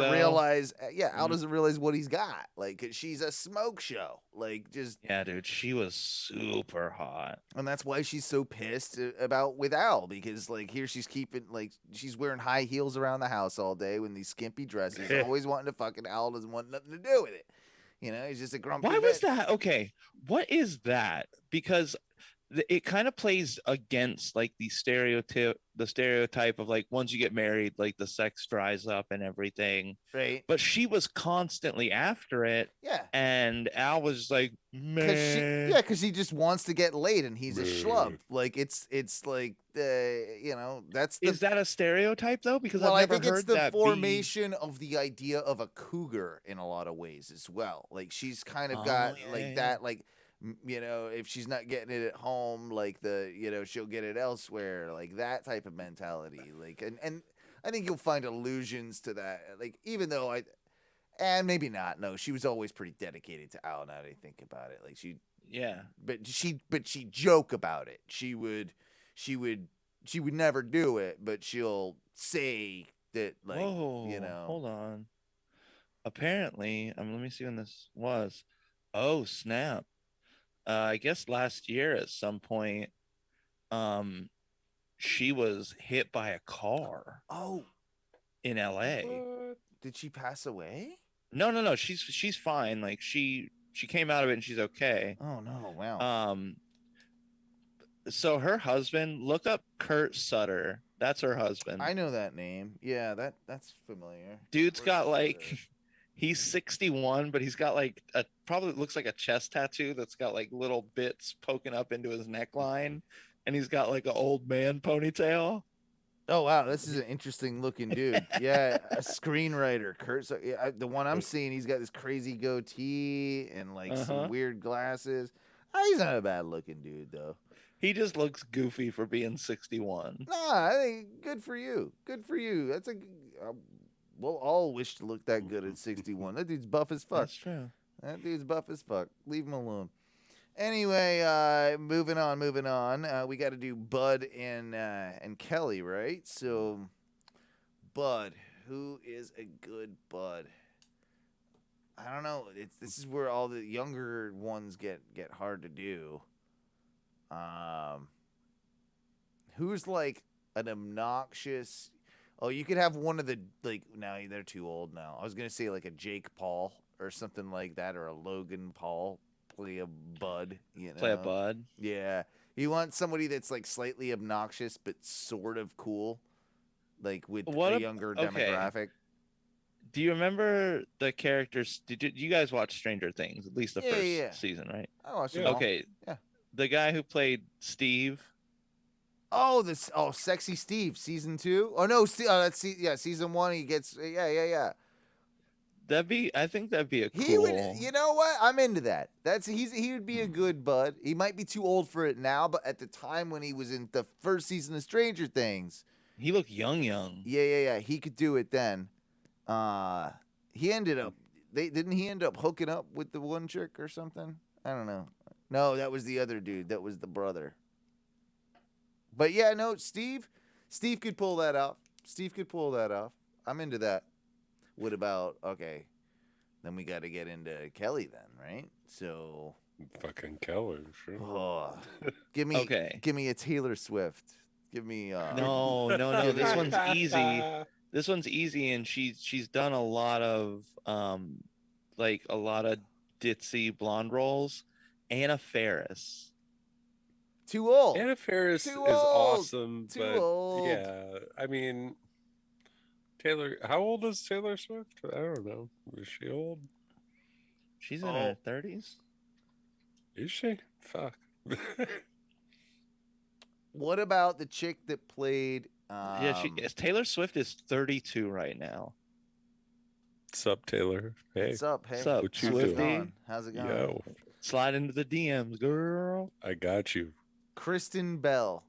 realize. Yeah, Al doesn't realize what he's got. She's a smoke show. Yeah, dude, she was super hot, and that's why she's so pissed with Al, because here she's keeping she's wearing high heels around the house all day with these skimpy dresses, always wanting to fucking. Al doesn't want nothing to do with it. He's just a grumpy. Why was that? Okay, what is that? Because it kind of plays against the stereotype of once you get married, the sex dries up and everything, right? But she was constantly after it, yeah, and Al was man, because he just wants to get laid and he's a schlub. Is that a stereotype though? Because I've never I think heard it's the that formation of the idea of a cougar in a lot of ways as well. She's kind of got that if she's not getting it at home, she'll get it elsewhere, that type of mentality. And I think you'll find allusions to that. Even though and maybe not. No, she was always pretty dedicated to Al. Now that I think about it, but she joke about it. She would never do it, but she'll say that hold on. Apparently, let me see when this was. Oh snap. I guess last year at some point, she was hit by a car. Oh, in LA. Did she pass away? No. She's fine. Like she came out of it and she's okay. Oh no! Wow. So her husband, look up Kurt Sutter. That's her husband. I know that name. Yeah, that's familiar. Dude's got like, he's 61, but he's got like probably looks like a chest tattoo that's got like little bits poking up into his neckline, and he's got like an old man ponytail. Oh wow, this is an interesting looking dude. Yeah, a screenwriter, Kurt. Yeah, the one I'm seeing, he's got this crazy goatee and like some weird glasses. He's not a bad looking dude though. He just looks goofy for being 61. Nah, I think good for you. Good for you. That's we'll all wish to look that good at 61. That dude's buff as fuck. That's true. That dude's buff as fuck. Leave him alone. Anyway, moving on. We got to do Bud and Kelly, right? So, Bud, who is a good Bud? I don't know. This is where all the younger ones get hard to do. Who's like an obnoxious? Oh, you could have one of the like. Now they're too old now. I was gonna say like a Jake Paul or something like that, or a Logan Paul. Play a Bud, you know. Play a Bud. Yeah, you want somebody that's like slightly obnoxious but sort of cool, like with a younger demographic. Do you remember the characters? Did you guys watch Stranger Things? At least the first season, right? I watched it. Okay. Yeah. The guy who played Steve. Oh, Sexy Steve, season 2. Oh no, season 1. He gets yeah. I think that'd be a cool. He would, you know what? I'm into that. He would be a good Bud. He might be too old for it now, but at the time when he was in the first season of Stranger Things, he looked young. Yeah. He could do it then. He ended up. Didn't he end up hooking up with the one chick or something? I don't know. No, that was the other dude. That was the brother. But yeah, no, Steve could pull that off. I'm into that. What about, okay, then we got to get into Kelly then, right? So. Fucking Kelly, sure. Oh, give me a Taylor Swift. Give me. No. This one's easy. This one's easy, and she's done a lot of ditzy blonde roles. Anna Faris. Too old. Anna Faris is awesome, but yeah, I mean, Taylor. How old is Taylor Swift? I don't know. Is she old? She's in her 30s. Is she? Fuck. What about the chick that played? Taylor Swift is 32 right now. Sup, Taylor? Hey. What's up? Hey. Sup, what you Swifty? doing? How's it going? Yo. Slide into the DMs, girl. I got you. Kristen Bell.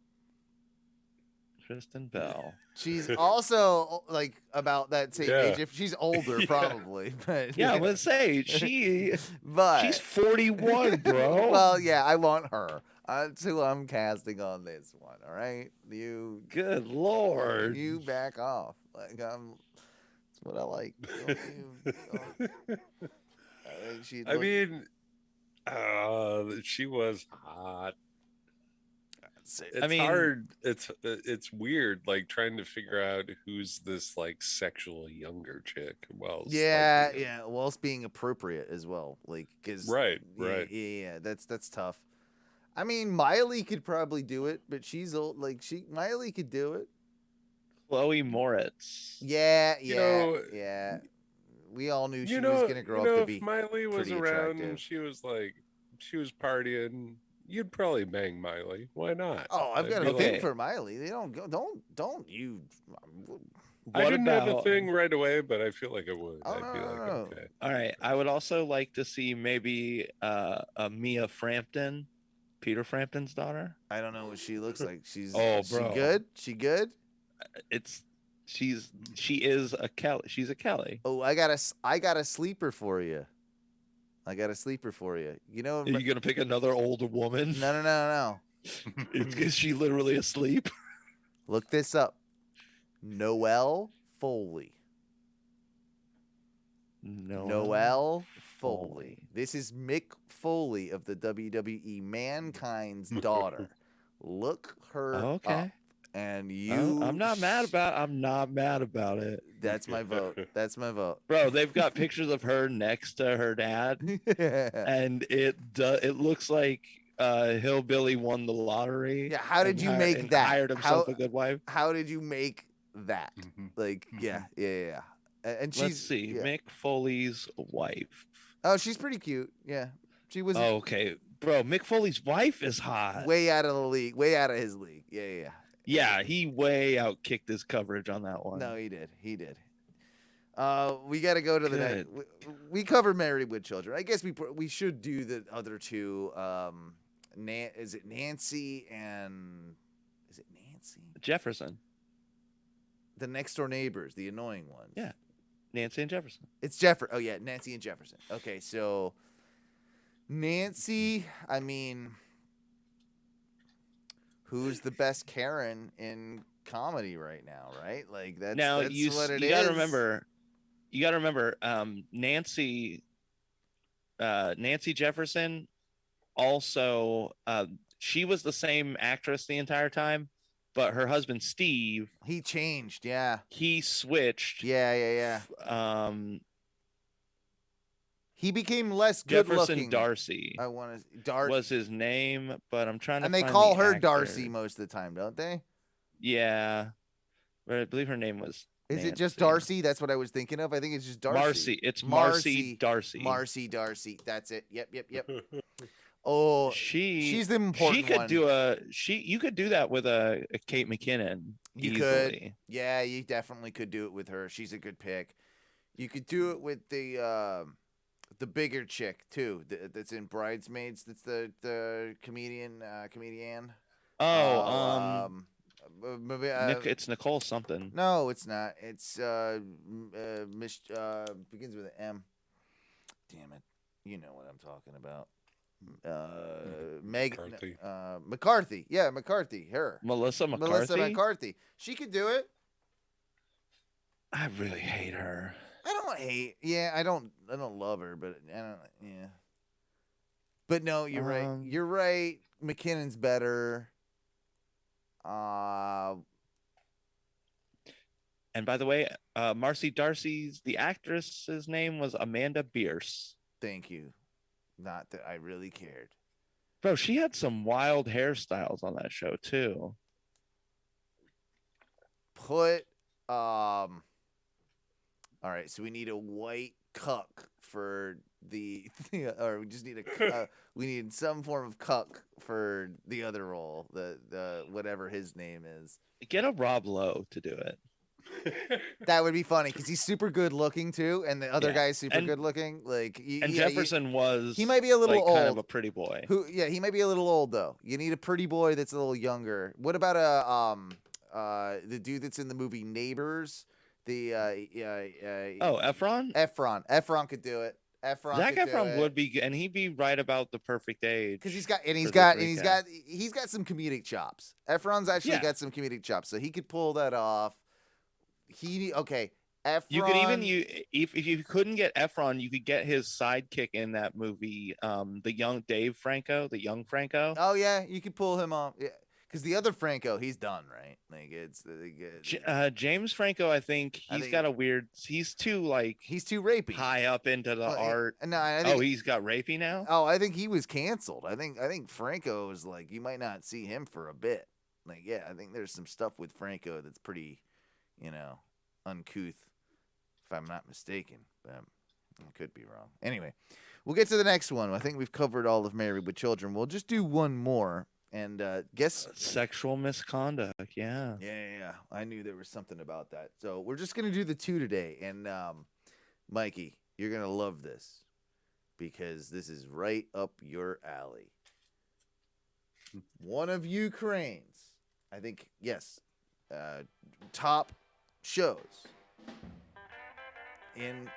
She's also like about that same age. If she's older, probably. But yeah, let's say she's 41, bro. Well, yeah, I want her. That's who I'm casting on this one. All right, you. Good Lord. You back off. Like that's what I like. I mean, she was hot. It's hard. It's weird, like trying to figure out who's this like sexual younger chick. Well, whilst being appropriate as well, like because right. Yeah, that's tough. I mean, Miley could probably do it, but she's old. Like Miley could do it. Chloe Moritz. Yeah. We all knew she was gonna grow up to be. If Miley was around and she was partying, you'd probably bang Miley. Why not? Oh, I've got a thing for Miley. They don't you. I didn't have a thing right away, but I feel like it would. I'd be like, okay. All right. I would also like to see maybe a Mia Frampton, Peter Frampton's daughter. I don't know what she looks like. She's bro. She good? She good? She is a Kelly. She's a Kelly. Oh, I got a sleeper for you. You know, are you gonna pick another older woman? No. Is she literally asleep? Look this up. Noelle Foley. Noelle Foley. This is Mick Foley of the WWE, Mankind's daughter. Look her up. And you, I'm not mad about it. That's my vote. That's my vote. Bro, they've got pictures of her next to her dad, and it looks like Hillbilly won the lottery. Yeah, how did you make and that? hired himself a good wife. How did you make that? Like, yeah. And she's, Let's see, yeah. Mick Foley's wife. Oh, she's pretty cute. Yeah, she was. Oh, okay, bro. Mick Foley's wife is hot. Way out of the league. Way out of his league. Yeah. Yeah, he way outkicked his coverage on that one. No, he did. We got to go to the next. We covered Married with Children. I guess we should do the other two. Is it Nancy? Jefferson? The next door neighbors, the annoying ones. Yeah, Nancy and Jefferson. It's Jefferson. Oh yeah, Nancy and Jefferson. Okay, so Nancy. I mean, who's the best Karen in comedy right now? Right? Like that's now that's what it is. You got to remember. Nancy Jefferson. Also, she was the same actress the entire time, but her husband Steve, he changed. Yeah, he switched. Yeah. He became less good Jefferson looking. Darcy. I want to Darcy was his name, but I'm trying to. And they find call the her actor. Darcy most of the time, don't they? Yeah, but I believe her name was. Is it just Darcy? That's what I was thinking of. I think it's just Darcy. Marcy. It's Marcy Darcy. Marcy Darcy. That's it. Yep. Oh, she's the important She could one. You could do that with a Kate McKinnon. You easily. could. Yeah, you definitely could do it with her. She's a good pick. You could do it with the bigger chick too. That's in Bridesmaids. That's the comedian. It's Nicole something. No, it's not. It's begins with an M. Damn it! You know what I'm talking about. McCarthy. Yeah, McCarthy. Her. Melissa McCarthy. She could do it. I really hate her. I don't hate. Yeah, I don't love her, but I don't. Yeah. But no, you're right. You're right. McKinnon's better. And by the way, Marcy Darcy's the actress's name was Amanda Bierce. Thank you. Not that I really cared. Bro, she had some wild hairstyles on that show too. All right, so we need a white cuck for or we just need we need some form of cuck for the other role, the whatever his name is. Get a Rob Lowe to do it. That would be funny because he's super good looking too, and the other guy's super good looking. Like, Jefferson was. He might be a little old. Kind of a pretty boy. He might be a little old though. You need a pretty boy that's a little younger. What about the dude that's in the movie Neighbors? Efron. Efron could do it. Zac Efron would be, and he'd be right about the perfect age. Because he's got some comedic chops. Efron's actually got some comedic chops, so he could pull that off. Efron. You could even if you couldn't get Efron, you could get his sidekick in that movie, the young Franco. Oh yeah, you could pull him off. Yeah. Because the other Franco, he's done, right? Like James Franco, I think got a weird. He's too rapey, high up into the art. No, he's got rapey now. Oh, I think he was canceled. I think Franco is like, you might not see him for a bit. Like, yeah, I think there's some stuff with Franco that's pretty, uncouth, if I'm not mistaken. But I could be wrong. Anyway, we'll get to the next one. I think we've covered all of Married with Children. We'll just do one more. And guess sexual misconduct. Yeah. I knew there was something about that. So we're just gonna do the two today. And Mikey, you're gonna love this because this is right up your alley. One of Ukraine's, I think, yes, top shows in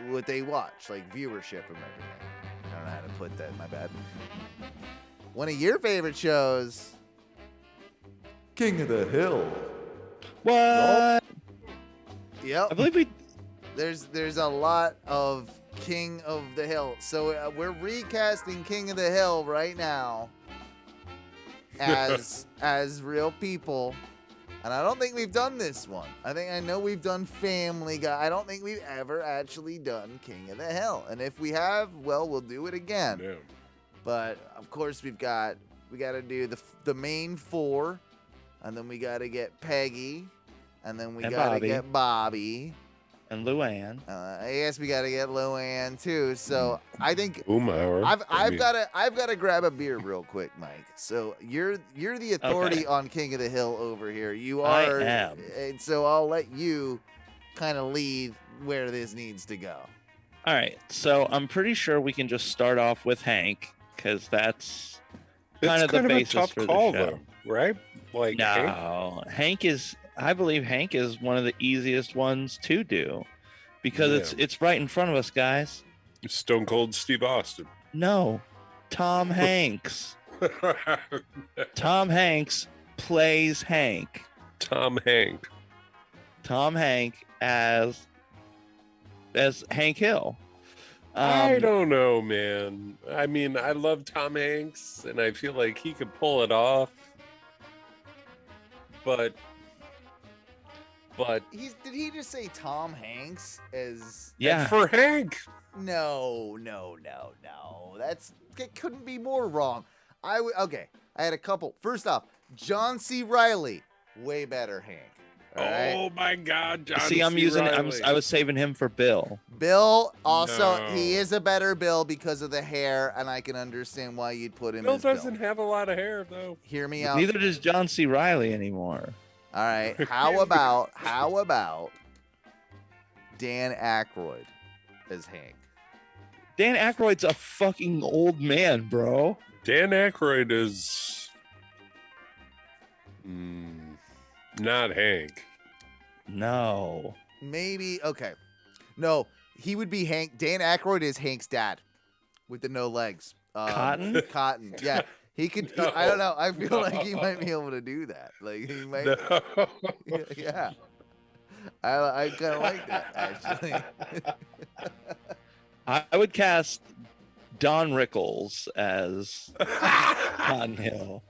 what they watch, like viewership and everything. I don't know how to put that. My bad. One of your favorite shows, King of the Hill. What? Yep. I believe There's a lot of King of the Hill. So we're recasting King of the Hill right now as real people. And I don't think we've done this one. I know we've done Family Guy. I don't think we've ever actually done King of the Hill. And if we have, well, we'll do it again. Yeah. But of course we got to do the main four, and then we got to get Peggy, and then we got to get Bobby. And Luann. I guess we got to get Luann too. So I think Boomhauer. I've got to grab a beer real quick, Mike. So you're the authority on King of the Hill over here. You are. I am. And so I'll let you kind of lead where this needs to go. All right. So I'm pretty sure we can just start off with Hank, because that's kind of the basis a tough for call, the show. though, right? Like No, I believe Hank is one of the easiest ones to do, because it's right in front of us, guys. Stone Cold Steve Austin. No, Tom Hanks. Tom Hanks plays Hank. Tom Hank as Hank Hill. I don't know, man. I mean, I love Tom Hanks, and I feel like he could pull it off. But did he just say Tom Hanks as for Hank? No. That couldn't be more wrong. I had a couple. First off, John C. Reilly, way better Hank. All right? Oh my God, John See, C. I was saving him for Bill. Bill also, he is a better Bill because of the hair, and I can understand why you'd put him as Bill doesn't have a lot of hair, though. Hear me out. Neither does John C. Reilly anymore. All right. How about Dan Aykroyd as Hank? Dan Aykroyd's a fucking old man, bro. Dan Aykroyd is not Hank. No. Maybe. Okay. No, he would be Hank. Dan Aykroyd is Hank's dad with the no legs. Cotton? Cotton. Yeah. He could. No. I don't know. I feel like he might be able to do that. Like he might. No. Yeah. I kind of like that actually. I would cast Don Rickles as Cotton Hill.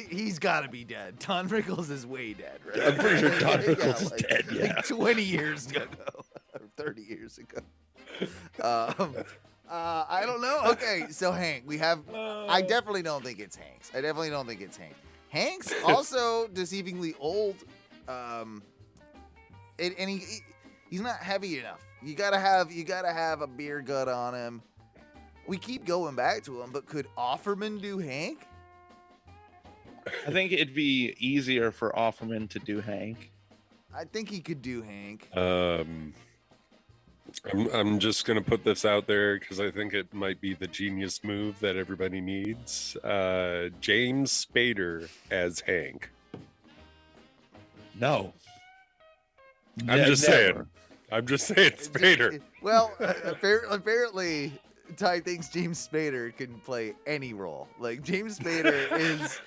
He's got to be dead. Don Rickles is way dead, right? I'm pretty sure Don Rickles is dead, yeah. Like 20 years ago. Or 30 years ago. I don't know. Okay, so Hank, we have... I definitely don't think it's Hank's. Hank's also deceivingly old. And he's not heavy enough. You gotta have a beer gut on him. We keep going back to him, but could Offerman do Hank? I think it'd be easier for Offerman to do Hank. I think he could do Hank. I'm just gonna put this out there because I think it might be the genius move that everybody needs. James Spader as Hank. No. I'm just saying Spader. Well, apparently Ty thinks James Spader can play any role. Like James Spader is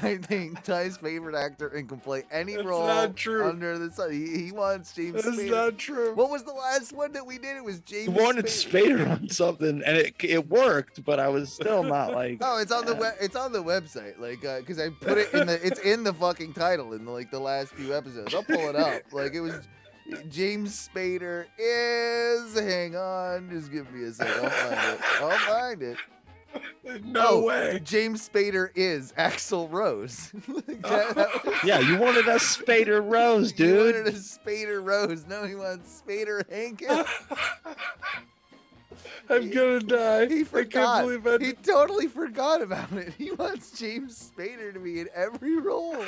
I think Ty's favorite actor and can play any role not true. under the sun. He wants James That's Spader. not true. What was the last one that we did? It was James We wanted Spader. Spader on something, and it worked, but I was still not like. Oh, it's on the it's on the website, like, because I put it in it's in the fucking title in the last few episodes. I'll pull it up. Like it was James Spader is. Hang on, just give me a second. I'll find it. No way. James Spader is Axl Rose. Yeah, you wanted a Spader Rose, You dude. wanted a Spader Rose. No, he wants Spader Hank. I'm gonna die. He I forgot. can't believe He totally forgot about it. He wants James Spader to be in every role.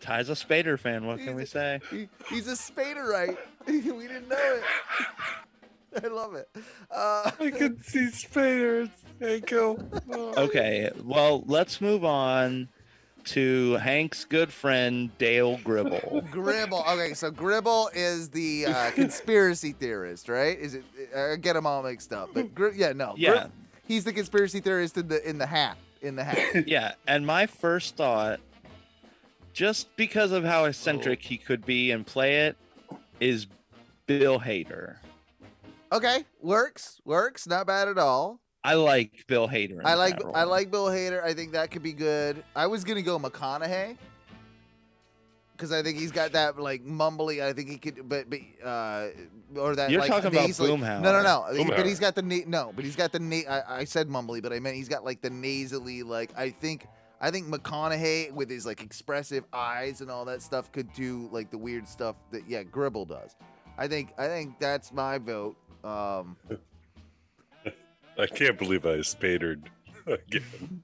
Ty's a Spader fan. What can we say? He's a Spaderite. We didn't know it. I love it. I can see Spader. Thank you. Okay, well, let's move on to Hank's good friend Dale Gribble. Gribble. Okay, so Gribble is the conspiracy theorist, right? Is it? I get them all mixed up, but Yeah. He's the conspiracy theorist in the hat. Yeah, and my first thought, just because of how eccentric he could be and play it, is Bill Hader. Okay, works. Not bad at all. I like Bill Hader. I like Bill Hader. I think that could be good. I was gonna go McConaughey because I think he's got that like mumbly. I think he could, or that. You're like, talking about nasally- Boomhauer. No. Boomhauer. But he's got the but he's got the I said mumbly, but I meant he's got like the nasally. Like I think McConaughey with his like expressive eyes and all that stuff could do like the weird stuff that Gribble does. I think that's my vote. I can't believe I spadered again.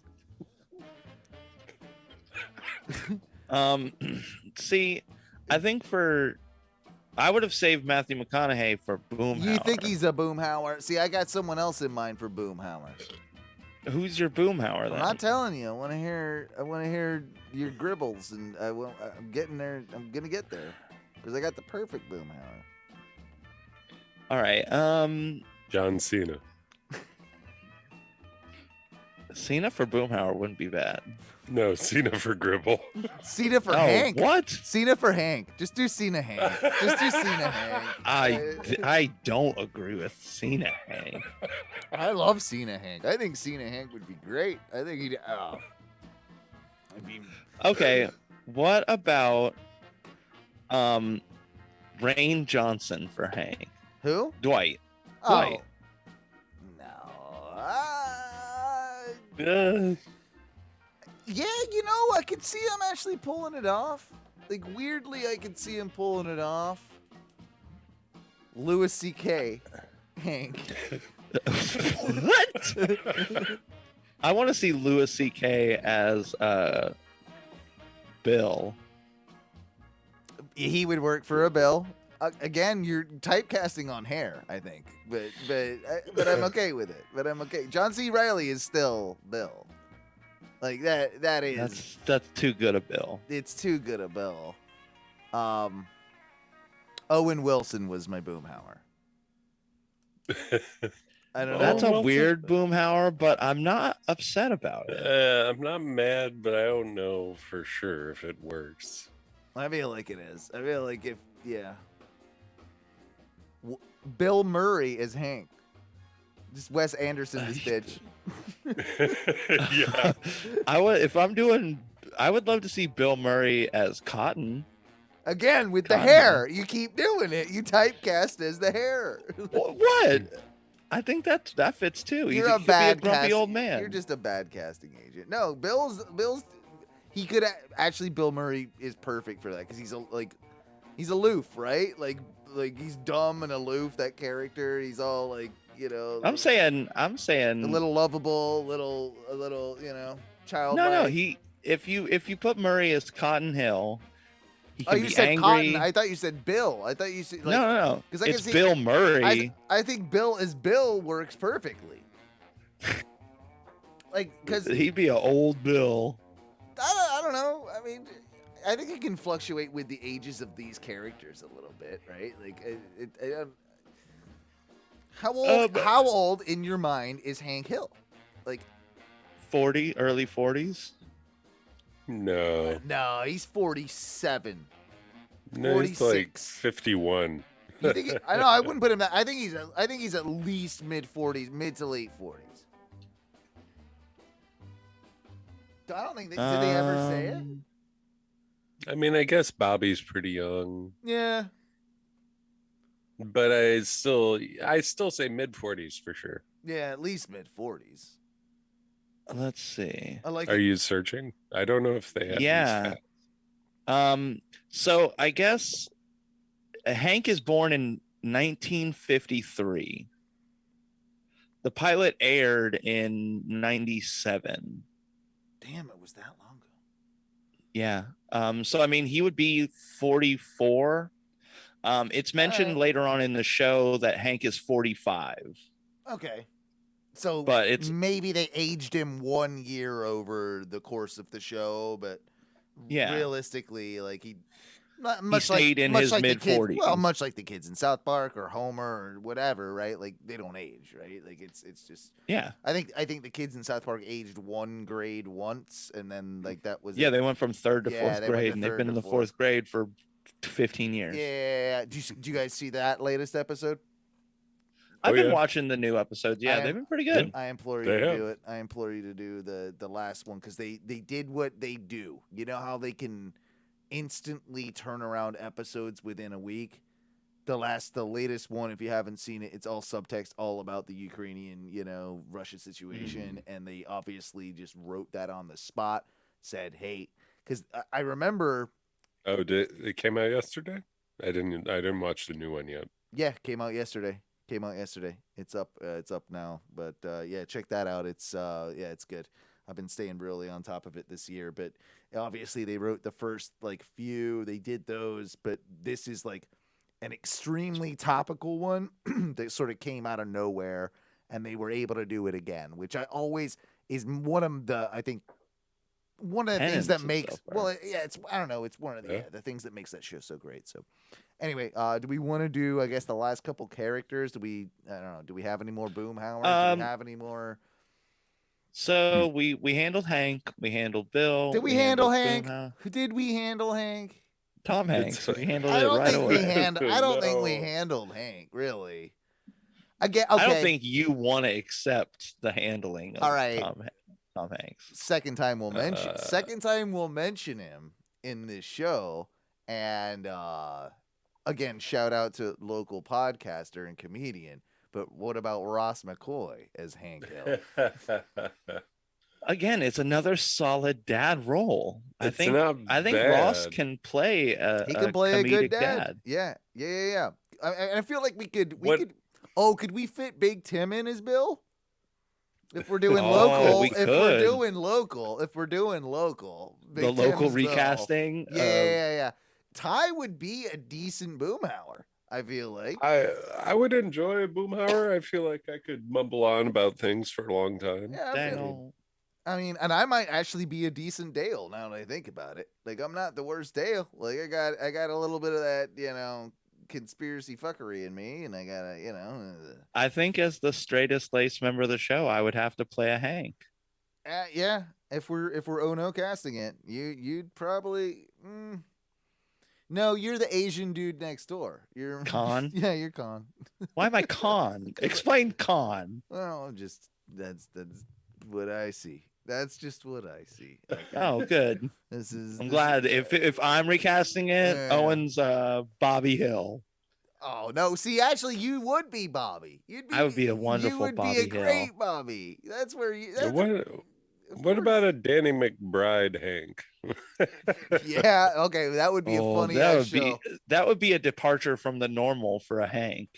See, I think I would have saved Matthew McConaughey for Boomhauer. You think he's a Boomhauer? See, I got someone else in mind for Boomhauer. Who's your Boomhauer then? I'm not telling you. I want to hear your gribbles, and I'm getting there. I'm gonna get there because I got the perfect Boomhauer. All right. John Cena. Cena for Boomhauer wouldn't be bad. No, Cena for Gribble. Cena for Hank. What? Cena for Hank. Just do Cena Hank. Just do Cena Hank. I don't agree with Cena Hank. I love Cena Hank. I think Cena Hank would be great. I think he'd. Oh. I mean. Okay. What about Rain Johnson for Hank? Who? Dwight. Oh. Dwight. No. Yeah, you know, I could see him actually pulling it off. Like, weirdly, I could see him pulling it off. Louis C.K. Hank. What? I want to see Louis C.K. as Bill. He would work for a Bill. Again, you're typecasting on hair, I think, but I'm okay with it. But I'm okay. John C. Reilly is still Bill. Like that. That is. That's too good a Bill. It's too good a Bill. Owen Wilson was my Boomhauer. I don't know. That's a weird Boomhauer, but I'm not upset about it. I'm not mad, but I don't know for sure if it works. I feel like it is. I feel like Bill Murray is Hank. Just Wes Anderson, this bitch. Yeah. I would love to see Bill Murray as Cotton. Again, with the hair. You keep doing it. You typecast as the hair. What? I think that fits too. You're a bad grumpy old man. You're just a bad casting agent. No, Bill's he could actually Bill Murray is perfect for that because he's aloof, right? Like he's dumb and aloof. That character, he's all like, you know. I'm saying a little lovable, a little, you know, childlike. No. If you put Murray as Cotton Hill, he can you be said angry. Cotton. I thought you said Bill. I thought you said no. Because It's Bill Murray. I think Bill as Bill works perfectly. Like, because he'd be an old Bill. I don't know. I mean, I think it can fluctuate with the ages of these characters a little bit, right? Like, how old in your mind is Hank Hill? Like 40, early 40s. No, he's 47. no, 46. he's like 51. You think I know. I wouldn't put him that. I think he's at least mid 40s, mid to late 40s. I don't think did they ever say it? I mean, I guess Bobby's pretty young. Yeah. But I still say mid 40s for sure. Yeah, at least mid 40s. Let's see. Are you searching? I don't know if they have. Yeah. So I guess Hank is born in 1953. The pilot aired in 97. Damn, it was that long ago. Yeah. So I mean, he would be 44. It's mentioned later on in the show that Hank is 45. Okay. So but it's maybe they aged him 1 year over the course of the show, but realistically, like he stayed in his mid 40s. Well, much like the kids in South Park or Homer or whatever, right? Like they don't age, right? Like it's just I think the kids in South Park aged 1 grade once, and then like that was they went from 3rd to 4th grade, and they've been in the 4th grade for 15 years. Yeah. Do you guys see that latest episode? I've Oh, been yeah. watching the new episodes. Yeah, they've been pretty good. I implore you They to have. do it. I implore you to do the last one because they did what they do. You know how they can instantly turn around episodes within a week. The latest one, if you haven't seen it, it's all subtext, all about the Ukrainian, Russia situation, and they obviously just wrote that on the spot. Said, hey, because I remember. Oh, it came out yesterday? I didn't watch the new one yet. Yeah, came out yesterday. It's up now. But yeah, check that out. It's it's good. I've been staying really on top of it this year, but obviously they wrote the first few. They did those, but this is like an extremely topical one that sort of came out of nowhere, and they were able to do it again, which I always is one of the things that makes it's I don't know, it's one of the things that makes that show so great. So anyway, do we want to do, I guess, the last couple characters? I don't know, do we have any more Boomhowers? Do we have any more? So we handled Hank, we handled Bill. Did we handle Hank? Boomhauer. Did we handle Hank? Tom Hanks. We handled I it don't right think away. I don't think we handled Hank, really. Okay. I don't think you want to accept the handling of All right. Tom Hanks. Second time we'll mention him in this show, and again, shout out to local podcaster and comedian. But what about Ross McCoy as Hank Hill? Again, it's another solid dad role. I think bad. Ross can play He can play a good dad. Yeah. I feel like we could. Oh, could we fit Big Tim in as Bill? If we're doing local, if we're doing local, Big the local Tim's recasting. Bill. Yeah. Ty would be a decent Boomhauer. I feel like I would enjoy Boomhauer. I feel like I could mumble on about things for a long time. Yeah, I mean, and I might actually be a decent Dale now that I think about it. Like, I'm not the worst Dale. Like, I got a little bit of that, conspiracy fuckery in me, and I gotta, I think as the straightest lace member of the show, I would have to play a Hank. Yeah. If we're Ono casting it, you'd probably. No, you're the Asian dude next door. You're Khan. Yeah, you're Khan. Why am I Khan? Explain Khan. Well, just that's what I see. That's just what I see. Okay. Oh, good. I'm glad. If I'm recasting it, Owen's Bobby Hill. Oh no! See, actually, you would be Bobby. I would be a wonderful Bobby Hill. You would be a great Bobby. That's where you. What about a Danny McBride Hank? Yeah, okay, that would be a funny show. That would be a departure from the normal for a Hank.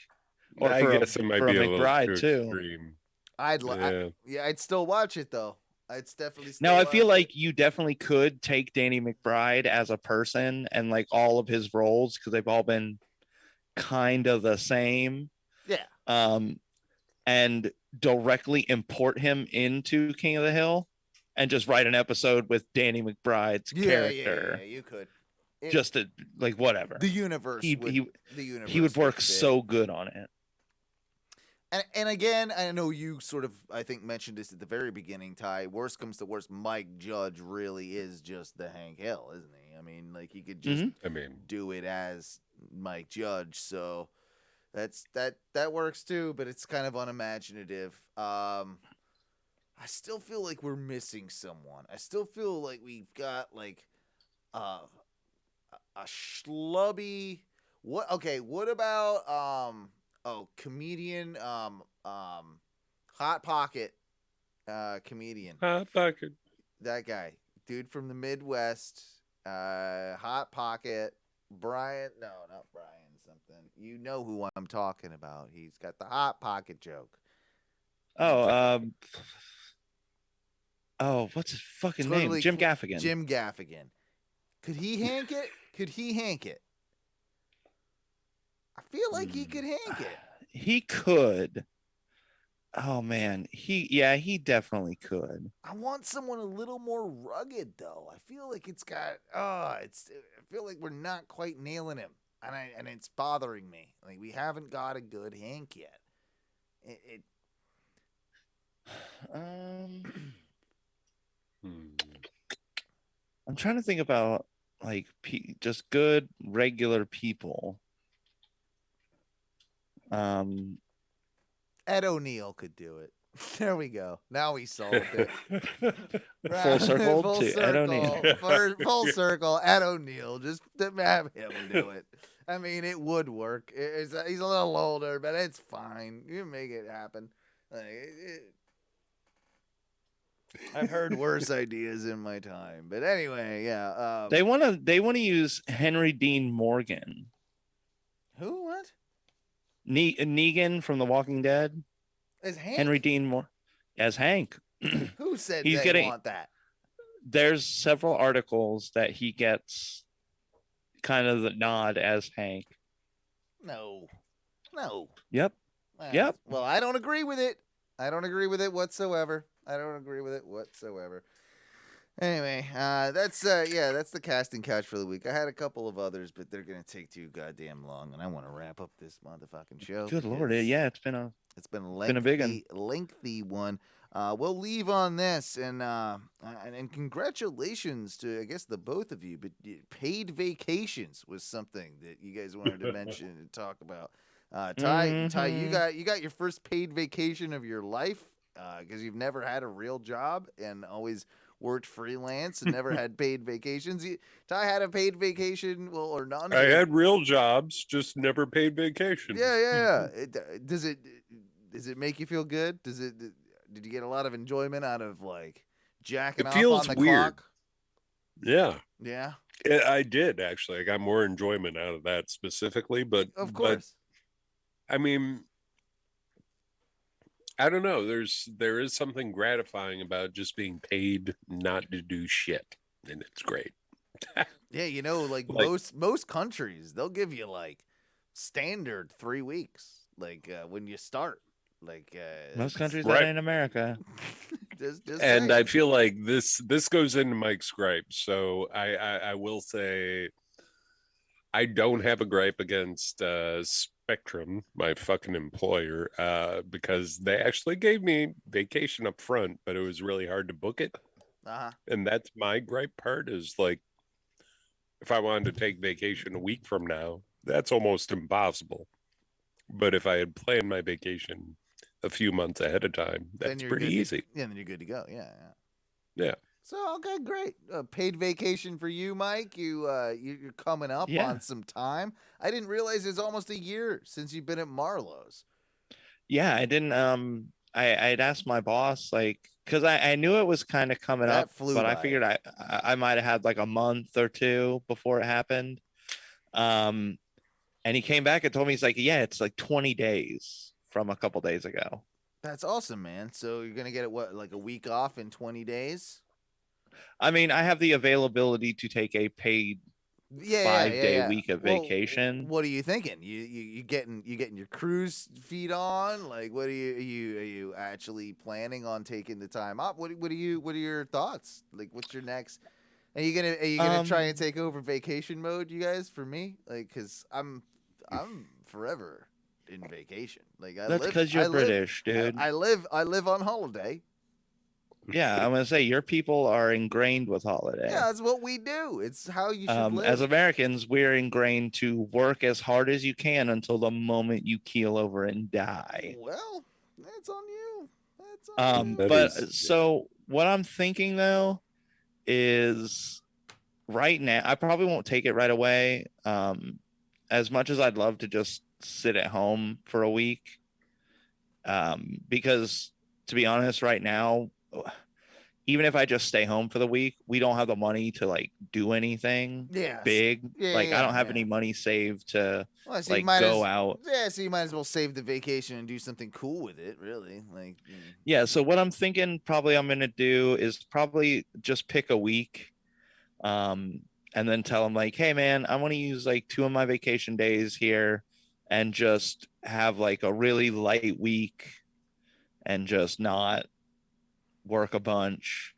Or I guess it might be a McBride too. Extreme. I'd still watch it though. I'd definitely. No, I feel like you definitely could take Danny McBride as a person and like all of his roles because they've all been kind of the same. Yeah. And directly import him into King of the Hill and just write an episode with Danny McBride's character. Yeah, you could. Just to like whatever. The universe. He would work so good on it. And again, I know you sort of, I think, mentioned this at the very beginning, Ty. Worst comes to worst, Mike Judge really is just the Hank Hill, isn't he? I mean, like, he could just do it as Mike Judge. So that works too, but it's kind of unimaginative. I still feel like we're missing someone. I still feel like we've got like a schlubby. What about comedian, Hot Pocket, comedian. Hot Pocket. That guy, dude from the Midwest, Hot Pocket, Brian. No, not Brian. Something. You know who I'm talking about. He's got the Hot Pocket joke. What's his fucking name? Jim Gaffigan. Jim Gaffigan. Could he hank it? I feel like he could hank it. He could. Oh man, he definitely could. I want someone a little more rugged though. I feel like it's got I feel like we're not quite nailing him. And it's bothering me. Like, we haven't got a good Hank yet. I'm trying to think about like just good regular people. Ed O'Neill could do it. There we go. Now we solved it. Full circle Full to Ed O'Neill. Full circle. Ed O'Neill. Just to have him do it. I mean, it would work. He's a little older, but it's fine. You make it happen. I've heard worse ideas in my time, but anyway, yeah. They want to use Henry Dean Morgan. Who? What? Negan from The Walking Dead. As Hank? Henry Dean as Hank. Who said He's they getting, want that? There's several articles that he gets kind of the nod as Hank. No. Yep. Well, I don't agree with it. whatsoever. Anyway, that's the casting couch for the week. I had a couple of others, but they're gonna take too goddamn long, and I want to wrap up this motherfucking show. Good lord, yeah, it's been a lengthy one. We'll leave on this, and congratulations to I guess the both of you. But paid vacations was something that you guys wanted to mention and talk about. Ty, you got your first paid vacation of your life because you've never had a real job and always worked freelance and never had paid vacations. Ty had a paid vacation, well, or none. I had real jobs, just never paid vacation. Yeah. Does it make you feel good? Did you get a lot of enjoyment out of like jacking off on the clock? Yeah. Yeah. I did actually. I got more enjoyment out of that specifically, but of course. I mean, I don't know. There is something gratifying about just being paid not to do shit, and it's great. Yeah, like most countries, they'll give you like standard 3 weeks, like when you start. Like most countries that ain't America. just and I feel like this goes into Mike's gripe. So I will say I don't have a gripe against Spectrum, my fucking employer, because they actually gave me vacation up front, but it was really hard to book it. And that's my gripe part is like, if I wanted to take vacation a week from now, that's almost impossible. But if I had planned my vacation a few months ahead of time, that's pretty easy. Yeah, then you're good to go. Yeah. So okay, great. Paid vacation for you, Mike. You're coming up on some time. I didn't realize it's almost a year since you've been at Marlowe's. Yeah, I didn't. I'd asked my boss because I knew it was kind of coming up, but I figured I might have had like a month or two before it happened. And he came back and told me, he's like, yeah, it's like 20 days from a couple days ago. That's awesome, man. So you're gonna get it like a week off in 20 days? I mean, I have the availability to take a paid 5-day week of vacation. What are you thinking? You getting your cruise feet on? Like, what are you actually planning on taking the time off? What are your thoughts? Like, what's your next? Are you gonna try and take over vacation mode, you guys? For me, like, cause I'm forever in vacation. Like, that's because you're British, dude. I live on holiday. Yeah, I'm gonna say your people are ingrained with holiday. Yeah, that's what we do. It's how you should live. As Americans, we're ingrained to work as hard as you can until the moment you keel over and die. Well, that's on you. So what I'm thinking though is right now, I probably won't take it right away. As much as I'd love to just sit at home for a week, because to be honest, right now, even if I just stay home for the week, we don't have the money to like do anything big. I don't have any money saved to go out. Yeah, so you might as well save the vacation and do something cool with it, really. So what I'm thinking probably I'm gonna do is probably just pick a week, and then tell them like, hey man, I want to use like 2 of my vacation days here and just have like a really light week and just not work a bunch.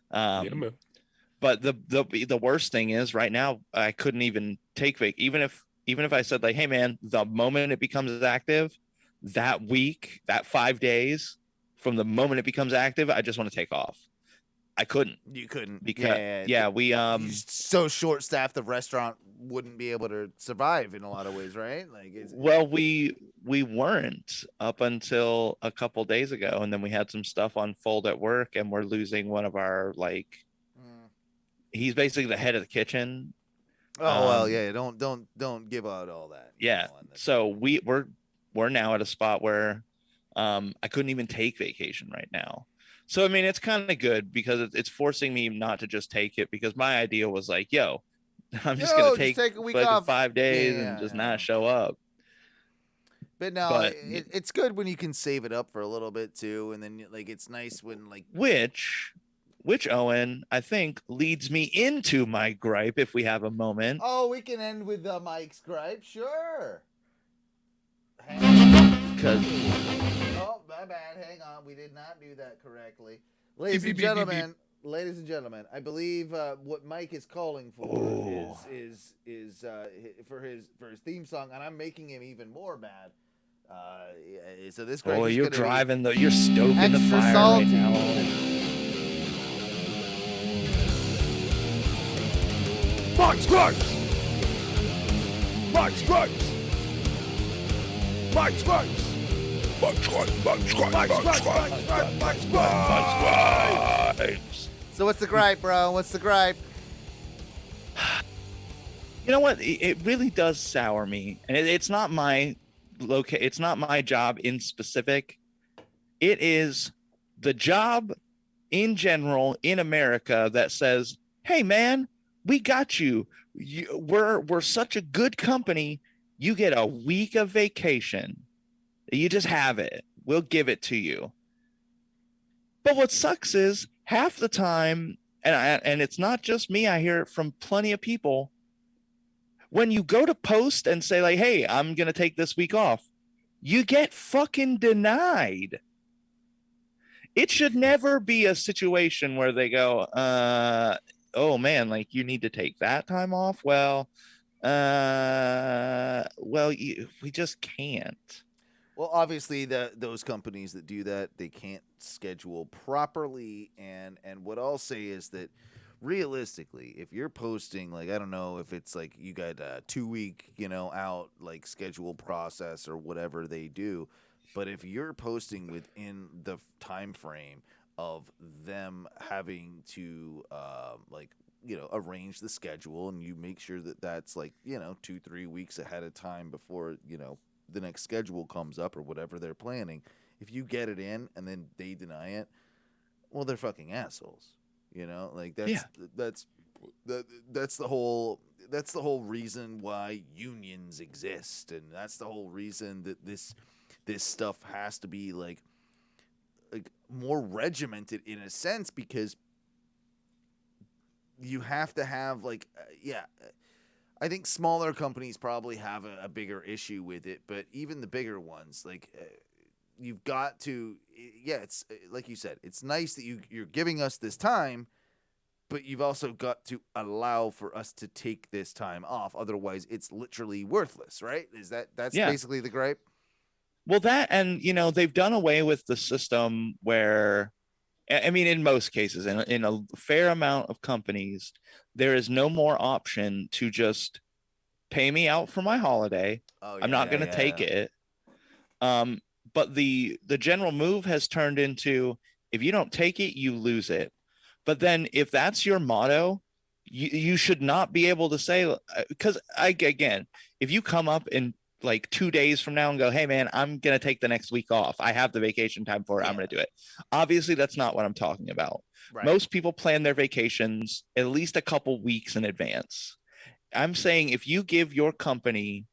But the worst thing is right now I couldn't even take vac. Even if I said like, hey man, the moment it becomes active, that week, that 5 days from the moment it becomes active, I just want to take off. I couldn't. You couldn't Because we you're so short staffed the restaurant wouldn't be able to survive in a lot of ways, right? Like we weren't up until a couple days ago, and then we had some stuff unfold at work, and we're losing one of our he's basically the head of the kitchen. Oh well, yeah. Don't give out all that. Yeah. So we're now at a spot where I couldn't even take vacation right now. So I mean, it's kind of good because it's forcing me not to just take it, because my idea was like, yo, I'm just gonna take a week like off. 5 days and just not show up. But no, it's good when you can save it up for a little bit too, and then like it's nice when like which Owen, I think, leads me into my gripe if we have a moment. Oh, we can end with Mike's gripe, sure. Because oh, my bad. Hang on, we did not do that correctly, ladies and gentlemen. Ladies and gentlemen, I believe what Mike is calling for is for his theme song, and I'm making him even more mad. So this gripe is you're driving you're stoking the fire salty right now. Mike's Gripes! Mike's Gripes! Mike's Gripes! Mike's Gripes! Mike's Gripes! So what's the gripe, bro? What's the gripe? You know what? It really does sour me, and it's not my it's not my job in specific. It is the job in general in America that says, "Hey, man, we got you. We're such a good company. You get a week of vacation. You just have it. We'll give it to you." But what sucks is half the time, and it's not just me, I hear it from plenty of people, when you go to post and say like, "Hey, I'm going to take this week off," you get fucking denied. It should never be a situation where they go, "Oh man, like you need to take that time off." Well, we just can't. Well, obviously, those companies that do that, they can't schedule properly. And what I'll say is that realistically, if you're posting, like, I don't know if it's like you got a 2-week, out like schedule process or whatever they do, but if you're posting within the time frame of them having to arrange the schedule, and you make sure that that's like 2-3 weeks ahead of time before the next schedule comes up or whatever they're planning. If you get it in and then they deny it, well, they're fucking assholes. Like that's the whole reason why unions exist, and that's the whole reason that this stuff has to be like more regimented in a sense, because you have to have I think smaller companies probably have a bigger issue with it, but even the bigger ones, you've got to, it's like you said, it's nice that you're giving us this time, but you've also got to allow for us to take this time off. Otherwise, it's literally worthless, right? That's basically the gripe? Well, that, and, they've done away with the system where, I mean, in most cases, in a fair amount of companies, there is no more option to just pay me out for my holiday. I'm not going to take it. But the general move has turned into, if you don't take it, you lose it. But then if that's your motto, you should not be able to say, because again, if you come up in like 2 days from now and go, "Hey man, I'm going to take the next week off. I have the vacation time for it. I'm going to do it." Obviously, that's not what I'm talking about. Right. Most people plan their vacations at least a couple weeks in advance. I'm saying if you give your company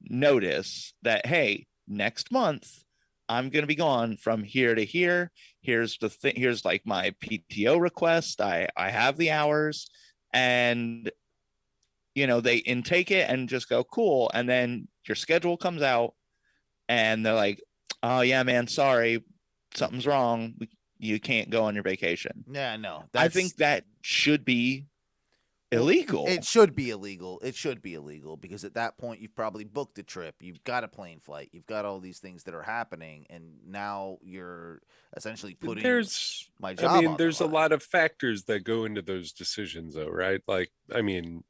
notice that, "Hey, next month, I'm going to be gone from here to here. Here's the thing. Here's like my PTO request. I have the hours," and they intake it and just go, "Cool." And then your schedule comes out and they're like, "Oh yeah, man, sorry, something's wrong. You can't go on your vacation." Yeah, no. I think that should be illegal. It should be illegal. It should be illegal because at that point you've probably booked a trip, you've got a plane flight, you've got all these things that are happening, and now you're essentially putting my job. I mean, on there's the a line. lot of factors that go into those decisions, though, right? Like, I mean,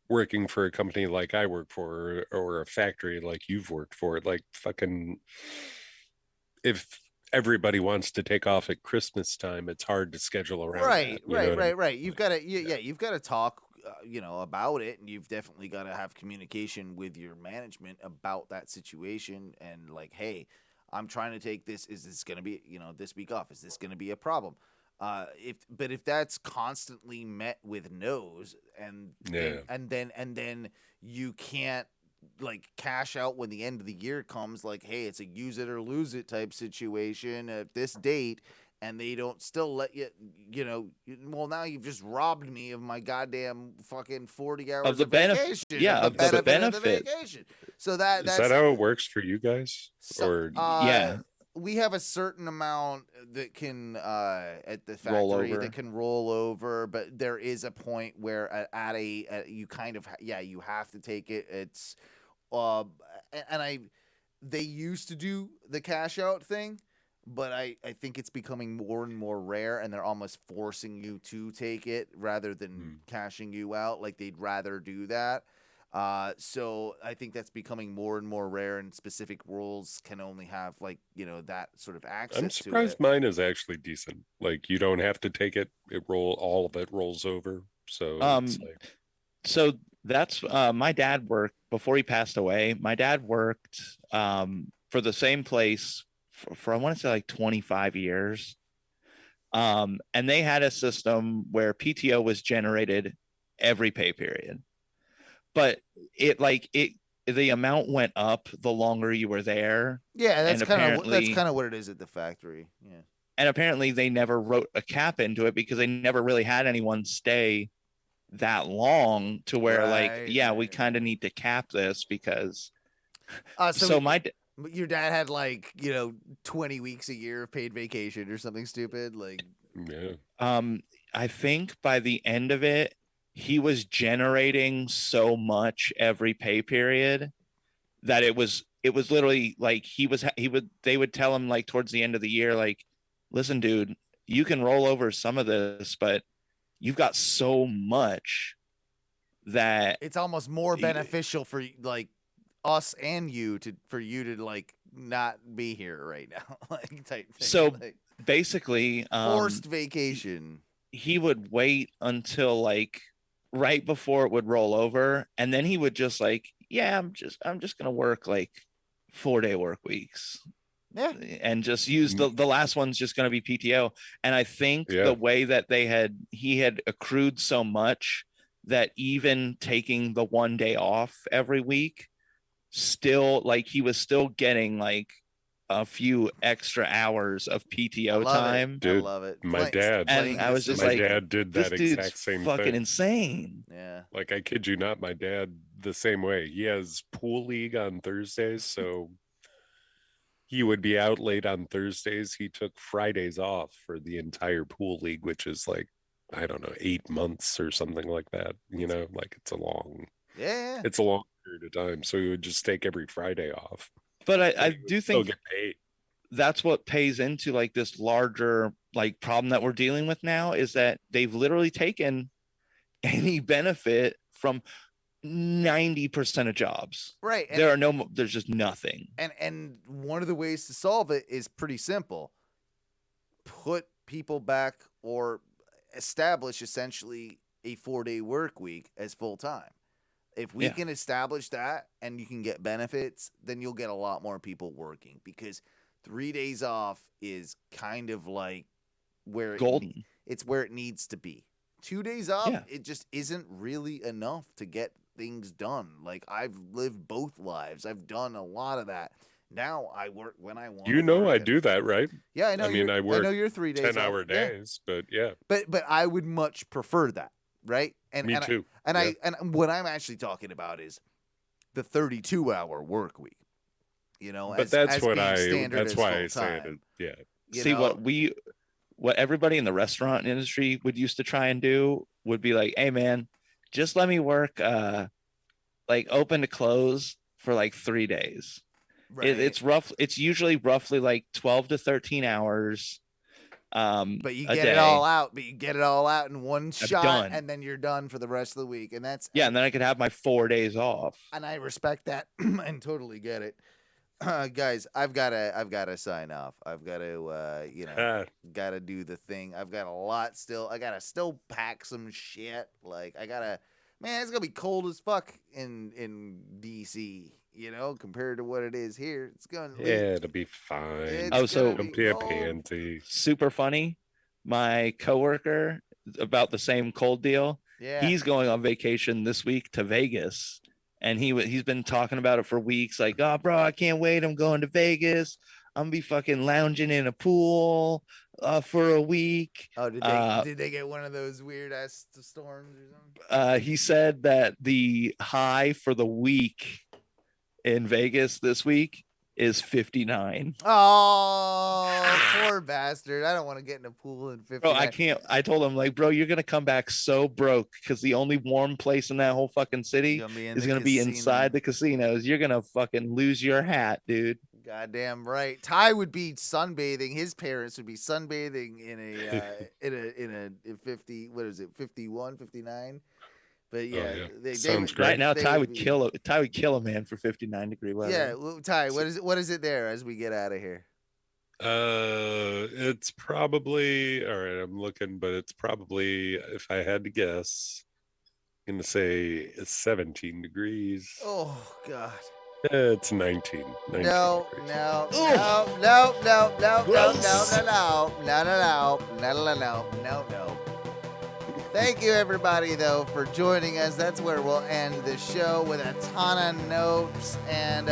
working for a company like I work for, or a factory like you've worked for, like fucking, if everybody wants to take off at Christmas time, it's hard to schedule around. Right. That, You've got to, you've got to talk, about it, and you've definitely got to have communication with your management about that situation, and like, hey, I'm trying to take this. Is this going to be, this week off? Is this going to be a problem? If that's constantly met with no's, and then you can't like cash out when the end of the year comes, like, hey, it's a use it or lose it type situation at this date, and they don't still let you, well, now you've just robbed me of my goddamn fucking 40 hours Of the vacation. Yeah, of the benefit. Of the benefit. vacation. So that's is that how it works for you guys? Or yeah. We have a certain amount that can at the factory that can roll over, but there is a point where you kind of you have to take it. It's they used to do the cash out thing, but I think it's becoming more and more rare, and they're almost forcing you to take it rather than cashing you out. Like, they'd rather do that. So I think that's becoming more and more rare, and specific rules can only have that sort of access. I'm surprised mine is actually decent. Like, you don't have to take it; all of it rolls over. So, so that's my dad worked before he passed away. My dad worked for the same place for I want to say like 25 years, and they had a system where PTO was generated every pay period. But the amount went up the longer you were there. Yeah, that's kind of what it is at the factory. Yeah. And apparently they never wrote a cap into it because they never really had anyone stay that long to where we kind of need to cap this because your dad had 20 weeks a year of paid vacation or something stupid, like. Yeah. I think by the end of it, he was generating so much every pay period that it was literally like they would tell him like towards the end of the year, like, listen, dude, you can roll over some of this, but you've got so much that it's almost more beneficial for like us and you to like not be here right now. Like, type thing. So basically forced vacation. He would wait until like right before it would roll over, and then he would just like, I'm just gonna work like 4-day work weeks, and just use the last one's just gonna be PTO. And I think the way that he had accrued so much that even taking the 1 day off every week, still like he was still getting like a few extra hours of PTO time. Dude, I love it. My dad, and I was just my dad did that this exact same fucking thing. Insane. Yeah. Like, I kid you not, my dad the same way. He has pool league on Thursdays, so he would be out late on Thursdays. He took Fridays off for the entire pool league, which is like, I don't know, 8 months or something like that. Like, it's a long period of time. So he would just take every Friday off. But I do think get paid. That's what pays into like this larger like problem that we're dealing with now, is that they've literally taken any benefit from 90% of jobs. Right. There's just nothing. And one of the ways to solve it is pretty simple. Put people back, or establish essentially a 4-day work week as full time. If we can establish that and you can get benefits, then you'll get a lot more people working, because 3 days off is kind of like where golden. It's where it needs to be. 2 days off, it just isn't really enough to get things done. Like, I've lived both lives. I've done a lot of that. Now I work when I want. I do that, right? Yeah, I know. I mean, I work. I know you're 3 days 10-hour days, but yeah. But I would much prefer that, right? Me too. And what I'm actually talking about is the 32-hour work week. But that's why I say it. Yeah. See, what everybody in the restaurant industry would used to try and do would be like, hey man, just let me work like open to close for like 3 days. Right. It's usually roughly like 12 to 13 hours. But you get it all out. But you get it all out in one shot, and then you're done for the rest of the week. And that's and then I could have my 4 days off. And I respect that and totally get it. Guys, I've gotta sign off. I've got to gotta do the thing. I've got a lot still. I gotta still pack some shit. Like man, it's gonna be cold as fuck in DC. Compared to what it is here, it's gonna. It'll be fine. So don't be a pansy. Super funny. My coworker, about the same cold deal. Yeah. He's going on vacation this week to Vegas. And he's been talking about it for weeks. Like, oh, bro, I can't wait. I'm going to Vegas. I'm gonna be fucking lounging in a pool for a week. Oh, did they get one of those weird ass storms or something? He said that the high for the week in Vegas this week is 59. Oh, poor bastard. I don't want to get in a pool in 59. Bro, I can't. I told him, like, bro, you're going to come back so broke because the only warm place in that whole fucking city is going to be inside the casinos. You're going to fucking lose your hat, dude. Goddamn right. Ty would be sunbathing. His parents would be sunbathing in a 50, what is it, 51, 59? But yeah, sounds great. Right now, Ty would kill a man for 59-degree weather. Yeah, well, Ty, what is it there as we get out of here? It's probably all right. I'm looking, but it's probably, if I had to guess, I'm gonna say 17 degrees. Oh God. It's 19. No. Thank you, everybody, though, for joining us. That's where we'll end the show, with a ton of notes. And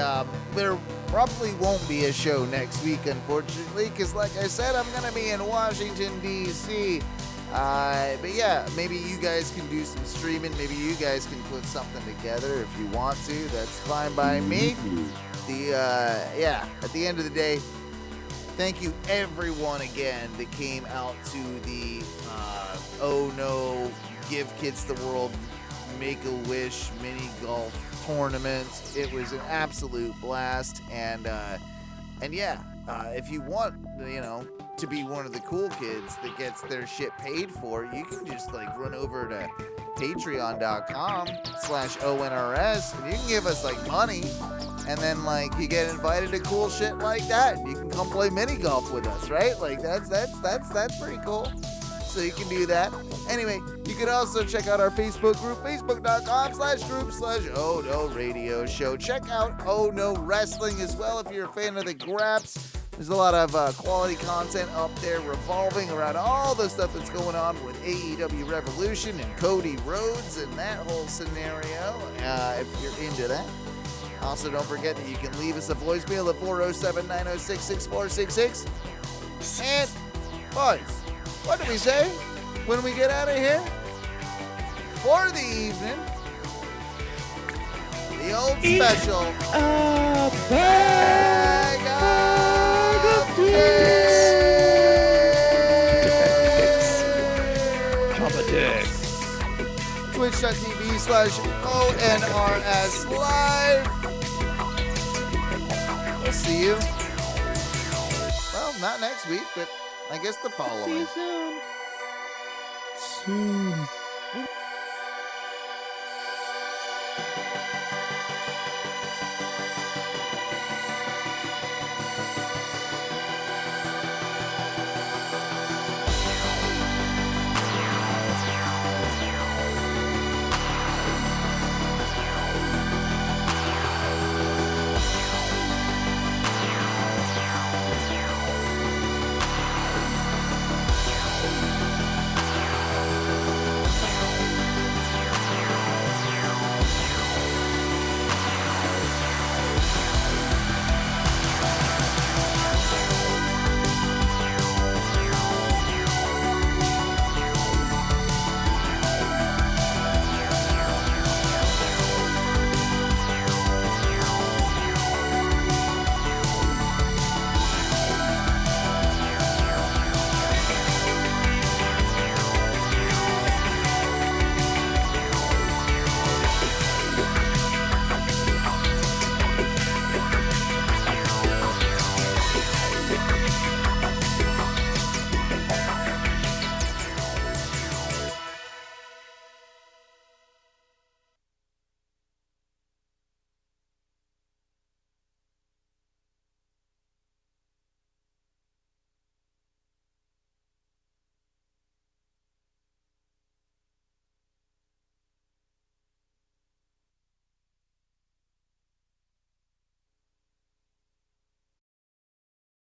there probably won't be a show next week, unfortunately, because, like I said, I'm going to be in Washington, D.C. But yeah, maybe you guys can do some streaming. Maybe you guys can put something together if you want to. That's fine by me. At the end of the day, thank you, everyone, again, that came out to the Oh No, Give Kids the World Make-A-Wish mini golf tournament. It was an absolute blast. And yeah, if you want, to be one of the cool kids that gets their shit paid for, you can just run over to patreon.com/ONRS and you can give us money, and then you get invited to cool shit like that. You can come play mini golf with us, right? That's pretty cool. So you can do that. Anyway, you can also check out our Facebook group, facebook.com/group/Oh No Radio Show. Check out Oh No Wrestling as well if you're a fan of the Graps. There's a lot of quality content up there revolving around all the stuff that's going on with AEW Revolution and Cody Rhodes and that whole scenario, if you're into that. Also, don't forget that you can leave us a voicemail at 407-906-6466. And, boys, what do we say when we get out of here? For the evening, the old special bag of dicks. Twitch.tv/ONRS Live. We'll see you. Well, not next week, but I guess the following. See you soon.